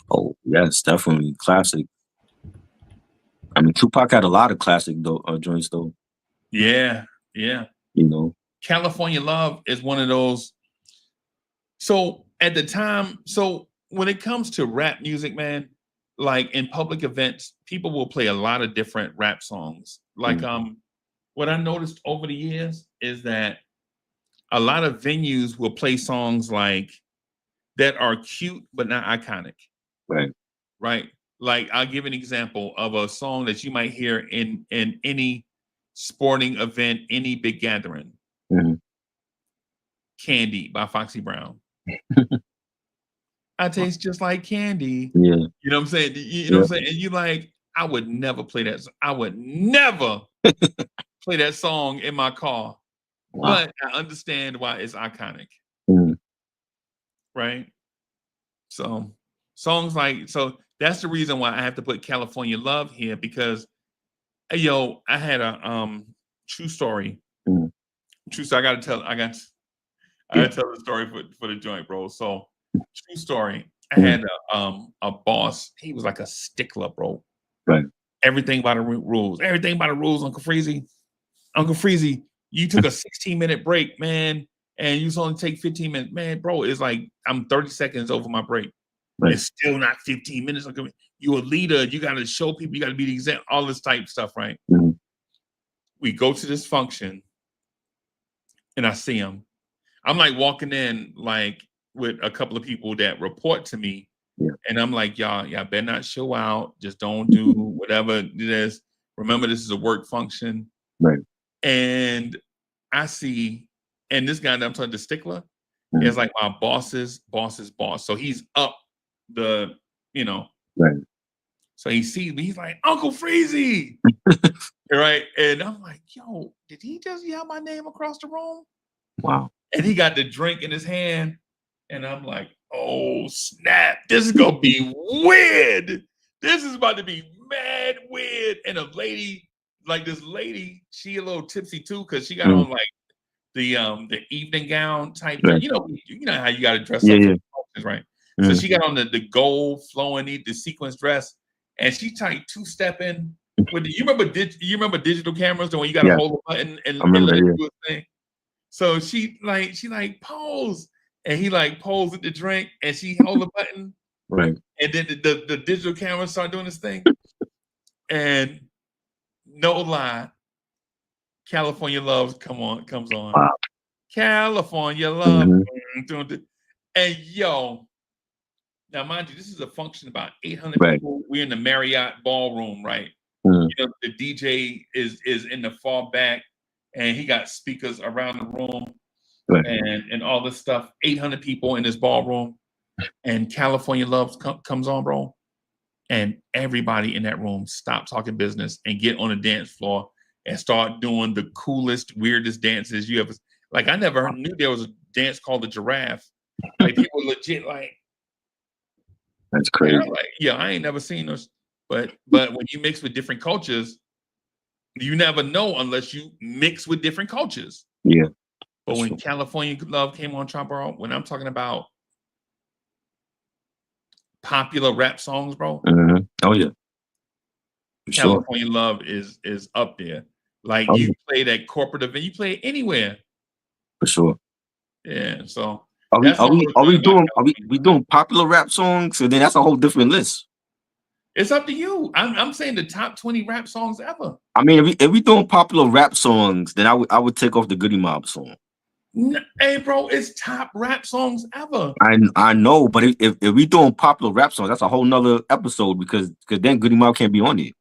Oh, yes, definitely classic. I mean, Tupac had a lot of classic joints though. Yeah. California Love is one of those. So at the time, when it comes to rap music, man, like in public events, people will play a lot of different rap songs. Like what I noticed over the years is that a lot of venues will play songs like that are cute but not iconic. Right. Like I'll give an example of a song that you might hear in any sporting event, any big gathering. Candy by Foxy Brown. I taste just like candy. Yeah. You know what I'm saying? You know what I'm saying? And you like, I would never play that. I would never play that song in my car. Wow. But I understand why it's iconic. Right? So songs like that's the reason why I have to put California Love here because hey, yo, I had a true story. Mhm. True story. I gotta Yeah. tell the story for the joint, bro. So true story. I Mhm. had a boss. He was like a stickler, bro. Right. Everything by the rules. Everything by the rules, Uncle Freezy. Uncle Freezy, you took a 16-minute break, man, and you only take 15 minutes. Man, bro, it's like I'm 30 seconds over my break. Right. It's still not 15 minutes. You're a leader. You got to show people. You got to be the example. All this type stuff, right? Mhm. We go to this function, and I see him. I'm like walking in, like with a couple of people that report to me, Yeah. and I'm like, y'all better not show out. Just don't do whatever this. Remember, this is a work function. Right. And I see, and this guy that I'm talking, the stickler, Mhm. is like my boss's boss's boss. So he's up the, Right. So he sees me. He's like, Uncle Freezy, right? And I'm like, yo, did he just yell my name across the room? Wow. And he got the drink in his hand, and I'm like, oh snap, this is gonna be weird. This is about to be mad weird. And a lady, like this lady, she a little tipsy too, because she got Mhm. on like the evening gown type. Right. You know how you got to dress Yeah, up for yeah. the functions, right? So Mhm. she got on the gold flowing, the sequence dress, and she type two-stepping with you remember digital cameras, the one you got to Yeah. hold the button and I remember let it that, do its thing. So she pose, and he like pose with the drink, and she hold the button, Right. and then the digital camera start doing this thing, and no lie, California Love comes on. Wow. California Love, Mhm. and yo, now mind you, this is a function about 800 Right. people. We're in the Marriott ballroom, right? Mhm. The DJ is in the far back, and he got speakers around the room. Right. And all this stuff. 800 people in this ballroom, and California Love comes on, bro. And everybody in that room stop talking business and get on the dance floor and start doing the coolest, weirdest dances you ever. Like I never knew there was a dance called the giraffe. Like people legit like. That's And crazy. I'm like, yeah, I ain't never seen those. But when you mix with different cultures, you never know unless you mix with different cultures. Yeah. But when Sure. California Love came on Chopper, when I'm talking about popular rap songs, bro, Mhm. Oh yeah. For sure. California Love is up there. Like Oh you yeah. play that corporate event, you play it anywhere. For sure. Yeah. So Are we that's are what I we was are we doing about doing are California we Love. doing popular rap songs? So then that's a whole different list. It's up to you. I'm saying the top 20 rap songs ever. I mean, if we doing popular rap songs, then I would take off the Goody Mob song. Hey, bro, it's top rap songs ever. I know, but if we doing popular rap songs, that's a whole nother episode because then Goody Mob can't be on it.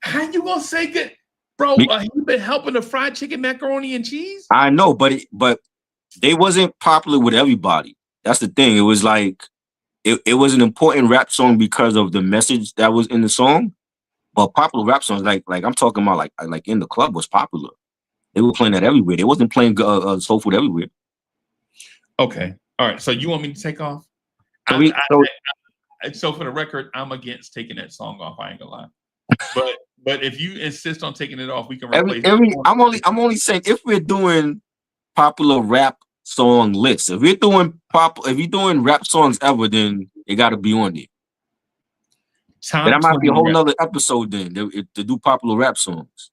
How you gonna say good, bro? Me- You been helping the fried chicken, macaroni, and cheese? I know, but they wasn't popular with everybody. That's the thing. It was like it was an important rap song because of the message that was in the song. But popular rap songs, like I'm talking about, like in the club was popular. They were playing that everywhere. They wasn't playing Soul Food everywhere. Okay, all right. So you want me to take off? So for the record, I'm against taking that song off. I ain't gonna lie. But if you insist on taking it off, we can replace it. I'm only saying if we're doing popular rap song lists, if you're doing rap songs ever, then it got to be on there. But that might be a whole nother episode then to do popular rap songs.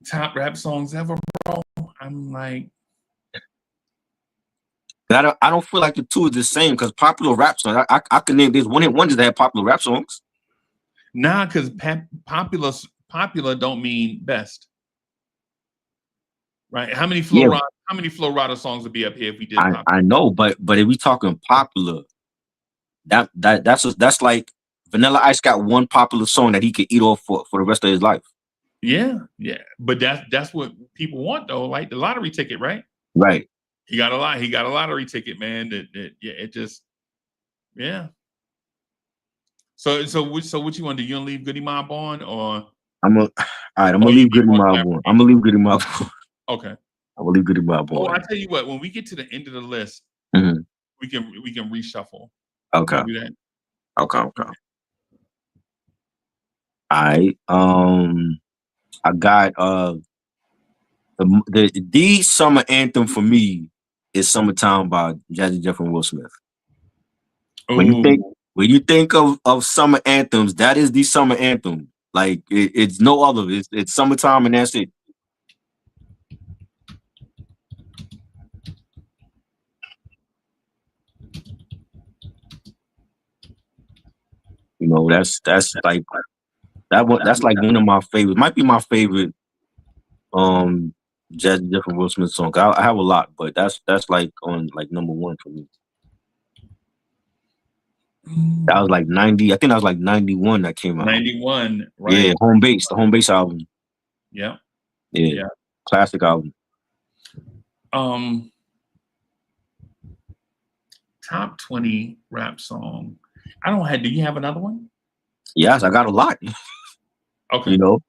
Top rap songs ever, bro. I'm like, I don't feel like the two are the same because popular rap songs. I can name there's one hit wonders that have popular rap songs. nah, because popular don't mean best, right? How many Flo Rida songs would be up here if we did? I know, but if we talking popular, that's like Vanilla Ice got one popular song that he could eat off for the rest of his life. Yeah, but that's what people want though, like the lottery ticket, right? Right. He got a lottery ticket, man. Yeah. So what you want to do? You gonna leave Goody Mob on or? I'm gonna leave Goody Mob on. I'm gonna leave Goody Mob on. Okay. I will leave Goody Mob on. Oh, I tell you what, when we get to the end of the list, Mhm. we can reshuffle. Okay. Do that. Okay. Okay. All right. I got the summer anthem for me is "Summertime" by Jazzy Jeff and Will Smith. When you think Oh, of summer anthems, that is the summer anthem. Like it's no other. It's "Summertime" and that's it. You know, that's like that one. That's like one of my favorites. Might be my favorite. Jazzy Jeff and Will Smith song. I have a lot, but that's like on like number one for me. That was like 90. I think that was like 91 that came out. 91, Yeah, right? Home Base, the Home Base album. Yeah. Yeah, Yeah. classic album. Top 20 rap song. I don't have. Do you have another one? Yes, I got a lot. Okay. You know,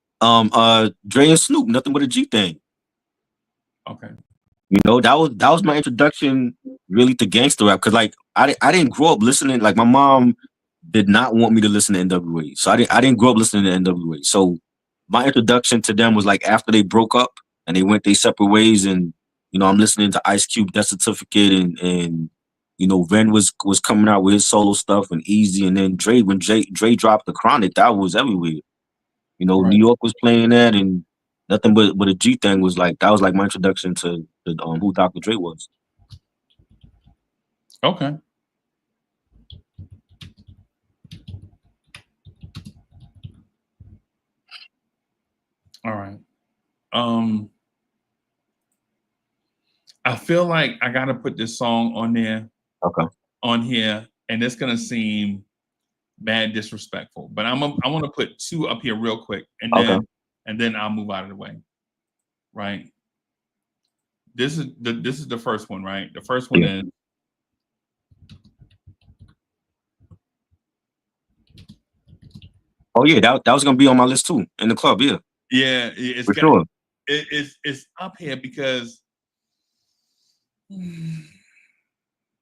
Dre and Snoop, Nothing But a G Thing. Okay. You know, that was my introduction really to gangster rap because like I didn't grow up listening. Like my mom did not want me to listen to NWA, so I didn't grow up listening to NWA. So my introduction to them was like after they broke up and they went their separate ways, and you know I'm listening to Ice Cube, Death Certificate, and you know Ren was coming out with his solo stuff and Easy, and then Dre when Dre dropped the Chronic, that was everywhere. You know, Right. New York was playing that, and Nothing But a G Thing was like that was like my introduction to who Dr. Dre was. Okay. All right. I feel like I gotta put this song on there, Okay. on here, and it's gonna seem bad disrespectful, but I want to put two up here real quick, and Okay. then I'll move out of the way. Right. This is the first one, right? The first one Yeah. is Oh yeah, that was gonna be on my list too in the club. Yeah, it's for got sure. it's up here because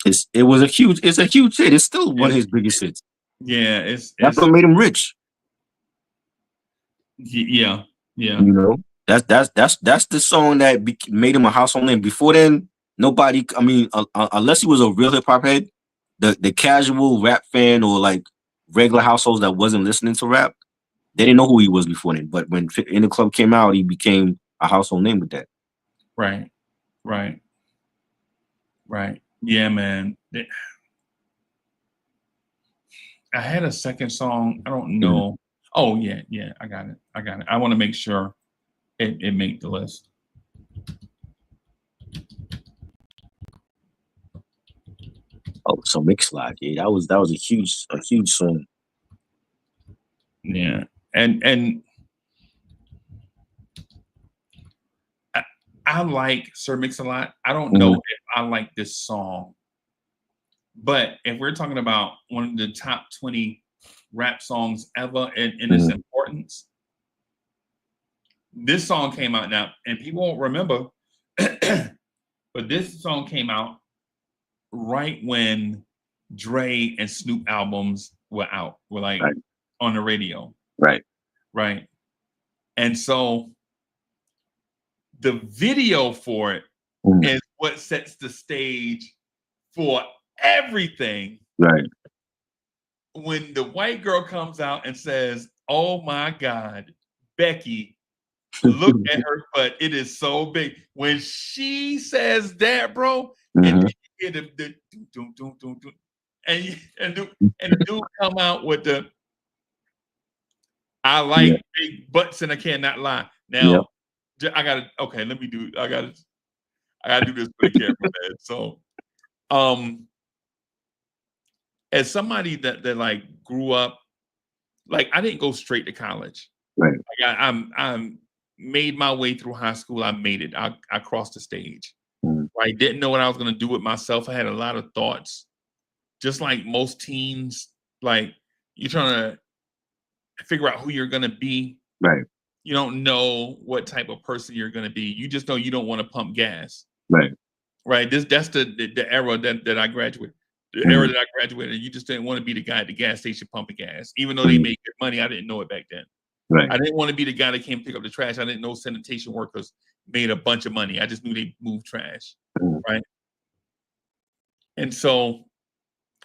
It's a huge hit. It's still one of his biggest hits. yeah, That's what made him rich. yeah. You know, that's the song that made him a household name. Before then, nobody. I mean, unless he was a real hip hop head, the casual rap fan or like regular households that wasn't listening to rap, they didn't know who he was before then. But when In the Club came out, he became a household name with that. Right. Yeah, man. I had a second song. I don't know. Oh yeah, I got it. I want to make sure it made the list. Oh, so Mixcloud, yeah, that was a huge song. Yeah, and I like Sir Mix-a-Lot. I don't know if I like this song, but if we're talking about one of the top 20 rap songs ever in its importance, this song came out now, and people won't remember, but this song came out right when Dre and Snoop albums were out, were like on the radio. Right. And so the video for it is what sets the stage for everything. Right. When the white girl comes out and says, "Oh my God, Becky, look at her butt. It is so big." When she says that, bro, and you hear the and the dude come out with the "I like big butts and I cannot lie." Now, I gotta let me do. I gotta do this for the camera, man. So, as somebody that like grew up, like I didn't go straight to college. Right. Like I'm made my way through high school. I made it. I crossed the stage. I didn't know what I was gonna do with myself. I had a lot of thoughts, just like most teens. Like you're trying to figure out who you're gonna be. Right. You don't know what type of person you're gonna be. You just know you don't want to pump gas. Right. right? That's the era that I graduated. The Mhm. era that I graduated, you just didn't want to be the guy at the gas station pumping gas. Even though they Mhm. made good money, I didn't know it back then. Right. I didn't want to be the guy that came pick up the trash. I didn't know sanitation workers made a bunch of money. I just knew they moved trash, Mhm. right? And so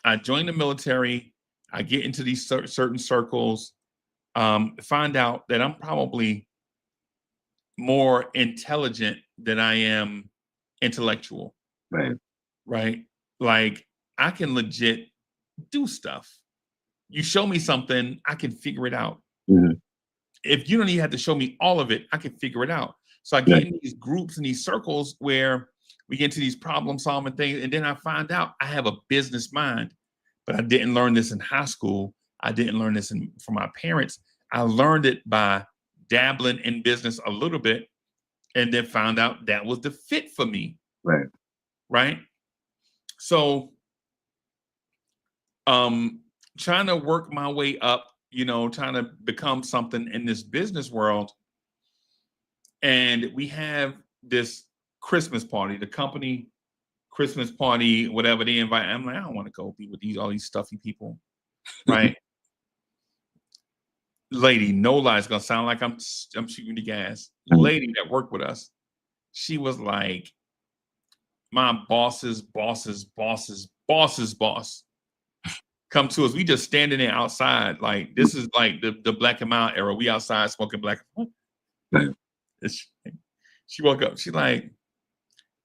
I joined the military. I get into these certain circles, find out that I'm probably more intelligent than I am intellectual, Right. right? Like I can legit do stuff. You show me something, I can figure it out. Mhm. If you don't even have to show me all of it, I can figure it out. So I get Right. in these groups and these circles where we get into these problem solving things, and then I find out I have a business mind, but I didn't learn this in high school. I didn't learn this from my parents. I learned it by dabbling in business a little bit, and then found out that was the fit for me, Right. right? So, trying to work my way up, trying to become something in this business world. And we have this Christmas party, the company Christmas party, whatever they invite. I'm like, I don't want to go be with all these stuffy people, right? Lady, no lie, it's gonna sound like I'm shooting the gas. Mhm. Lady that worked with us, she was like my boss's boss's boss's boss's boss. Come to us. We just standing there outside. Like this is like the Black and Mild era. We outside smoking black. Right. She woke up. She like,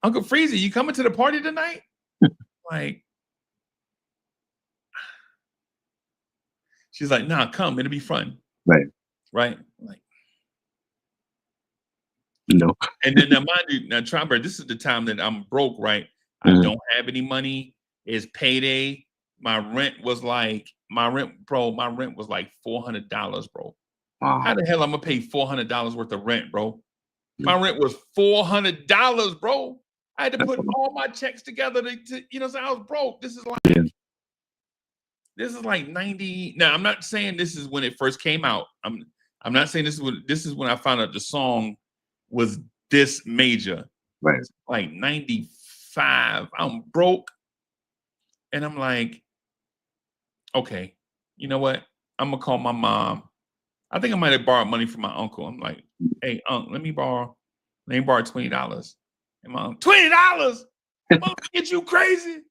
Uncle Freezy, you coming to the party tonight? Like, she's like, nah, come. It'll be fun. Right. Right. Like, No. and then now mind you, now Tromber, this is the time that I'm broke, right? Mhm. I don't have any money. It's payday. My rent was like $400, bro. Wow. How the hell I'm gonna pay $400 worth of rent, bro? My rent was $400, bro. I had to That's put a lot. all my checks together to so I was broke. This is Yeah. like 90. Now, I'm not saying this is when it first came out. I'm not saying this is when I found out the song was this major. Right. It's like 95. I'm broke. And I'm like, okay, you know what? I'm gonna call my mom. I think I might have borrowed money from my uncle. I'm like, hey, let me borrow $20. And my uncle, $20? Mom, get you crazy?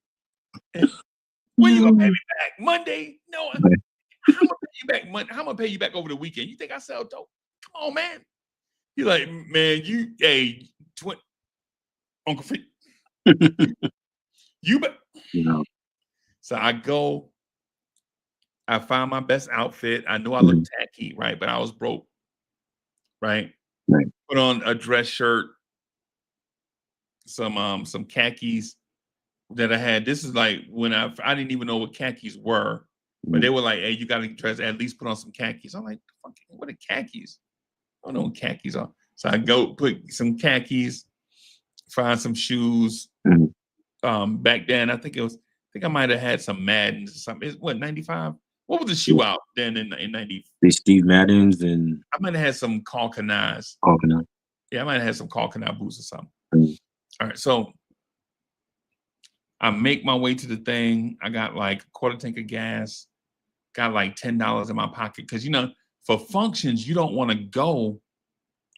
When you gonna pay me back? Monday? No, I'm gonna pay you back Monday. How am I gonna pay you back over the weekend? You think I sell dope? Come on, man. He's like, man, Uncle Free, you bet. So I go, I find my best outfit. I know I look tacky, right? But I was broke, right? Right. Put on a dress shirt, some khakis that I had. This is like when I didn't even know what khakis were, but they were like, hey, you gotta dress, at least put on some khakis. I'm like, what are khakis? I don't know what khakis are. So I go put some khakis, find some shoes. Mhm. Back then, I think I might have had some Maddens or something. It's what, 95? What was the shoe out then in 90? The Steve Maddens and I might have had some Calcanas. Coconut. Yeah, I might have had some Calcana boots or something. Mhm. All right, so I make my way to the thing. I got like a quarter tank of gas, got like $10 in my pocket. Because, for functions, you don't want to go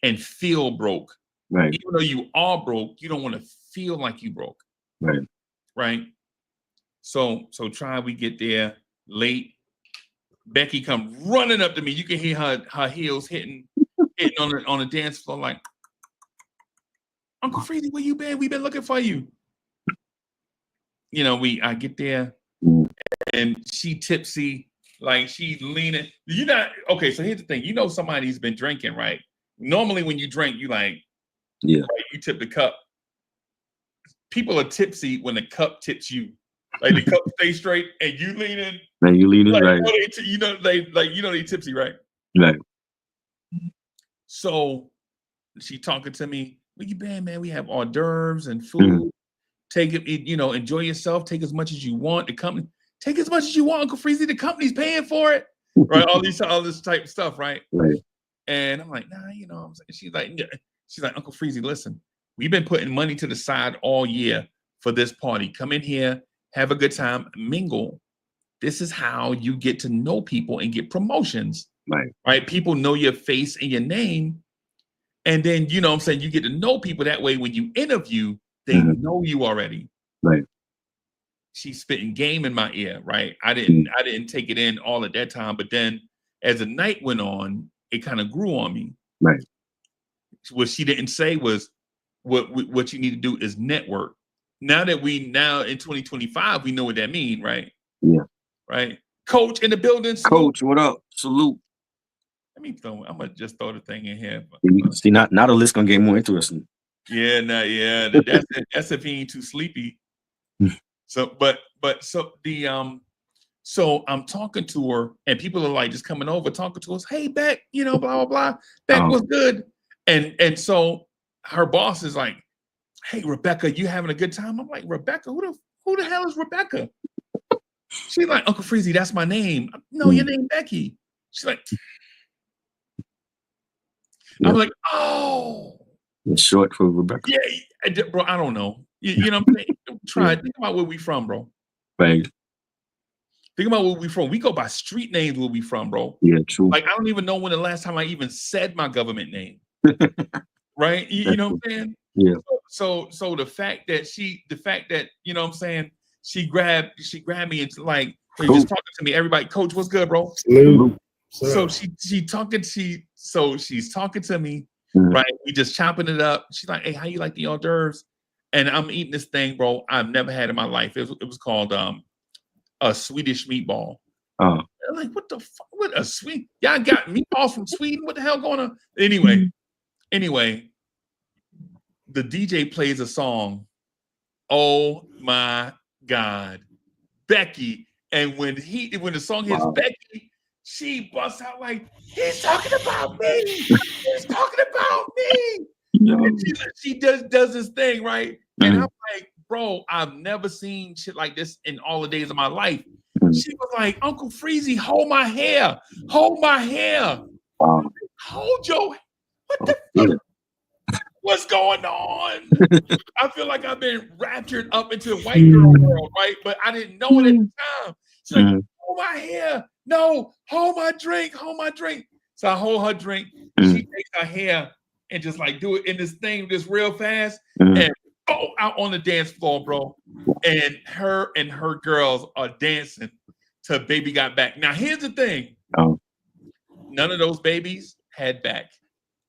and feel broke. Right. Even though you are broke, you don't want to feel like you broke. Right. Right. So we get there late. Becky come running up to me. You can hear her heels hitting on the dance floor, like, Uncle Freezy, where you been? We've been looking for you. I get there and she tipsy, like she leaning. Okay, so here's the thing. Somebody's been drinking, right? Normally when you drink, you like, yeah, right, you tip the cup. People are tipsy when the cup tips you. Like the cup stays straight and you lean in. And you lean in, like, right? They tipsy, right? Right. So she talking to me. Where you been, man? We have hors d'oeuvres and food. Take it, enjoy yourself. Take as much as you want. The company, take as much as you want, Uncle Freezy. The company's paying for it, right? All this type of stuff, right? Right. And I'm like, nah, I'm saying. She's like, Uncle Freezy, listen, we've been putting money to the side all year for this party. Come in here, have a good time, mingle. This is how you get to know people and get promotions. Right? People know your face and your name. And then, you know what I'm saying, you get to know people that way. When you interview, they know you already. Right. She's spitting game in my ear, right? I didn't take it in all at that time, but then as the night went on, it kind of grew on me. Right. What she didn't say was what you need to do is network. Now in 2025, we know what that means, right? Yeah. Right. Coach in the building. Coach, what up? Salute. I'm gonna just throw the thing in here. See, now the list gonna get more interesting. Yeah, that's if he ain't too sleepy. So I'm talking to her, and people are like just coming over, talking to us. Hey, Beck, you know, blah blah blah. Beck was good, and so her boss is like, "Hey, Rebecca, you having a good time?" I'm like, "Rebecca, who the hell is Rebecca?" She's like, "Uncle Freezy, that's my name." No, your name Becky. She's like, I'm like, "Oh, it's short for Rebecca." Yeah, bro. I don't know. You know what I'm saying? Think about where we from, bro. Right. Think about where we from. We go by street names where we from, bro. Yeah, true. Like, I don't even know when the last time I even said my government name. Right? You know what I'm saying? Yeah. So the fact that you know what I'm saying, she grabbed me and like, hey, just talking to me. Everybody, Coach, what's good, bro? So she's talking to me, right? We just chopping it up. She's like, "Hey, how you like the hors d'oeuvres?" And I'm eating this thing, bro, I've never had in my life. It was called a Swedish meatball. I'm like, what the fuck? What a sweet? Y'all got meatballs from Sweden? What the hell going on? Anyway, the DJ plays a song. Oh my God, Becky! And when the song hits Becky, she busts out like, "He's talking about me! He's talking about me!" And she does this thing, right? And I'm like, bro, I've never seen shit like this in all the days of my life. She was like, "Uncle Freezy, hold my hair. Hold my hair. Hold your, what the fuck? What's going on?" I feel like I've been raptured up into the white girl world, right? But I didn't know it at the time. She's like, "Hold my hair. No, hold my drink. Hold my drink." So I hold her drink. She takes her hair and just like do it in this thing just real fast and go out on the dance floor, bro. And her girls are dancing to Baby Got Back. Now, here's the thing. None of those babies had back.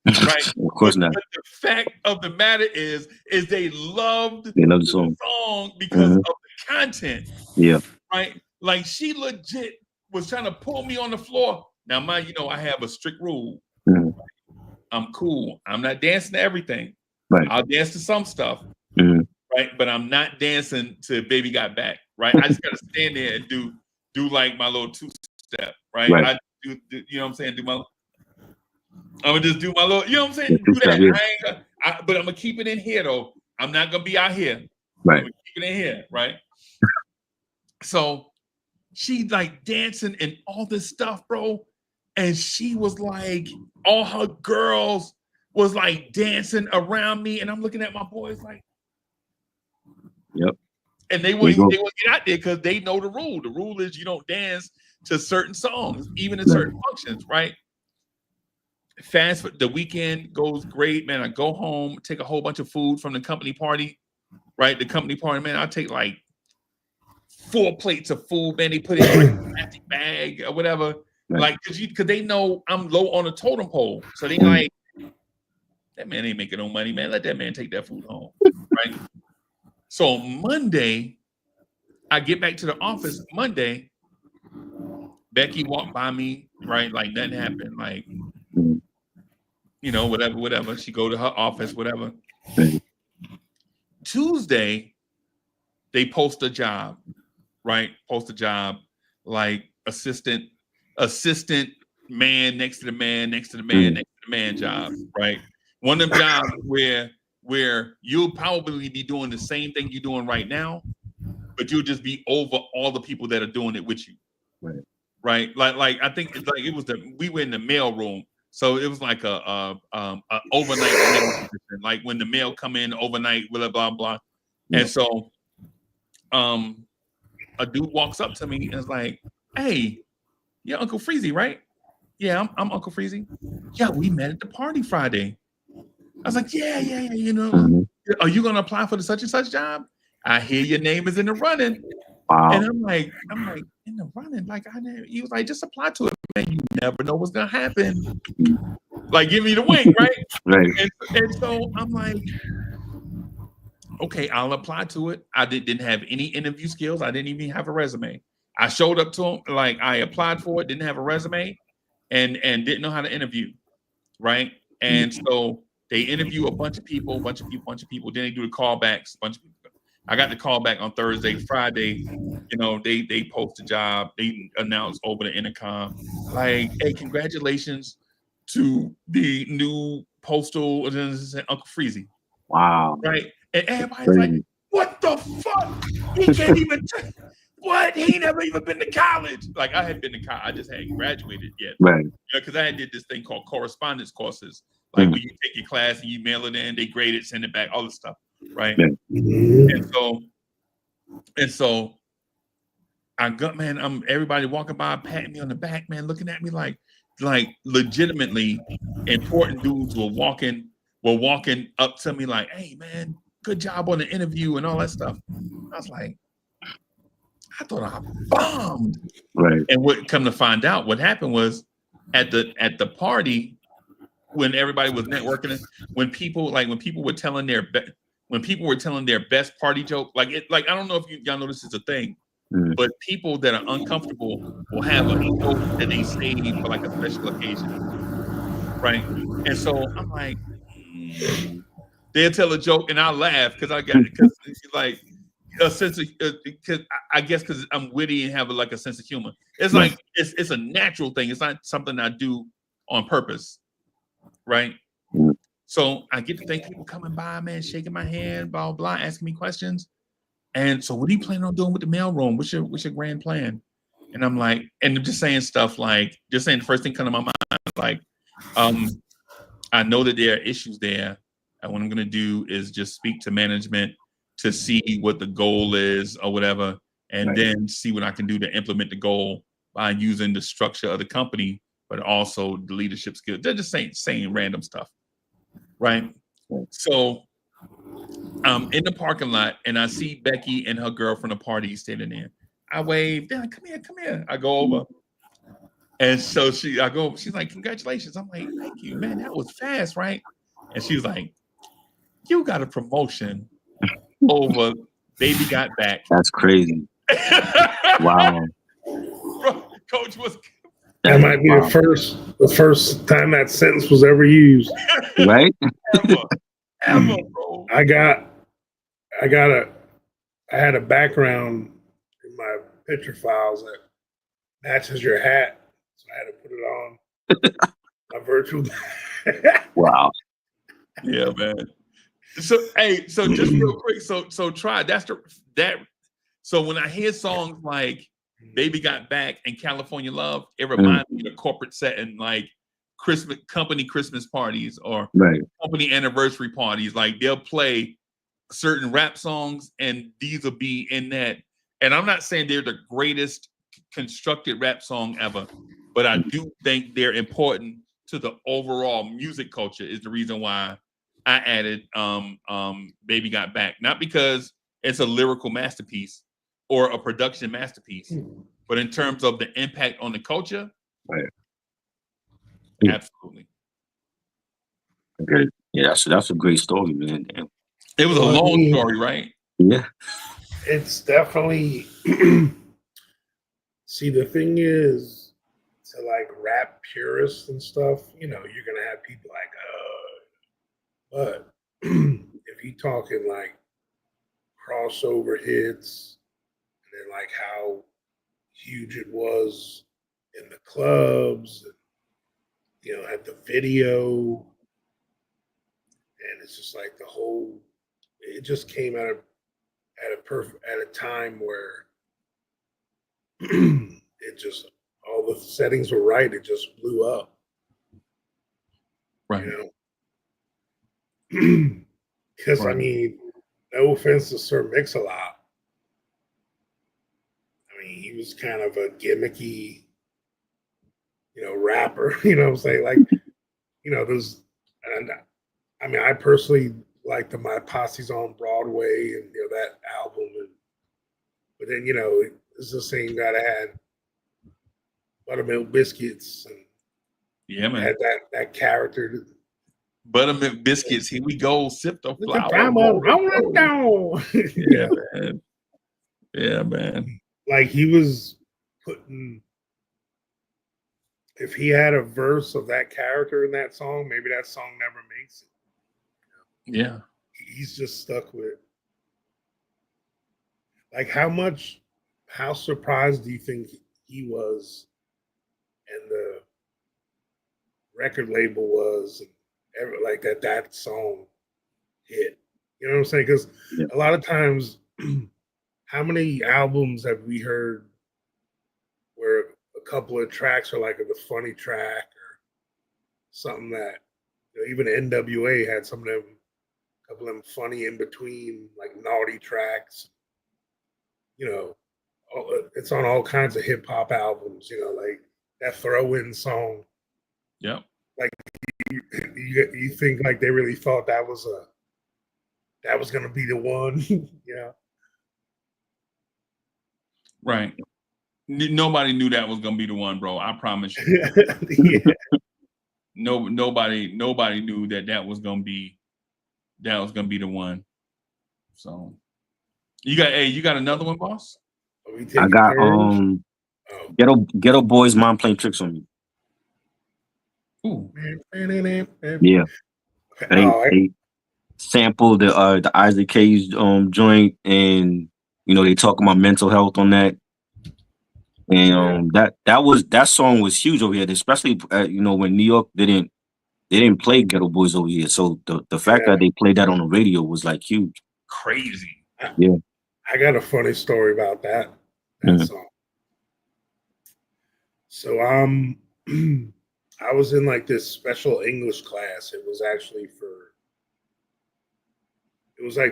Right? Of course not. But the fact of the matter is they loved the song because of the content. Yeah. Right? Like, she legit was trying to pull me on the floor. Now, mind you know, I have a strict rule. I'm cool. I'm not dancing to everything. Right. I'll dance to some stuff. Right. But I'm not dancing to Baby Got Back. Right. I just gotta stand there and do like my little 2-step. Right. I do, you know what I'm saying? I'm gonna just do my little, you know what I'm saying? Do that. But I'm gonna keep it in here though. I'm not gonna be out here. Right. I'm gonna keep it in here. Right. So she like dancing and all this stuff, bro. And she was like, all her girls was like dancing around me, and I'm looking at my boys like, yep. And they wouldn't get out there because they know the rule. The rule is you don't dance to certain songs, even in certain functions, right? The weekend goes great, man. I go home, take a whole bunch of food from the company party, right? The company party, man. I take like 4 plates of food, man. They put it in like a plastic bag or whatever. Like, because they know I'm low on the totem pole. So they like, that man ain't making no money, man. Let that man take that food home, right? So Monday, I get back to the office Monday. Becky walked by me, right? Like nothing happened. Like, you know, whatever. She go to her office, whatever. Tuesday, they post a job, right? Post a job, like assistant man next to the man, next to the man, next to the man job, right? One of them jobs where you'll probably be doing the same thing you're doing right now, but you'll just be over all the people that are doing it with you. Right. Like I think it's like we were in the mail room. So it was like a overnight mail position, like when the mail come in overnight, blah, blah, blah. And so a dude walks up to me and is like, "Hey, you're Uncle Freezy, right?" "Yeah, I'm Uncle Freezy." "Yeah, we met at the party Friday." I was like, "Yeah, yeah, yeah. You know, Mhm. are you gonna apply for the such and such job? I hear your name is in the running." Wow. And I'm like, in the running, like I never. He was like, "Just apply to it, man. You never know what's gonna happen." Like, give me the wink, right? Right. And so I'm like, okay, I'll apply to it. I didn't have any interview skills. I didn't even have a resume. I showed up to him, like I applied for it, didn't have a resume, and didn't know how to interview, right? And so they interview a bunch of people, bunch of people. Then they do the callbacks, bunch of people. I got the call back on Thursday, Friday. You know, they post a job. They announce over the intercom, like, "Hey, congratulations to the new postal Uncle Freezy," Wow. right? And everybody's like, Crazy. "What the fuck? He can't even. What? He never even been to college." Like I had been to college. I just hadn't graduated yet. Right. Because I did this thing called correspondence courses, like Mm. where you take your class and you mail it in, they grade it, send it back, all this stuff, right? Yeah. And so I got, man, everybody walking by, patting me on the back, man, looking at me like legitimately important dudes were walking up to me like, "Hey, man, good job on the interview," and all that stuff. I was like, I thought I bombed. Right. And what come to find out, what happened was at the party, when everybody was networking, when people were telling their best party joke, like I don't know if y'all know this is a thing, Mm. but people that are uncomfortable will have a joke that they save for like a special occasion, right? And so I'm like, they'll tell a joke and I'll laugh because it's like a sense of because I guess because I'm witty and have like a sense of humor. It's Right. like it's a natural thing. It's not something I do on purpose, right? Mm. So I get to think people coming by, man, shaking my hand, blah blah, asking me questions. And so, what are you planning on doing with the mailroom? What's your grand plan? And I'm like, and I'm just saying stuff like, just saying the first thing come to my mind, like, I know that there are issues there, and what I'm gonna do is just speak to management to see what the goal is or whatever, and Right. then see what I can do to implement the goal by using the structure of the company, but also the leadership skills. They're just saying random stuff, right? So I'm in the parking lot and I see Becky and her girl from the party standing there. I wave, they're like, come here. I go over. And so she's like, "Congratulations." I'm like, "Thank you, man. That was fast, right?" And she's like, "You got a promotion over Baby Got Back." That's crazy. Wow. Bro, Coach was That might be Wow. the first time that sentence was ever used. Right? ever, bro. I had a background in my picture files that matches your hat, so I had to put it on my virtual. Wow. Yeah, man. So hey, so just real quick, so try so when I hear songs like Baby Got Back and California Love, it reminds me of the corporate setting, like company Christmas parties or Right. company anniversary parties. Like they'll play certain rap songs and these will be in that. And I'm not saying they're the greatest constructed rap song ever, but I do think they're important to the overall music culture is the reason why I added Baby Got Back. Not because it's a lyrical masterpiece or a production masterpiece, but in terms of the impact on the culture, Right. Yeah. Absolutely. Okay. Yeah, that's a great story, man. Damn. It was a Well, I long mean- story, right? Yeah. It's definitely. See, the thing is, to like rap purists and stuff, you're gonna have people like, but if you talking like crossover hits, and then like how huge it was in the clubs, and, at the video, and it's just like it just came at a time where it just all the settings were right. It just blew up, Right. Because I Right. mean, no offense to Sir Mix-a-Lot, was kind of a gimmicky, rapper. You know what I'm saying? Like, those, and I mean, I personally like My Posse's on Broadway and that album, but then it's the same guy that had Buttermilk Biscuits and Yeah, man. had that character. Buttermilk Biscuits. Here we go. Sip the flower. Rolling down. Yeah, man. Yeah, man. Like he was putting. If he had a verse of that character in that song, maybe that song never makes it. Yeah. He's just stuck with. Like how surprised do you think he was, and the record label was, and like that song hit? You know what I'm saying? Because a lot of times, how many albums have we heard where a couple of tracks are like the funny track or something that even NWA had some of them, a couple of them funny in between, like naughty tracks. It's on all kinds of hip hop albums. Like that throw-in song. Yep. Like you think like they really thought that was gonna be the one. Yeah. Right. Nobody knew that was gonna be the one, bro. I promise you. Yeah. Nobody knew that was gonna be the one. So you got another one, boss? I got turns? Ghetto Boys Mom Playing Tricks on Me. Ooh. Yeah. They sampled the Isaac Hayes joint, and they talk about mental health on that. And that song was huge over here, especially when New York didn't play Ghetto Boys over here. So the fact that they played that on the radio was like huge. Crazy. Yeah. I got a funny story about that song. So I was in like this special English class. It was actually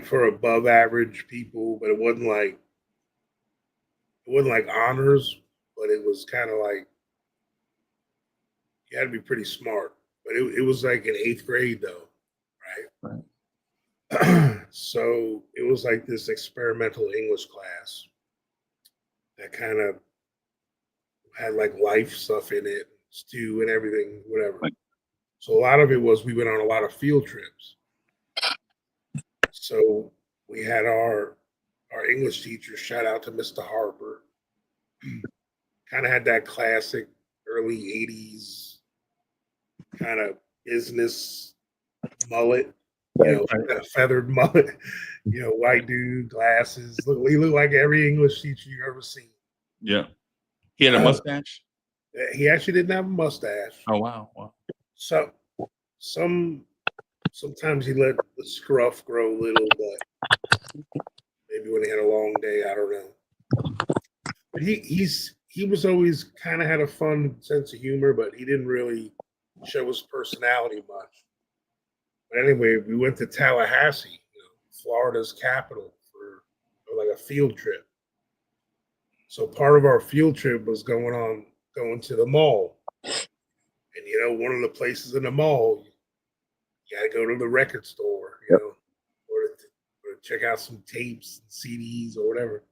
for above average people, but it wasn't like honors, but it was kind of like you had to be pretty smart. But it was like in 8th grade though, right? So it was like this experimental English class that kind of had like life stuff in it, stew and everything, whatever. So a lot of it was we went on a lot of field trips. So we had our English teacher, shout out to Mr. Harper, kind of had that classic early 80s kind of business mullet, kind of feathered mullet, white dude, glasses. He looked like every English teacher you've ever seen. Yeah. He had a mustache? He actually didn't have a mustache. Oh, wow. So sometimes he let the scruff grow a little, but maybe when he had a long day, I don't know. But he was always kind of had a fun sense of humor, but he didn't really show his personality much. But anyway, we went to Tallahassee, Florida's capital, for like a field trip. So part of our field trip was going to the mall. And one of the places in the mall, you gotta go to the record store, or to check out some tapes, CDs, or whatever.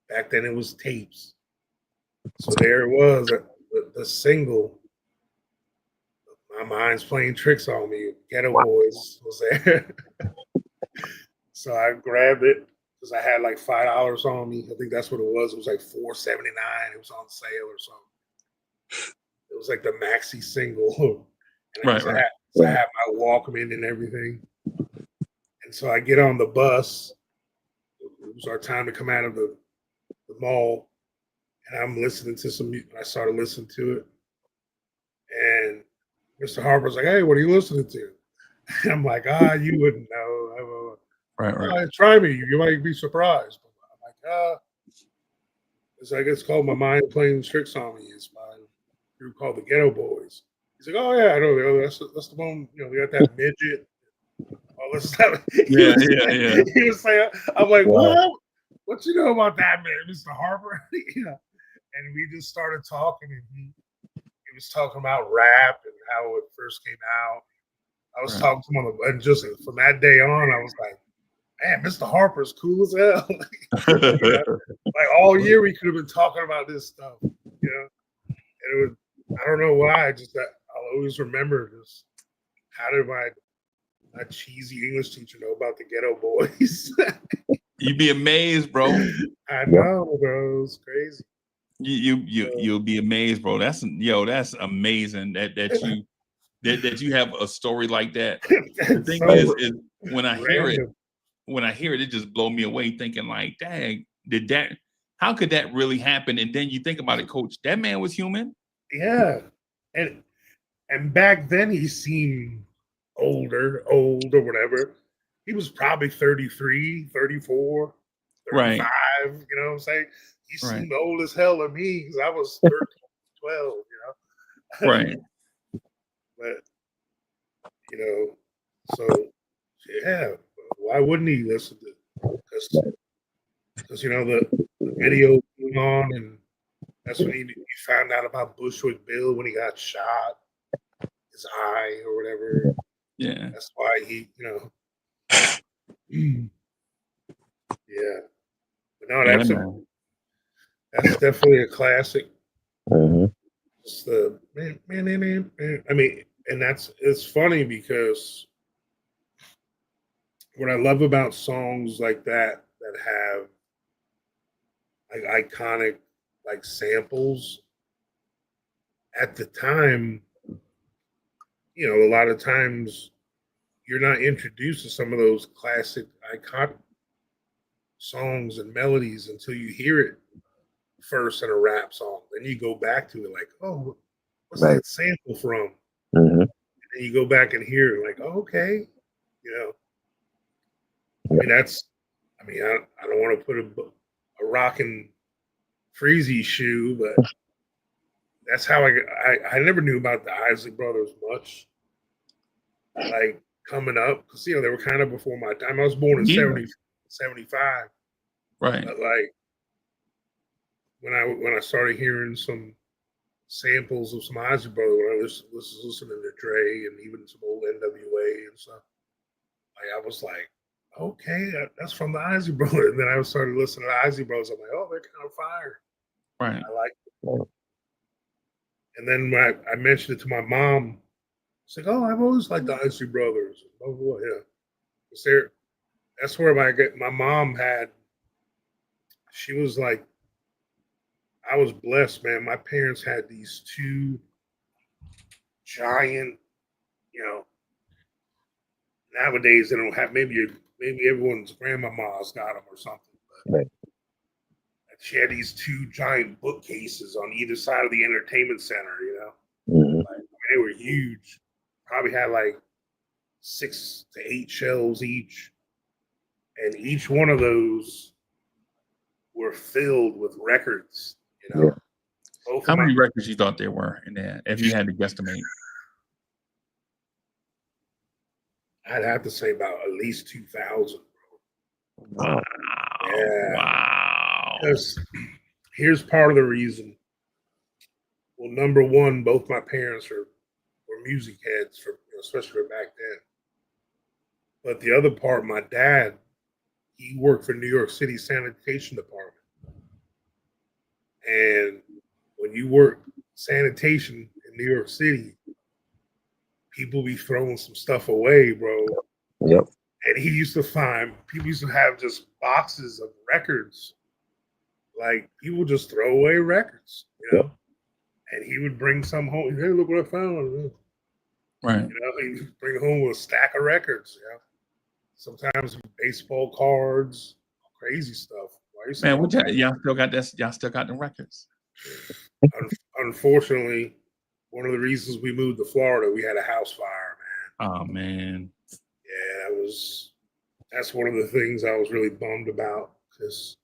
Back then it was tapes. So there it was, the single. My Mind's Playing Tricks on Me. Ghetto Boys was there. So I grabbed it because I had like $5 on me. I think that's what it was. It was like $4.79. It was on sale or something. It was like the maxi single. And I had my Walkman and everything. And so I get on the bus. It was our time to come out of the mall. And I'm listening to some music. I started listening to it. And Mr. Harper's like, "Hey, what are you listening to?" And I'm like, you wouldn't know. Right. Try me. You might be surprised. I'm like, it's called My Mind Playing Tricks on Me. It's by a group called the Ghetto Boys. He's like, "Oh yeah, I know. That's the one. We got that midget. All this stuff." Yeah. He was saying, I'm like, "What? What you know about that, man, Mr. Harper?" and we just started talking, and he was talking about rap and how it first came out. I was Right. talking to him, and just from that day on, I was like, man, Mr. Harper's cool as hell. Like all year, we could have been talking about this stuff, you know. And it was, I don't know why, just that I'll always remember this. How did my cheesy English teacher know about the Ghetto Boys? You'd be amazed, bro. I know, bro. It's crazy. You'll be amazed, bro. That's amazing that you have a story like that. The thing is when I hear it, it just blows me away, thinking like, dang, how could that really happen? And then you think about it, Coach, that man was human. Yeah. And back then he seemed old or whatever. He was probably 33, 34, 35, Right. You know what I'm saying? He Right. seemed old as hell to me because I was 13, 12, you know? Right. But, you know, so, yeah, why wouldn't he listen to it? Because, you know, the video came on, and that's when he found out about Bushwick Bill when he got shot, his eye or whatever. Yeah. That's why he, you know. Yeah. But no, that's definitely a classic. It's the man. I mean, and it's funny because what I love about songs like that have like iconic like samples at the time, you know, a lot of times you're not introduced to some of those classic iconic songs and melodies until you hear it first in a rap song. Then you go back to it like, oh, what's that sample from? And then you go back and hear it like, oh, okay, you know. I mean, I don't want to put a rockin' Freezy shoe, but that's how I never knew about the Isley Brothers much. Like coming up, because you know they were kind of before my time. I was born in 75. Right. But like when I started hearing some samples of some Isley Brothers, when I was listening to Dre and even some old NWA and stuff, like I was like, okay, that's from the Isley Brothers. And then I started listening to the Isley Brothers. I'm like, oh, they're kind of fire. Right. I like it. And then when I mentioned it to my mom, it's like, oh, I've always liked the Isley Brothers. Oh, yeah. That's where my mom had, she was like, I was blessed, man. My parents had these two giant, you know, nowadays they don't have, maybe everyone's grandmama's got them or something. But she had these two giant bookcases on either side of the entertainment center, you know. Like, they were huge. Probably had like 6 to 8 shelves each. And each one of those were filled with records, you know. How many records you thought there were in there, if you had to guesstimate? I'd have to say about at least 2,000. Wow. Yeah. Wow. Because here's part of the reason. Well, number one, both my parents were music heads, especially back then. But the other part, my dad, he worked for New York City Sanitation Department. And when you work sanitation in New York City, people be throwing some stuff away, bro. Yep. And he used to find people used to have just boxes of records. Like people just throw away records, you know. And he would bring some home. Hey, look what I found. Right. You know, he'd bring home a stack of records, you know. Sometimes baseball cards, crazy stuff. Man, y'all still got this? Y'all still got the records? Unfortunately, one of the reasons we moved to Florida, we had a house fire, man. Oh man. Yeah, that's one of the things I was really bummed about because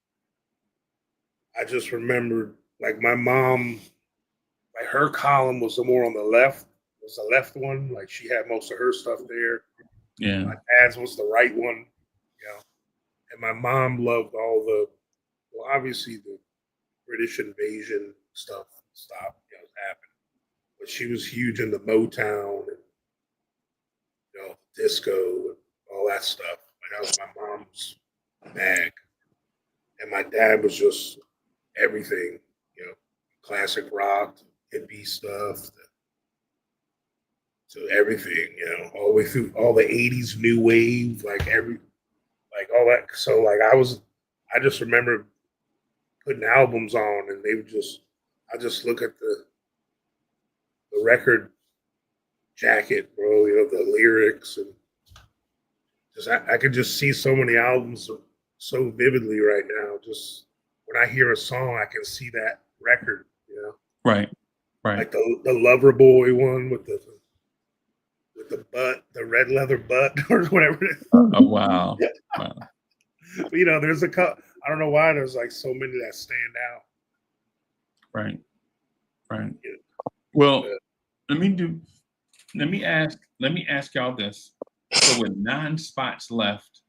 I just remembered like my mom, like her column was the more on the left, was the left one. Like she had most of her stuff there. Yeah. My dad's was the right one, you know. And my mom loved all the, well, obviously the British invasion stuff stopped, happened. But she was huge in the Motown and disco and all that stuff. Like that was my mom's bag, and my dad was just everything, classic rock, hippie stuff, to everything, all the way through all the '80s new wave, like all that. So like I just remember putting albums on, and I just look at the record jacket, bro, the lyrics, and just I could just see so many albums so vividly right now. Just when I hear a song, I can see that record, Right. like the Lover Boy one with the butt, the red leather butt, or whatever it is. Oh, wow. Wow. There's I don't know why there's like so many that stand out. Right. Right. Yeah. Well, let me ask y'all this. So with 9 spots left,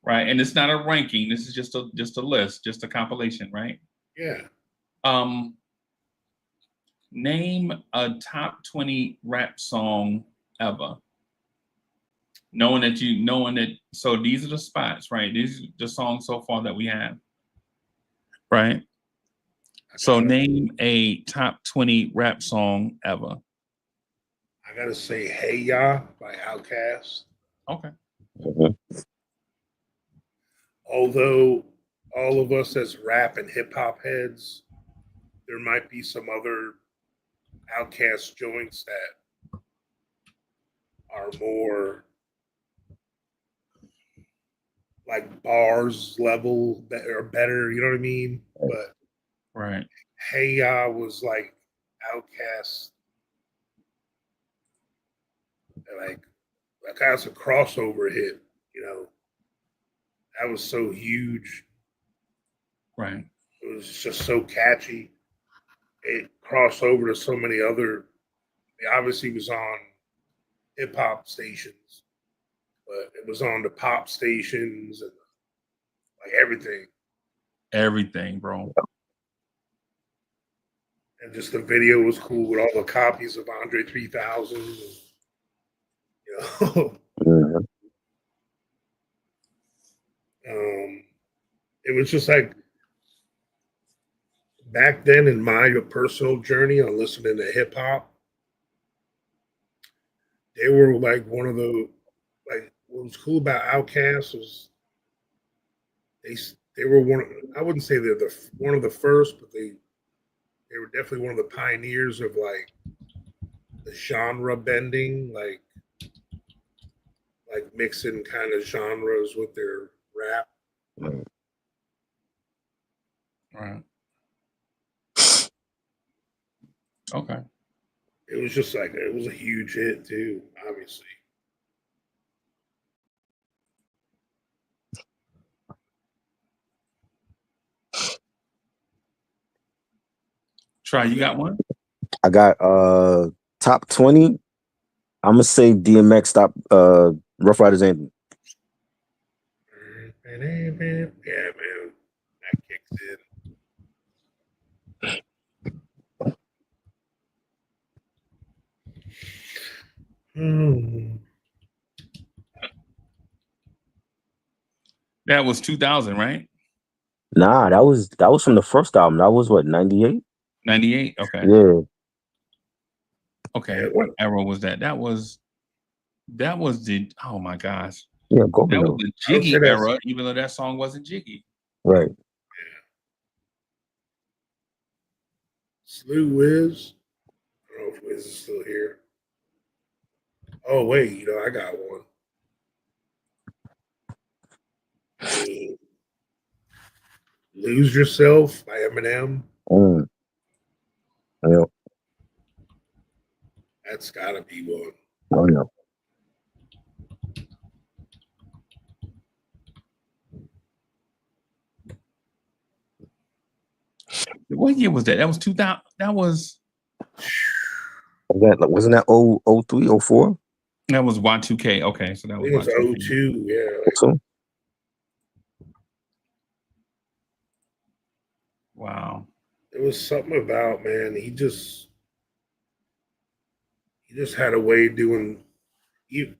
right? And it's not a ranking. This is just a list, just a compilation, right? Yeah. Name a top 20 rap song ever. Knowing that, so these are the spots, right? These are the songs so far that we have, right? So name a top 20 rap song ever. I gotta say Hey Ya by Outkast. Okay. Although all of us as rap and hip hop heads, there might be some other Outkast joints that are more like bars level or better, you know what I mean? But Right. Hey Ya was like Outkast, like kind of a crossover hit, That was so huge. Right. It was just so catchy. It crossed over to so many other. It obviously was on hip hop stations, but it was on the pop stations and like everything. Everything, bro. And just the video was cool with all the copies of Andre 3000. It was just like back then in my personal journey on listening to hip hop, they were like one of the like what was cool about Outkast was they were one. I wouldn't say they're one of the first, but they were definitely one of the pioneers of like the genre bending, like mixing kind of genres with their rap. Right. Okay. It was just like it was a huge hit too, obviously. Try, you got one? I got top 20. I'm gonna say DMX top Rough Riders Anthem. Yeah, man. That kicks in. That was 2000, right? Nah, that was from the first album. That was what, 98? 98. Okay. Yeah. Okay. Yeah, What era was that? That was the, oh my gosh. Yeah, go That was ahead. the Jiggy era, even though that song wasn't Jiggy. Right. Slew Wiz. I don't know if Wiz is still here. Oh wait, I got one. Lose Yourself by Eminem. Yeah. That's gotta be one. Oh yeah. What year was that? That was 2000. That was Wasn't that 03, 04? That was Y2K. Okay, so that I was think Y2K. it's 02, yeah. So Wow. There was something about, man. He just had a way of doing. e-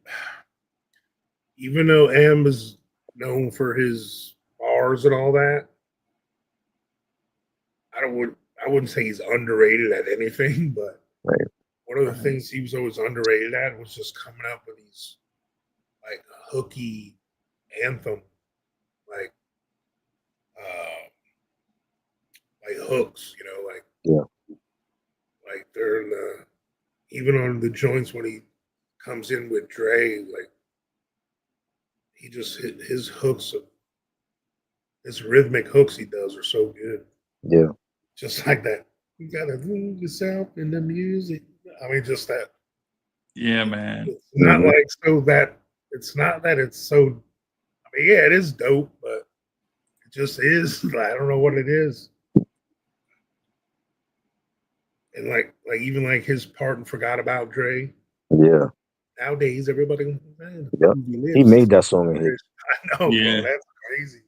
Even though M is known for his bars and all that, I wouldn't say he's underrated at anything, but Right. one of the things he was always underrated at was just coming up with these like hooky anthem, like uh like hooks, you know, Yeah. like they're in the even on the joints when he comes in with Dre, like he just hit his hooks, his rhythmic hooks he does are so good. Yeah. Just like that. You gotta lose yourself in the music. I mean, just that. Yeah, man. It's not Mhm. like so that it's not that it's so. I mean, yeah, it is dope, but it just is. I don't know what it is. And like even like his part and Forgot About Dre. Yeah. Nowadays, everybody, man, Yep. groovy He lips. made that song a hit. I know, Yeah. bro. That's crazy.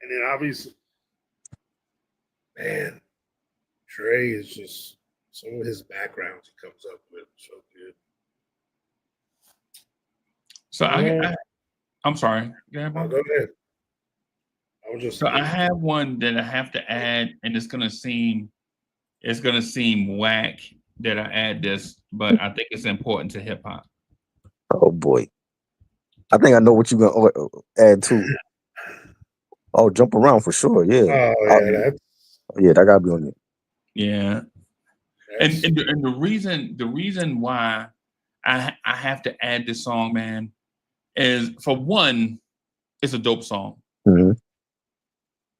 And then obviously, man, Dre is just some of his backgrounds he comes up with so good. So Yeah. I'm sorry. Go ahead, Oh, Bob. go ahead. I was just So I have one that I have to add, and it's gonna seem whack that I add this, but I think it's important to hip hop. Oh boy. I think I know what you're gonna add to. Oh, Jump Around for sure. Yeah. oh I'll- yeah, yeah, that gotta be on there. Yeah. that's And the reason why I have to add this song, man, is for one, it's a dope song, Hmm.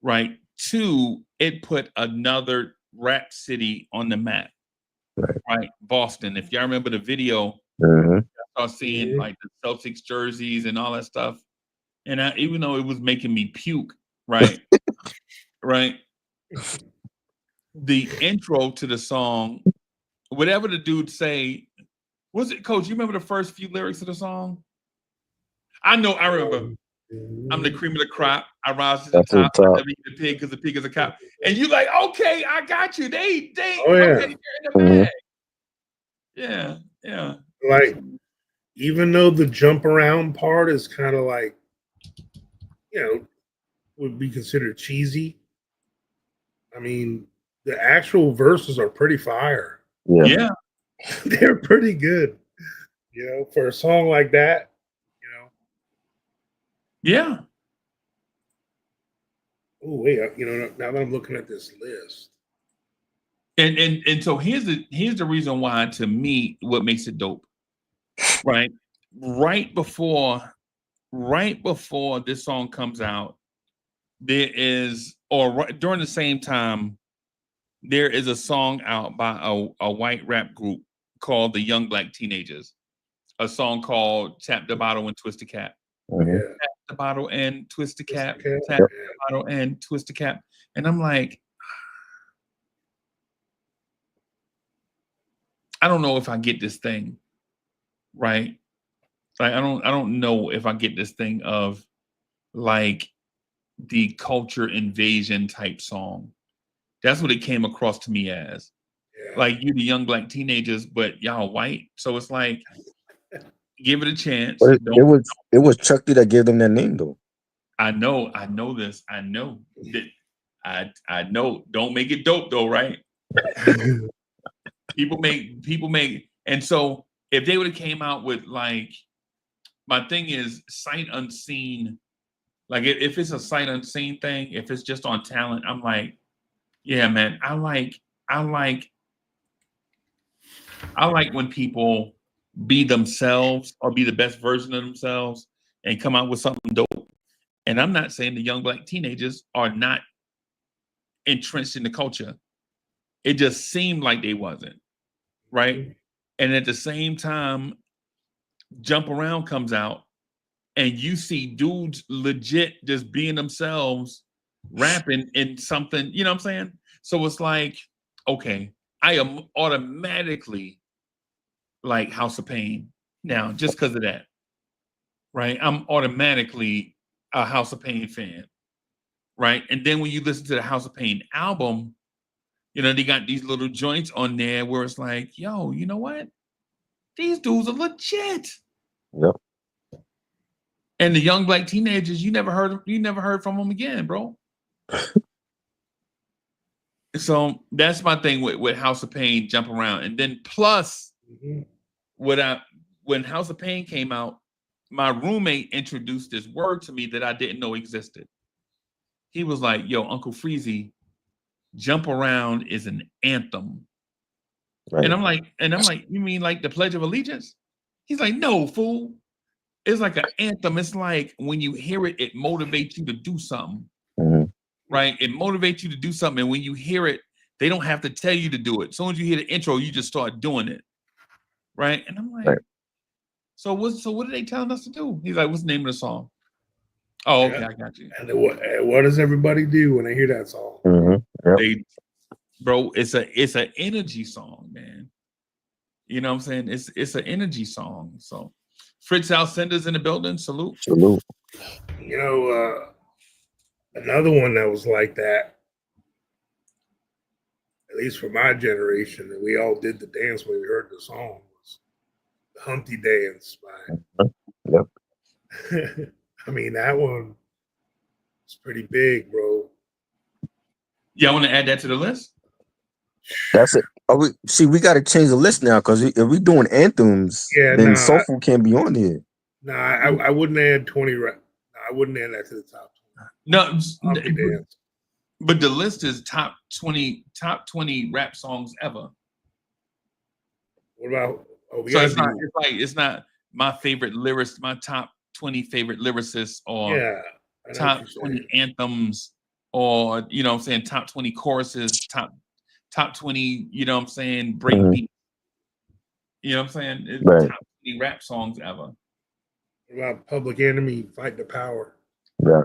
right? Two, it put another rap city on the map, right? Boston. If y'all remember the video, Hmm. I was seeing Mhm. like the Celtics jerseys and all that stuff. And even though it was making me puke, right? Right. The intro to the song, whatever the dude say, was it, Coach? You remember the first few lyrics of the song? I know, I remember. I'm the cream of the crop. I rise to the That's the top. I top. never eat the pig because the pig is a cop. And you like, okay, I got you. They, Oh, yeah. okay, they're in the Mhm. bag. Yeah, yeah. like even though the jump around part is kind of like would be considered cheesy. I mean, the actual verses are pretty fire. Yeah. Yeah. They're pretty good, for a song like that. Yeah. Oh wait, now that I'm looking at this list, And so here's the reason why, to me, what makes it dope. Right? Right before this song comes out, there is, or right during the same time, there is a song out by a white rap group called the Young Black Teenagers. A song called Tap the Bottle and Twist the Cap. Mhm. yeah, Tap the bottle and twist the cap. Okay. Tap the bottle and twist the cap. And I'm like, I don't know if I get this thing, right? Like I don't know if I get this thing of like the culture invasion type song. That's what it came across to me as. Yeah. Like you the young black teenagers, but y'all white. So it's like, give it a chance. But Don't, it was Chuck D that gave them that name though. I know this. I know that I know. Don't make it dope though, right? People make, and so if they would have came out with like, my thing is sight unseen. Like if it's a sight unseen thing, if it's just on talent, I'm like, yeah, man. I like when people be themselves or be the best version of themselves and come out with something dope. And I'm not saying the young black teenagers are not entrenched in the culture. It just seemed like they wasn't, right? And at the same time, Jump Around comes out and you see dudes legit just being themselves, rapping in something, you know what I'm saying? So it's like, okay, I am automatically like House of Pain now just because of that, right? I'm automatically a House of Pain fan. right? And then when you listen to the House of Pain album, you know, they got these little joints on there where it's like, yo, you know what? These dudes are legit. Yep. And the young black teenagers, you never heard from them again, bro. So that's my thing with House of Pain, Jump Around. And then plus, when House of Pain came out, my roommate introduced this word to me that I didn't know existed. He was like, yo, Uncle Freezy, Jump Around is an anthem. Right. And I'm like, you mean like the Pledge of Allegiance? He's like, no, fool. It's like an anthem. It's like when you hear it, it motivates you to do something. Mm-hmm. Right? It motivates you to do something. And when you hear it, they don't have to tell you to do it. As soon as you hear the intro, you just start doing it. Right? And I'm like, right. So what are they telling us to do? He's like, what's the name of the song? Oh, okay, I got you. And what does everybody do when they hear that song? Mm-hmm. Yep. Bro, it's an energy song, man. You know what I'm saying? It's an energy song. So Fritz Alcenda's in the building. Salute. Salute. You know, another one that was like that, at least for my generation, and we all did the dance when we heard the song, was the Humpty Dance by. Yep. I mean, that one was pretty big, bro. Yeah, I want to add that to the list. That's it. We got to change the list now because if we doing anthems, then Soul Food can't be on here. No, I wouldn't add 20. I wouldn't add that to the top 20. No, but the list is top 20 rap songs ever. What about? So it's not my favorite lyricist, my top 20 favorite lyricists, or top 20 anthems, or you know what I'm saying, top 20 choruses, top 20, you know what I'm saying, break beat. You know what I'm saying? It's right. Top 20 rap songs ever. What about Public Enemy, Fight the Power? Yeah.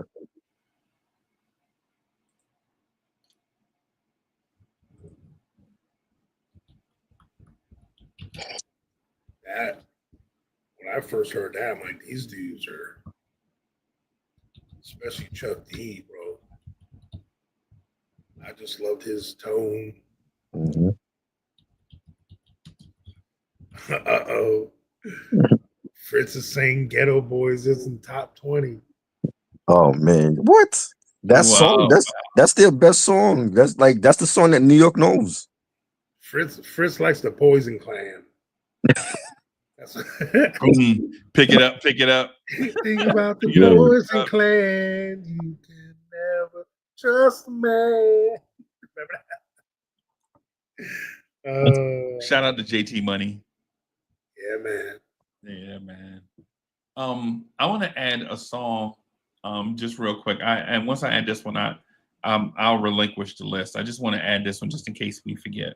That, when I first heard that, I'm like, these dudes are, especially Chuck D, bro. I just loved his tone. Mm-hmm. Uh-oh. Fritz is saying Ghetto Boys isn't top 20. Oh man, what? That song, that's their best song. That's the song that New York knows. Fritz likes the Poison Clan. Pick it up. Think about the Poison Clan. You can never trust me. Remember that? Shout out to JT Money. Yeah, man. I want to add a song, just real quick. And once I add this one, I'll relinquish the list. I just want to add this one just in case we forget.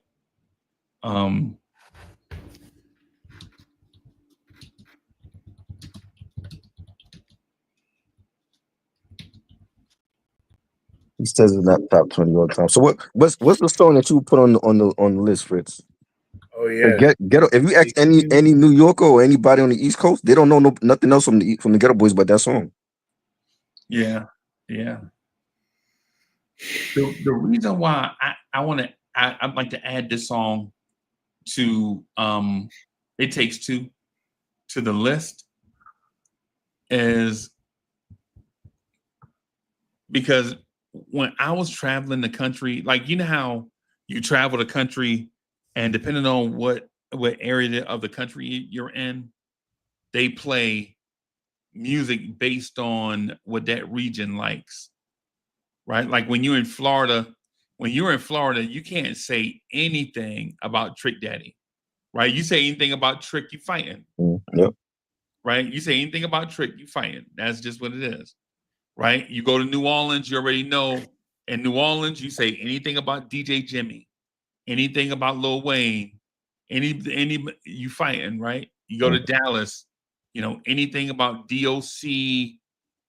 He says it's not top 20 all the time. So what's the song that you put on the list, Fritz? Oh yeah. Ghetto. If you ask any New Yorker or anybody on the East Coast, they don't know nothing else from the Ghetto Boys but that song. Yeah. The reason why I'd like to add this song to It Takes Two to the list is because when I was traveling the country, like, you know how you travel the country and depending on what area of the country you're in, they play music based on what that region likes, right? Like when you're in Florida, you can't say anything about Trick Daddy, right? You say anything about Trick, you fighting. Yep. Right? You say anything about Trick, you fighting. That's just what it is. Right? You go to New Orleans, you already know. In New Orleans, you say anything about DJ Jimmy, anything about Lil Wayne, any you fighting, right? You go to Dallas, you know, anything about DOC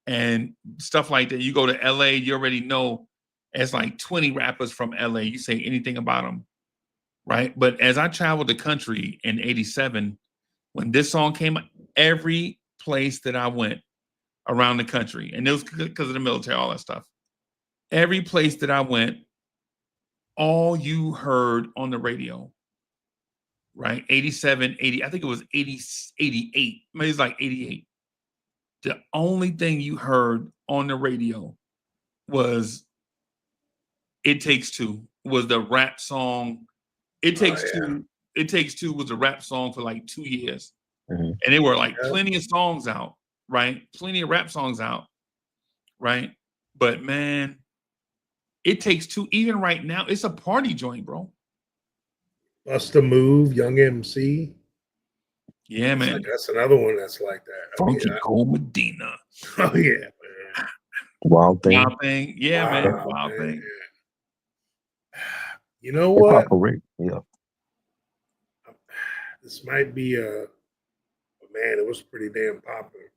and stuff like that. You go to LA, you already know as like 20 rappers from LA. You say anything about them, right? But as I traveled the country in '87, when this song came out, every place that I went around the country, and it was because of the military, all that stuff, every place that I went, all you heard on the radio, right? 87, 80, I think it was 80, 88. Maybe it's like 88. The only thing you heard on the radio was It Takes Two, was the rap song. It Takes yeah. Two. It Takes Two was a rap song for like 2 years. Mhm. And there were like Yeah. plenty of songs out, right? Plenty of rap songs out, right? But man, It Takes Two, even right now, it's a party joint, bro. Bust a Move, Young MC. Yeah, It's man. like, that's another one that's like that. I mean, Funky Cold Medina. oh yeah, man. Wild Thing. Wild Thing. Yeah, man. Wild man, Thing. yeah. You know Hip what? Hop Parade. Yeah. This might be but man, it was pretty damn popular.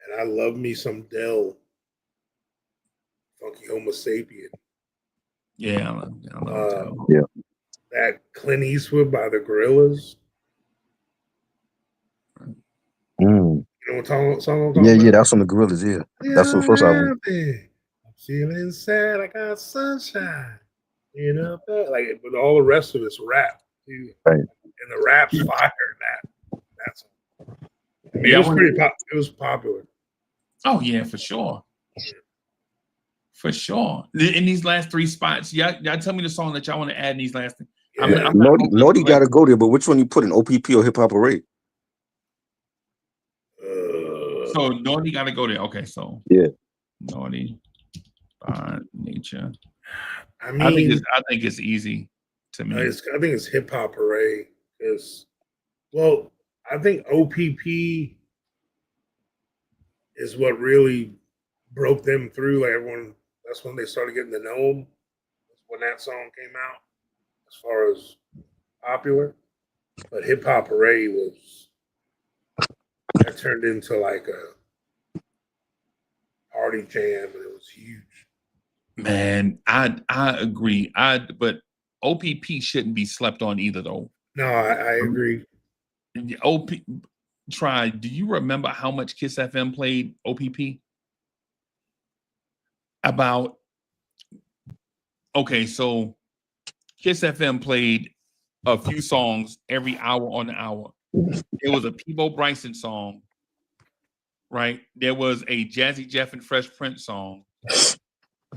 And I love me some Dell, Funky Homo Sapien. Yeah, I love that. Yeah. That Clint Eastwood by the Gorillas. Mm. You know what song I'm talking Yeah, about? yeah, that's on the Gorillas. Yeah, that's the first album. I'm feeling sad. I got sunshine. You know, like, but all the rest of it's rap, too. Right. And the rap's fire in that. That's. I mean, Yeah, it was popular. Oh yeah, for sure. For sure. In these last 3 spots, y'all tell me the song that y'all want to add in these last things. I'm Yeah. not- Naughty got to go there, but which one you put in, OPP or Hip Hop Parade? So Naughty got to go there. Okay, so Yeah. Naughty by Nature. I I mean, think it's easy to me. I think it's Hip Hop Parade. Well, I think OPP is what really broke them through. Like everyone, that's when they started getting to know them. That's when that song came out, as far as popular. But Hip Hop Parade that turned into like a party jam, and it was huge. Man, I agree. But OPP shouldn't be slept on either, though. No, I agree. Do you remember how much Kiss FM played OPP? So Kiss FM played a few songs every hour on the hour. There was a Peebo Bryson song, right? There was a Jazzy Jeff and Fresh Prince song.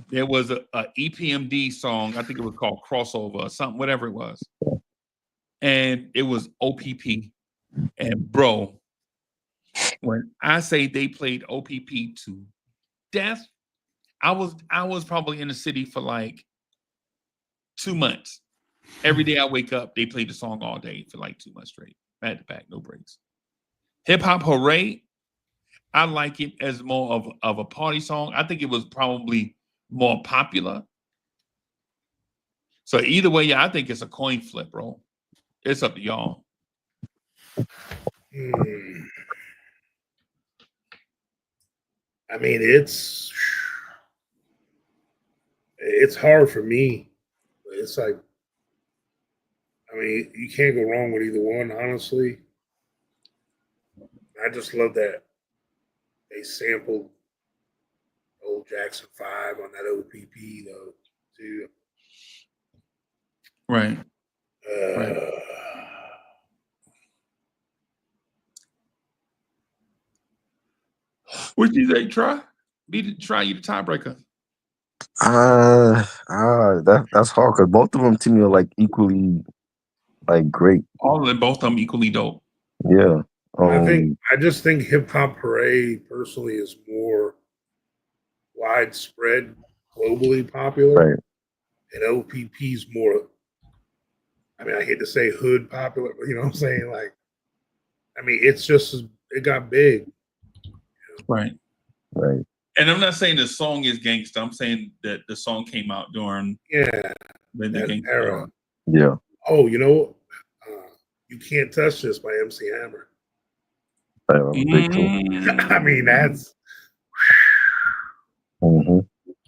There was a EPMD song. I think it was called Crossover or something, whatever it was. And it was OPP. And bro, when I say they played OPP to death, I was probably in the city for like 2 months. Every day I wake up, they played the song all day for like 2 months straight, back to back, no breaks. Hip Hop Hooray, I like it as more of a party song. I think it was probably more popular. So either way, yeah, I think it's a coin flip, bro. It's up to y'all. I mean, it's hard for me. It's like, I mean, you can't go wrong with either one, honestly. I just love that they sampled old Jackson 5 on that OPP, though, too. Right. What do you think, Try? You the tiebreaker. That's hard because both of them to me are like equally like great. All of them, both of them equally dope. Yeah. I just think Hip Hop Parade personally is more widespread, globally popular, right. And OPP's more. I mean, I hate to say hood popular, but you know what I'm saying? Like, I mean, it's just it got big. Right. Right. And I'm not saying the song is gangsta. I'm saying that the song came out during the gangsta era. Yeah. Oh, you know, You Can't Touch This by MC Hammer. I mean, that's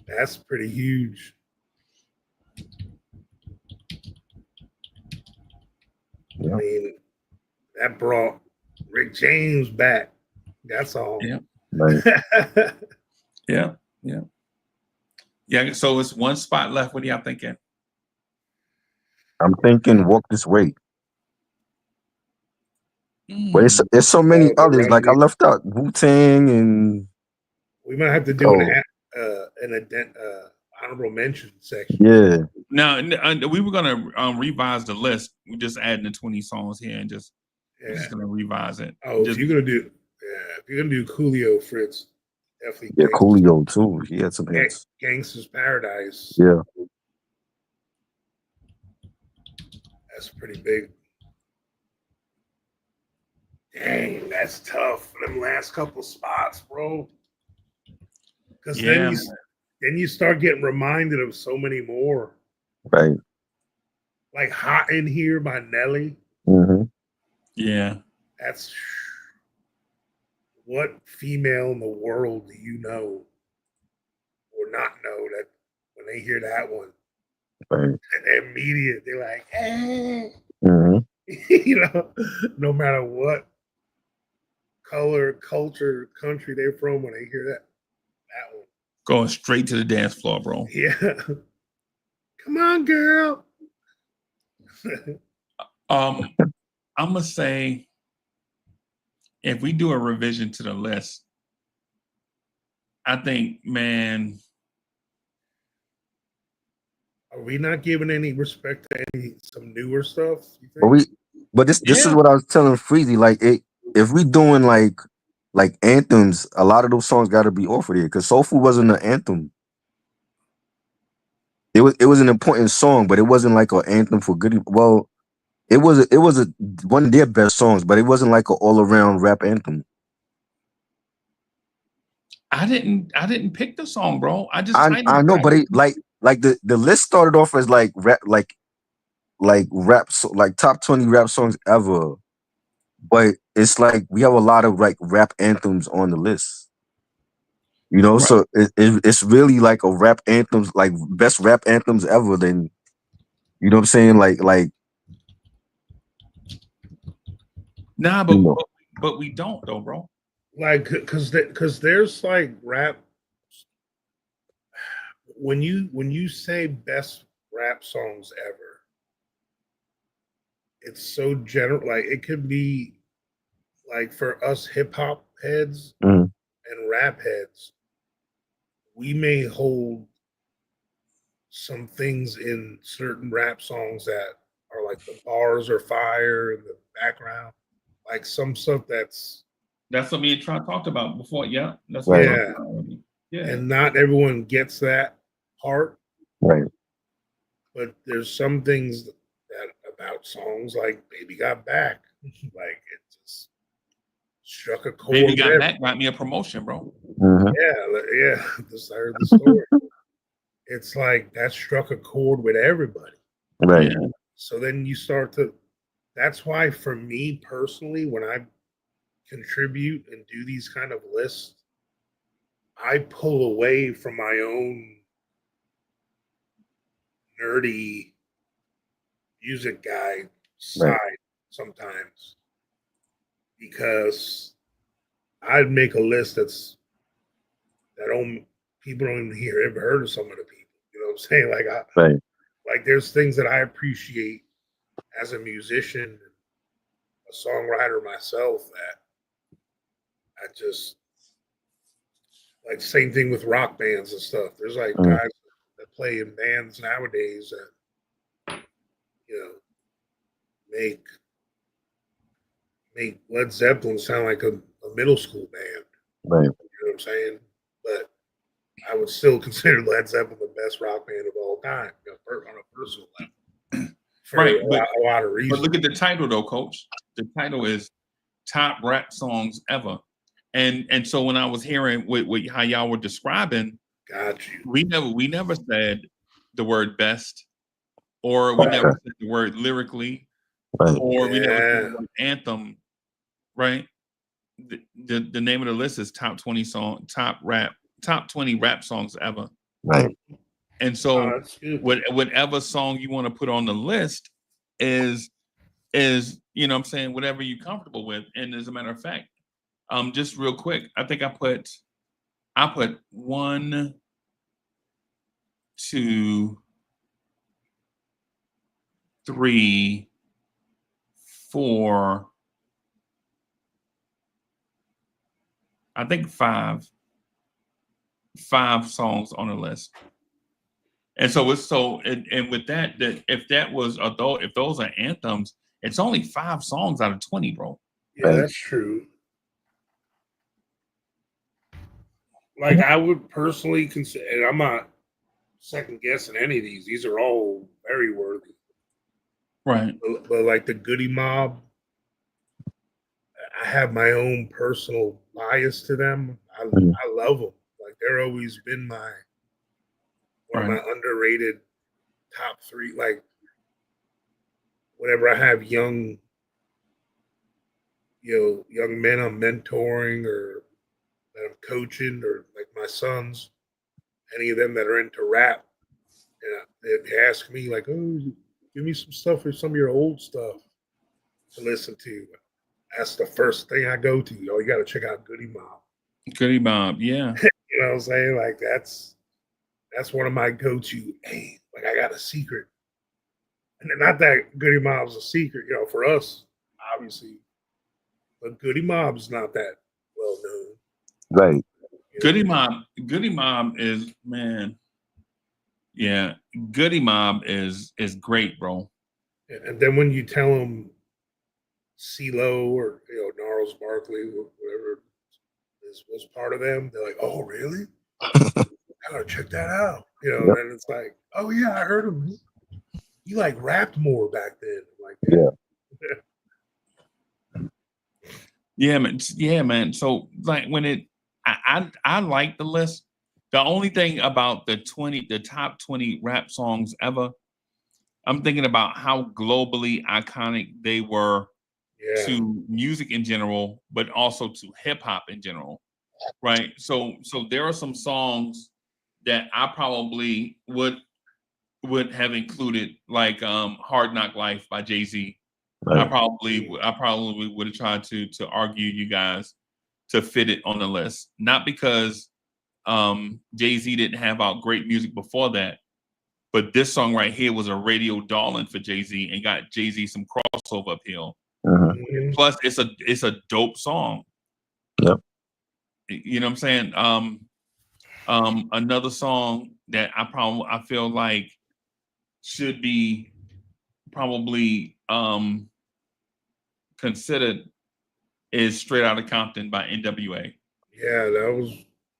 that's pretty huge. Yeah. I mean, that brought Rick James back. That's all. Yeah. Right. Yeah. Yeah, so it's one spot left. What are y'all thinking? I'm thinking Walk This Way. But Mm. it's so many Oh, the others. Like I Remedy. left out Wu-Tang and We might have to do oh an honorable mention section. yeah. Now, we were gonna revise the list. We're just adding the 20 songs here and we're Yeah. just gonna revise it. Oh, Just, if you're gonna do Coolio, Fritz, definitely Yeah, Coolio too. He had some hits. Gangsta's Paradise. Yeah. That's pretty big. Dang, that's tough for them last couple spots, bro. Because yeah, then you start getting reminded of so many more. Right. Like Hot in Here by Nelly. Mm-hmm. yeah. That's what female in the world do you know or not know that when they hear that one, Right. they're immediate, they're like, hey. Mm-hmm. You know, no matter what color, culture, country they're from, when they hear that one. Going straight to the dance floor, bro. Yeah. Come on, girl. I'm gonna say if we do a revision to the list, I think, man, Are we not giving any respect to some newer stuff? You think? But this is Yeah. what I was telling Freezy. Like if we doing like anthems, a lot of those songs got to be offered here because Soul Food wasn't an anthem. It was an important song, but it wasn't like an anthem for Goody. Well, it was a one of their best songs, but it wasn't like an all around rap anthem. I didn't pick the song, bro. I just I know, but it like the list started off as like rap like top 20 rap songs ever, but it's like we have a lot of like rap anthems on the list. You know, Right. so it's really like a rap anthems, like best rap anthems ever. Then, you know what I'm saying? Like, nah, you know, but we don't though, bro. Like, because there's like rap. When you say best rap songs ever, it's so general. Like it could be like for us hip hop heads Mhm. and rap heads, we may hold some things in certain rap songs that are like the bars are fire in the background, like some stuff that's That's what me and Tron talked about before. Yeah, that's Right. what we talked about already. Yeah, and not everyone gets that part. right, But there's some things that about songs like "Baby Got Back," like it just struck a chord. Baby with Got every- Back got me a promotion, bro. Mhm. Yeah. Just I heard the story. It's like that struck a chord with everybody. right, Yeah. So then you start to. That's why, for me personally, when I contribute and do these kind of lists, I pull away from my own nerdy music guy side sometimes because I'd make a list that people don't even ever heard of some of the people. You know what I'm saying? right, Like there's things that I appreciate as a musician, a songwriter myself that I just like. Same thing with rock bands and stuff. There's like Mhm. guys that play in bands nowadays that make Led Zeppelin sound like a middle school band. right, You know what I'm saying? But I would still consider Led Zeppelin the best rock band of all time, on a personal level. For Right, a lot of But reasons. look at the title though, Coach. The title is Top Rap Songs Ever. And so when I was hearing what how y'all were describing, Got you. we never said the word best, or we never said the word lyrically, right, or we never said the Yeah. word anthem, right? The name of the list is top 20 rap songs ever. right, And so That's good. whatever song you want to put on the list is you know what I'm saying, whatever you're comfortable with. And as a matter of fact, just real quick, I think I put one, 2, 3, 4, I think 5 songs on the list. And so it's and with that if that was if those are anthems, it's only 5 songs out of 20, bro. Yeah, Right. that's true. Like I would personally consider, and I'm not second guessing any of these. These are all very worthy. Right. But like the Goody Mob, I have my own personal bias to them. I love them. Like they're always been one of my underrated top 3. Like whenever I have young men I'm mentoring or that I'm coaching, or like my sons, any of them that are into rap, and they ask me like, "Oh, give me some stuff or some of your old stuff to listen to." That's the first thing I go to. You got to check out Goody Mob. Goody Mob, yeah. You know what I'm saying? Like that's one of my go-to. Hey, like I got a secret, and not that Goody Mob's a secret, for us, obviously, but Goody Mob's not that well known. Right. Goody Mob is, man. Yeah, Goody Mob is great, bro. And then when you tell them CeeLo or Gnarls Barkley, whatever was part of them, they're like, "Oh, really? I gotta check that out." And then it's like, "Oh yeah, I heard him. He like rapped more back then." Like, yeah, man. Yeah, man. So like when I like the list. The only thing about the top 20 rap songs ever, I'm thinking about how globally iconic they were to music in general, but also to hip hop in general, right? So there are some songs that I probably would have included, like "Hard Knock Life" by Jay-Z. Right. I probably would have tried to argue you guys to fit it on the list, not because Jay-Z didn't have out great music before that, but this song right here was a radio darling for Jay-Z and got Jay-Z some crossover appeal. Mhm. Plus, it's a dope song. Yep. You know what I'm saying? Another song that I feel like should be probably considered is "Straight Outta Compton" by NWA. Yeah, that was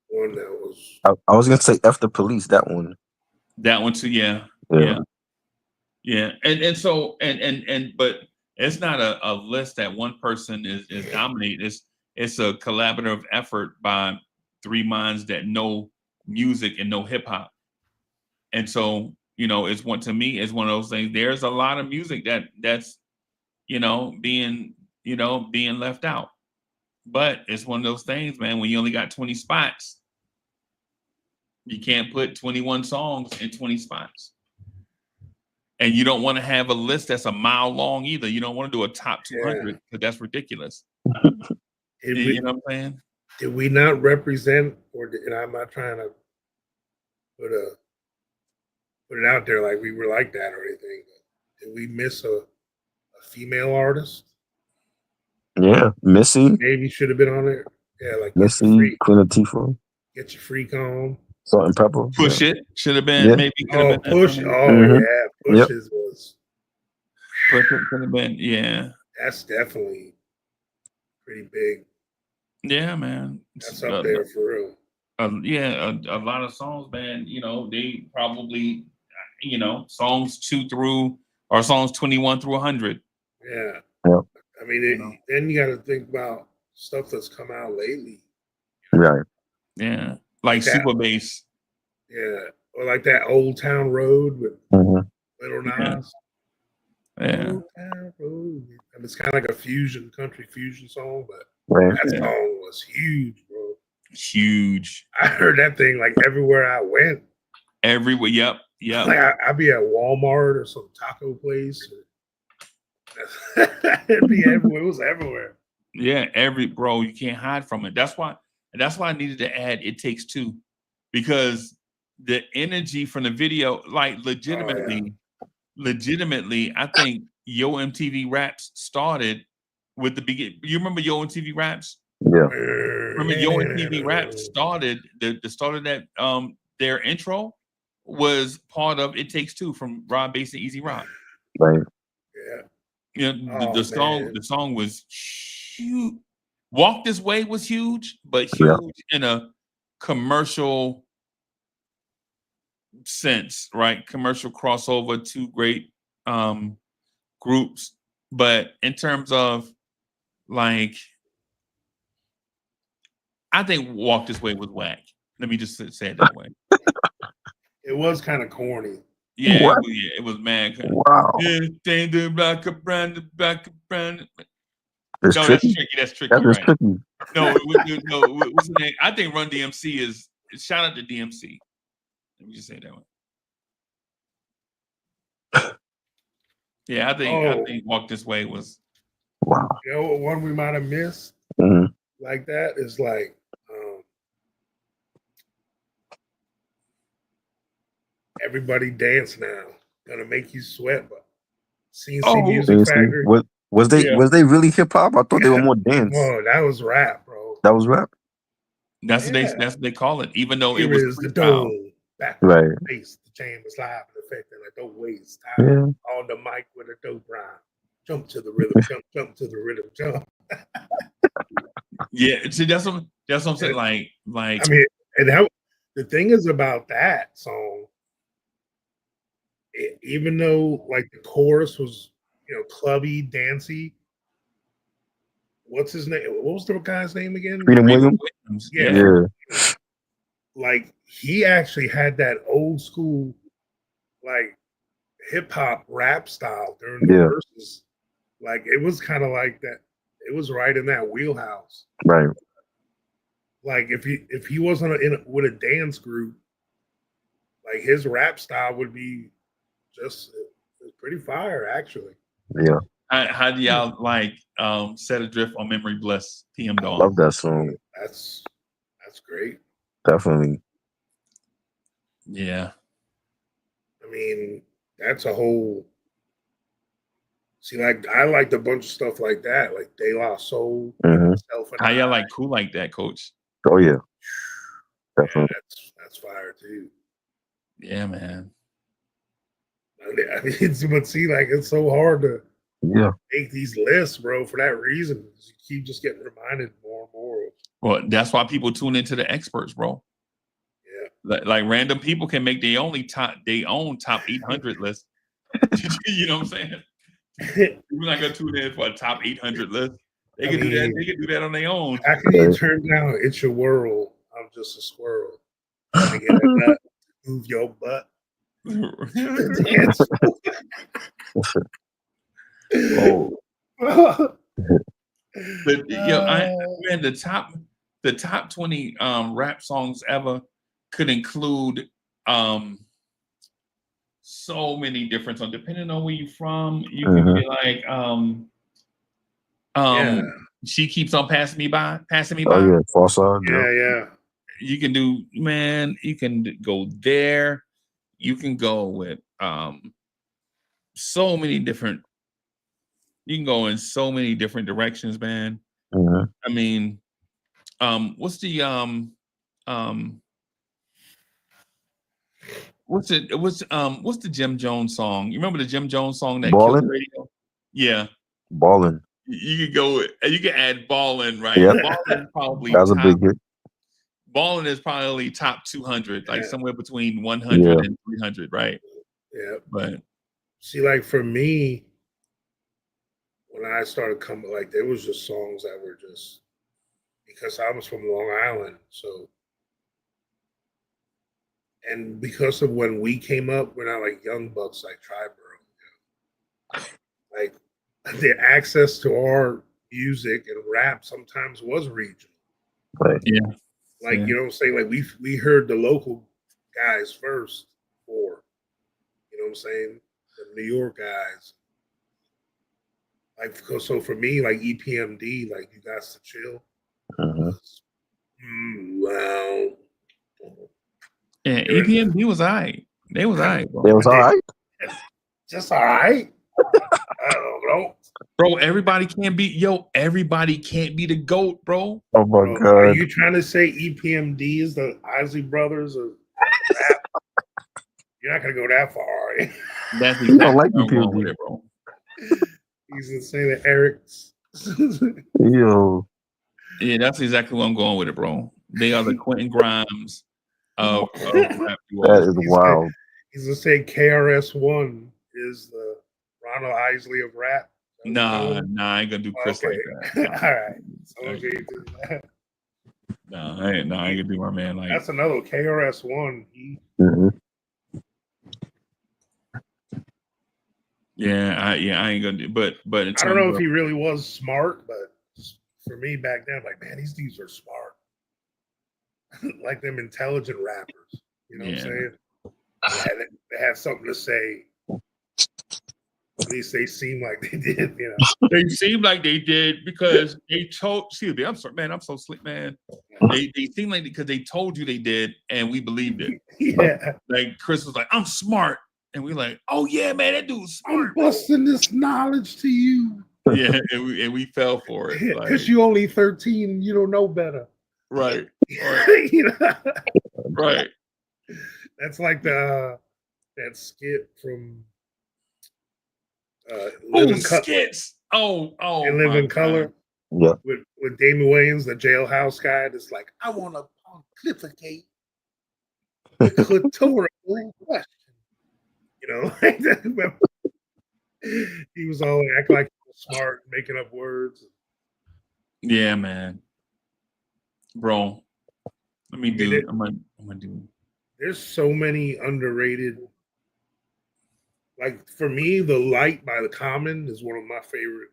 one that was. I was gonna say F the Police, that one. That one too, yeah. And so but it's not a list that one person is dominating. It's a collaborative effort by 3 minds that know music and know hip hop. And so, it's one of those things. There's a lot of music that's being left out. But it's one of those things, man, when you only got 20 spots, you can't put 21 songs in 20 spots. And you don't want to have a list that's a mile long either. You don't want to do a top 200 because that's ridiculous. You know what I'm saying? Did we not represent, and I'm not trying to put it out there like we were like that or anything, but did we miss a female artist? Yeah, Missy. Maybe should have been on there. Yeah, like Missy, Queen Latifah, Get Your Freak On. Salt and Pepper. Push It should have been maybe. Push. Been Yeah, Pushes was. Push It could have been. Yeah, that's definitely pretty big. Yeah, man. That's up there for real. A lot of songs, man. They probably, songs 2 through or songs 21 through 100. Yeah. Yep. I mean, then you got to think about stuff that's come out lately. Right. Yeah, like Super Bass. Yeah, or like that Old Town Road with Little Nas. Yeah. Old Town Road. And it's kind of like a country fusion song, but right. That song was huge, bro. Huge. I heard that thing like everywhere I went. Everywhere. Yep. Like I'd be at Walmart or some taco place. It'd be everywhere. It was everywhere. Yeah, you can't hide from it. That's why I needed to add "It Takes Two," because the energy from the video, like legitimately, I think Yo MTV Raps started with the begin. You remember Yo MTV Raps? Yeah. Remember Yo MTV Raps started the start of that their intro was part of It Takes Two from Rob Bass and Easy Rock. Right. Yeah. You know, Oh, the song was huge. Walk This Way was huge, but Yeah. huge in a commercial sense, right? Commercial crossover, two great groups. But in terms of like, I think Walk This Way was whack. Let me just say it that way. It was kind of corny. Yeah, What? it was mad. Wow. Yeah, stand the back of brand, back of brand. It's No, tricky. that's tricky, That is right? tricky. No, what's the name? I think Run DMC is shout out to DMC. Let me just say it that way. Yeah, I think Walk This Way was Wow. You know what one we might have missed hmm like that is like Everybody Dance Now. Gonna Make You Sweat, but CNC Music Factory. Was they really hip hop? I thought they were more dance. Oh, that was rap, bro. That was rap. that's what they call it, even though Here it was is the freestyle. dome. Back Right. the bass, the chain was live and affecting like don't waste time. Yeah. On the mic with a dope rhyme. Jump to the rhythm, jump to the rhythm, jump. Yeah, see, that's what I'm saying. Like I mean, and how the thing is about that song, even though like the chorus was, clubby, dancey. What's his name? What was the guy's name again? Freedom Williams. Yeah. Like he actually had that old school, like hip hop rap style during the verses. Like it was kind of like that. It was right in that wheelhouse. Right. Like if he wasn't with a dance group, like his rap style would be just pretty fire, actually. Yeah. How do y'all like Set Adrift on Memory Bliss, PM Dawn? Love that song. That's great. Definitely. Yeah. I mean, that's a whole. See, like I liked a bunch of stuff like that, like De La Soul. How y'all like Cool Like That, Coach? Oh yeah. Definitely. Yeah, that's fire too. Yeah, man. I mean, but see, like it's so hard to make these lists, bro, for that reason. You keep just getting reminded more and more. Well, that's why people tune into the experts, bro. Yeah. Like random people can make their own top 800 list. You know what I'm saying? We're not gonna tune in for a top 800 list. They can do that. They can do that on their own. How can you turn down "It's Your World"? I'm just a squirrel. I get a nut, move your butt. But man, the top 20 rap songs ever could include so many different songs. Depending on where you're from, you can be like She Keeps on Passing Me By. Oh yeah, False Side. Yeah. You can do, man, you can go there. You can go with so many different, you can go in so many different directions, man. I mean, what's the Jim Jones song? You remember the Jim Jones song that killed the radio? Yeah. Ballin'. You could go, you can add Ballin', right? Yep. Ballin' probably That was a big hit. Ballin' is probably top 200, like somewhere between 100 and 300, right? Yeah. But see, like for me, when I started coming, like there was just songs that were just because I was from Long Island, so and because of when we came up, we're not like young bucks like Triborough. Like the access to our music and rap sometimes was regional. Right. Yeah. Like you know what I'm saying? Like we heard the local guys first, or you know what I'm saying? The New York guys. Like so for me, like EPMD, like You Got to Chill. Wow. Yeah, EPMD was alright. They was alright, bro. It was all right. Just all right. I don't know. Bro, everybody can't be the GOAT, bro. Oh my Bro, are god. you trying to say EPMD is the Isley Brothers of rap? You're not gonna go that far, are you? That's You don't exactly like where I'm going EPMD. with it, bro. He's gonna say the Eric's. Yo. Yeah, that's exactly what I'm going with it, bro. They are the Quentin Grimes of rap duo. That is wild. He's gonna say KRS-One is the Ronald Isley of rap. Nah, I ain't gonna do Chris Okay. like that. All right. So okay, do that. Nah, I ain't gonna do my man like That's another KRS-One. Mhm. I ain't gonna do but in I don't know terms if he really was smart, but for me back then, I'm like, man, these dudes are smart. Like them intelligent rappers. You know what I'm Yeah. saying? They had something to say. At least they seem like they did, you know. they seemed like they did because they told excuse me, I'm sorry, man, I'm so slick, man. They seemed like because they told you they did and we believed it. Yeah. Like Chris was like, I'm smart. And we like, oh yeah, man, that dude's I'm smart. busting this knowledge to you. Yeah, and we fell for it. Like, Because you only 13 and you don't know better. right, You know? right. That's like that skit from Oh, Living Color. skits. Oh, In my Living God. Color Yeah. with Damon Wayans, the jailhouse guy, that's like, I want to pontificate the clitoral question. You know, like that. He was all acting like he was smart, making up words. Yeah, man. Bro, let me Did do it. I'm gonna do There's so many underrated. Like for me, The Light by The Common is one of my favorite.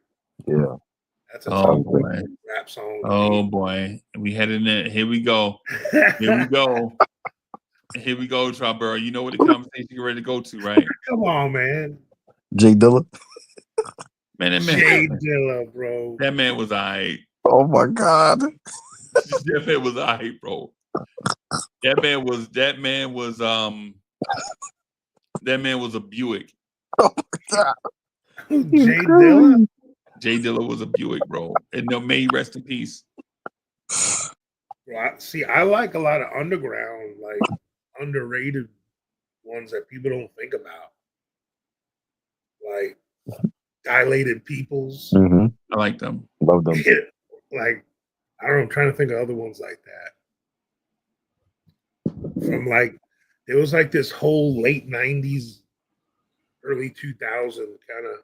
Yeah. That's a Oh top boy. rap song. Oh boy. We headed in. Here we go. Here we go. Here we go, Trapper. You know what the conversation you're ready to go to, right? Come on, man. Jay Dilla. Man, Jay Dilla, bro. that man was alright. Oh my god. That man was alright, bro. That man was a Buick. Oh my god. Jay Dilla. Jay Dilla was a Buick, bro. And may he rest in peace. Bro, I like a lot of underground, like underrated ones that people don't think about. Like Dilated Peoples. Mm-hmm. I like them. Love them. Like, I don't know, I'm trying to think of other ones like that. From like, there was like this whole late 90s, early 2000 kind of.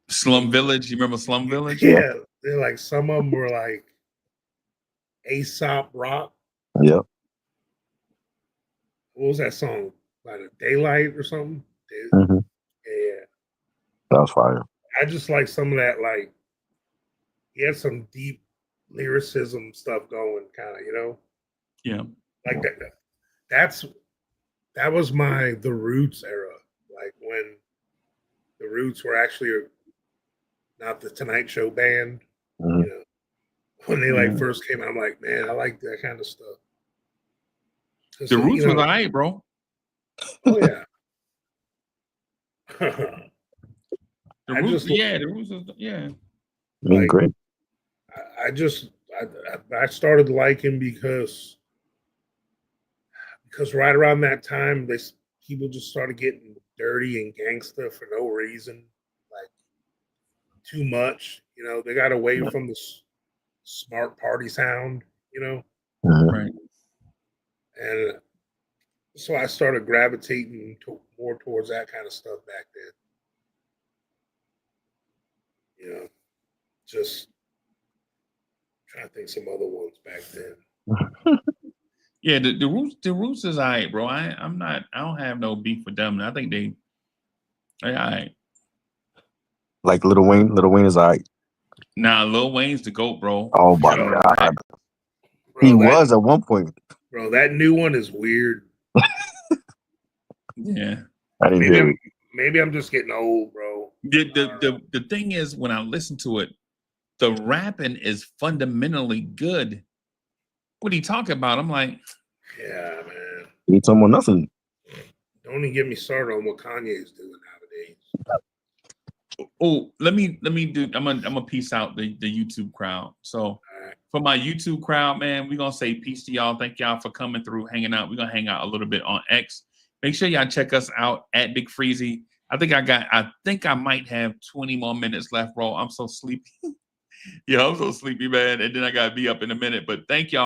Slum Village. You remember Slum Village? Yeah. They're like, some of them were like Aesop Rock. Yep. What was that song? Like Daylight or something? Mm-hmm. Yeah. That was fire. I I just like some of that, like, he had some deep lyricism stuff going, kind of, you know? Yeah. Like that was my The Roots era. Like when The Roots were actually not the Tonight Show band, Mhm. you know. When they like Mhm. first came out, I'm like, man, I like that kind of stuff. 'Cause, The Roots you know, was alright, bro. oh yeah. The I Roots, just- yeah, the Roots was, yeah. I mean, Like- great. I started liking because right around that time people just started getting dirty and gangster for no reason, like too much. You know, they got away from the smart party sound. You know, Mhm. Right. and so I started gravitating more towards that kind of stuff back then. You know, just trying to think some other ones back then. Yeah, the Roots is alright, bro. I don't have no beef with them. I think they alright. Like Lil Wayne. Lil Wayne is alright. Nah, Lil Wayne's the GOAT, bro. Oh my Yo, god. Bro, He that, was at one point. bro. That new one is weird. Yeah. I didn't Maybe hear it. maybe I'm just getting old, bro. The thing is, when I listen to it, the rapping is fundamentally good. What he talking about? I'm like, Yeah, man. You ain't talking about nothing. Don't even get me started on what Kanye's doing nowadays. Oh, let me do. I'm gonna peace out the YouTube crowd. So for my YouTube crowd, man, we're gonna say peace to y'all. Thank y'all for coming through, hanging out. We're gonna hang out a little bit on X. Make sure y'all check us out at Big Freezy. I think I might have 20 more minutes left, bro. I'm so sleepy. Yeah, I'm so sleepy, man. And then I gotta be up in a minute. But thank y'all.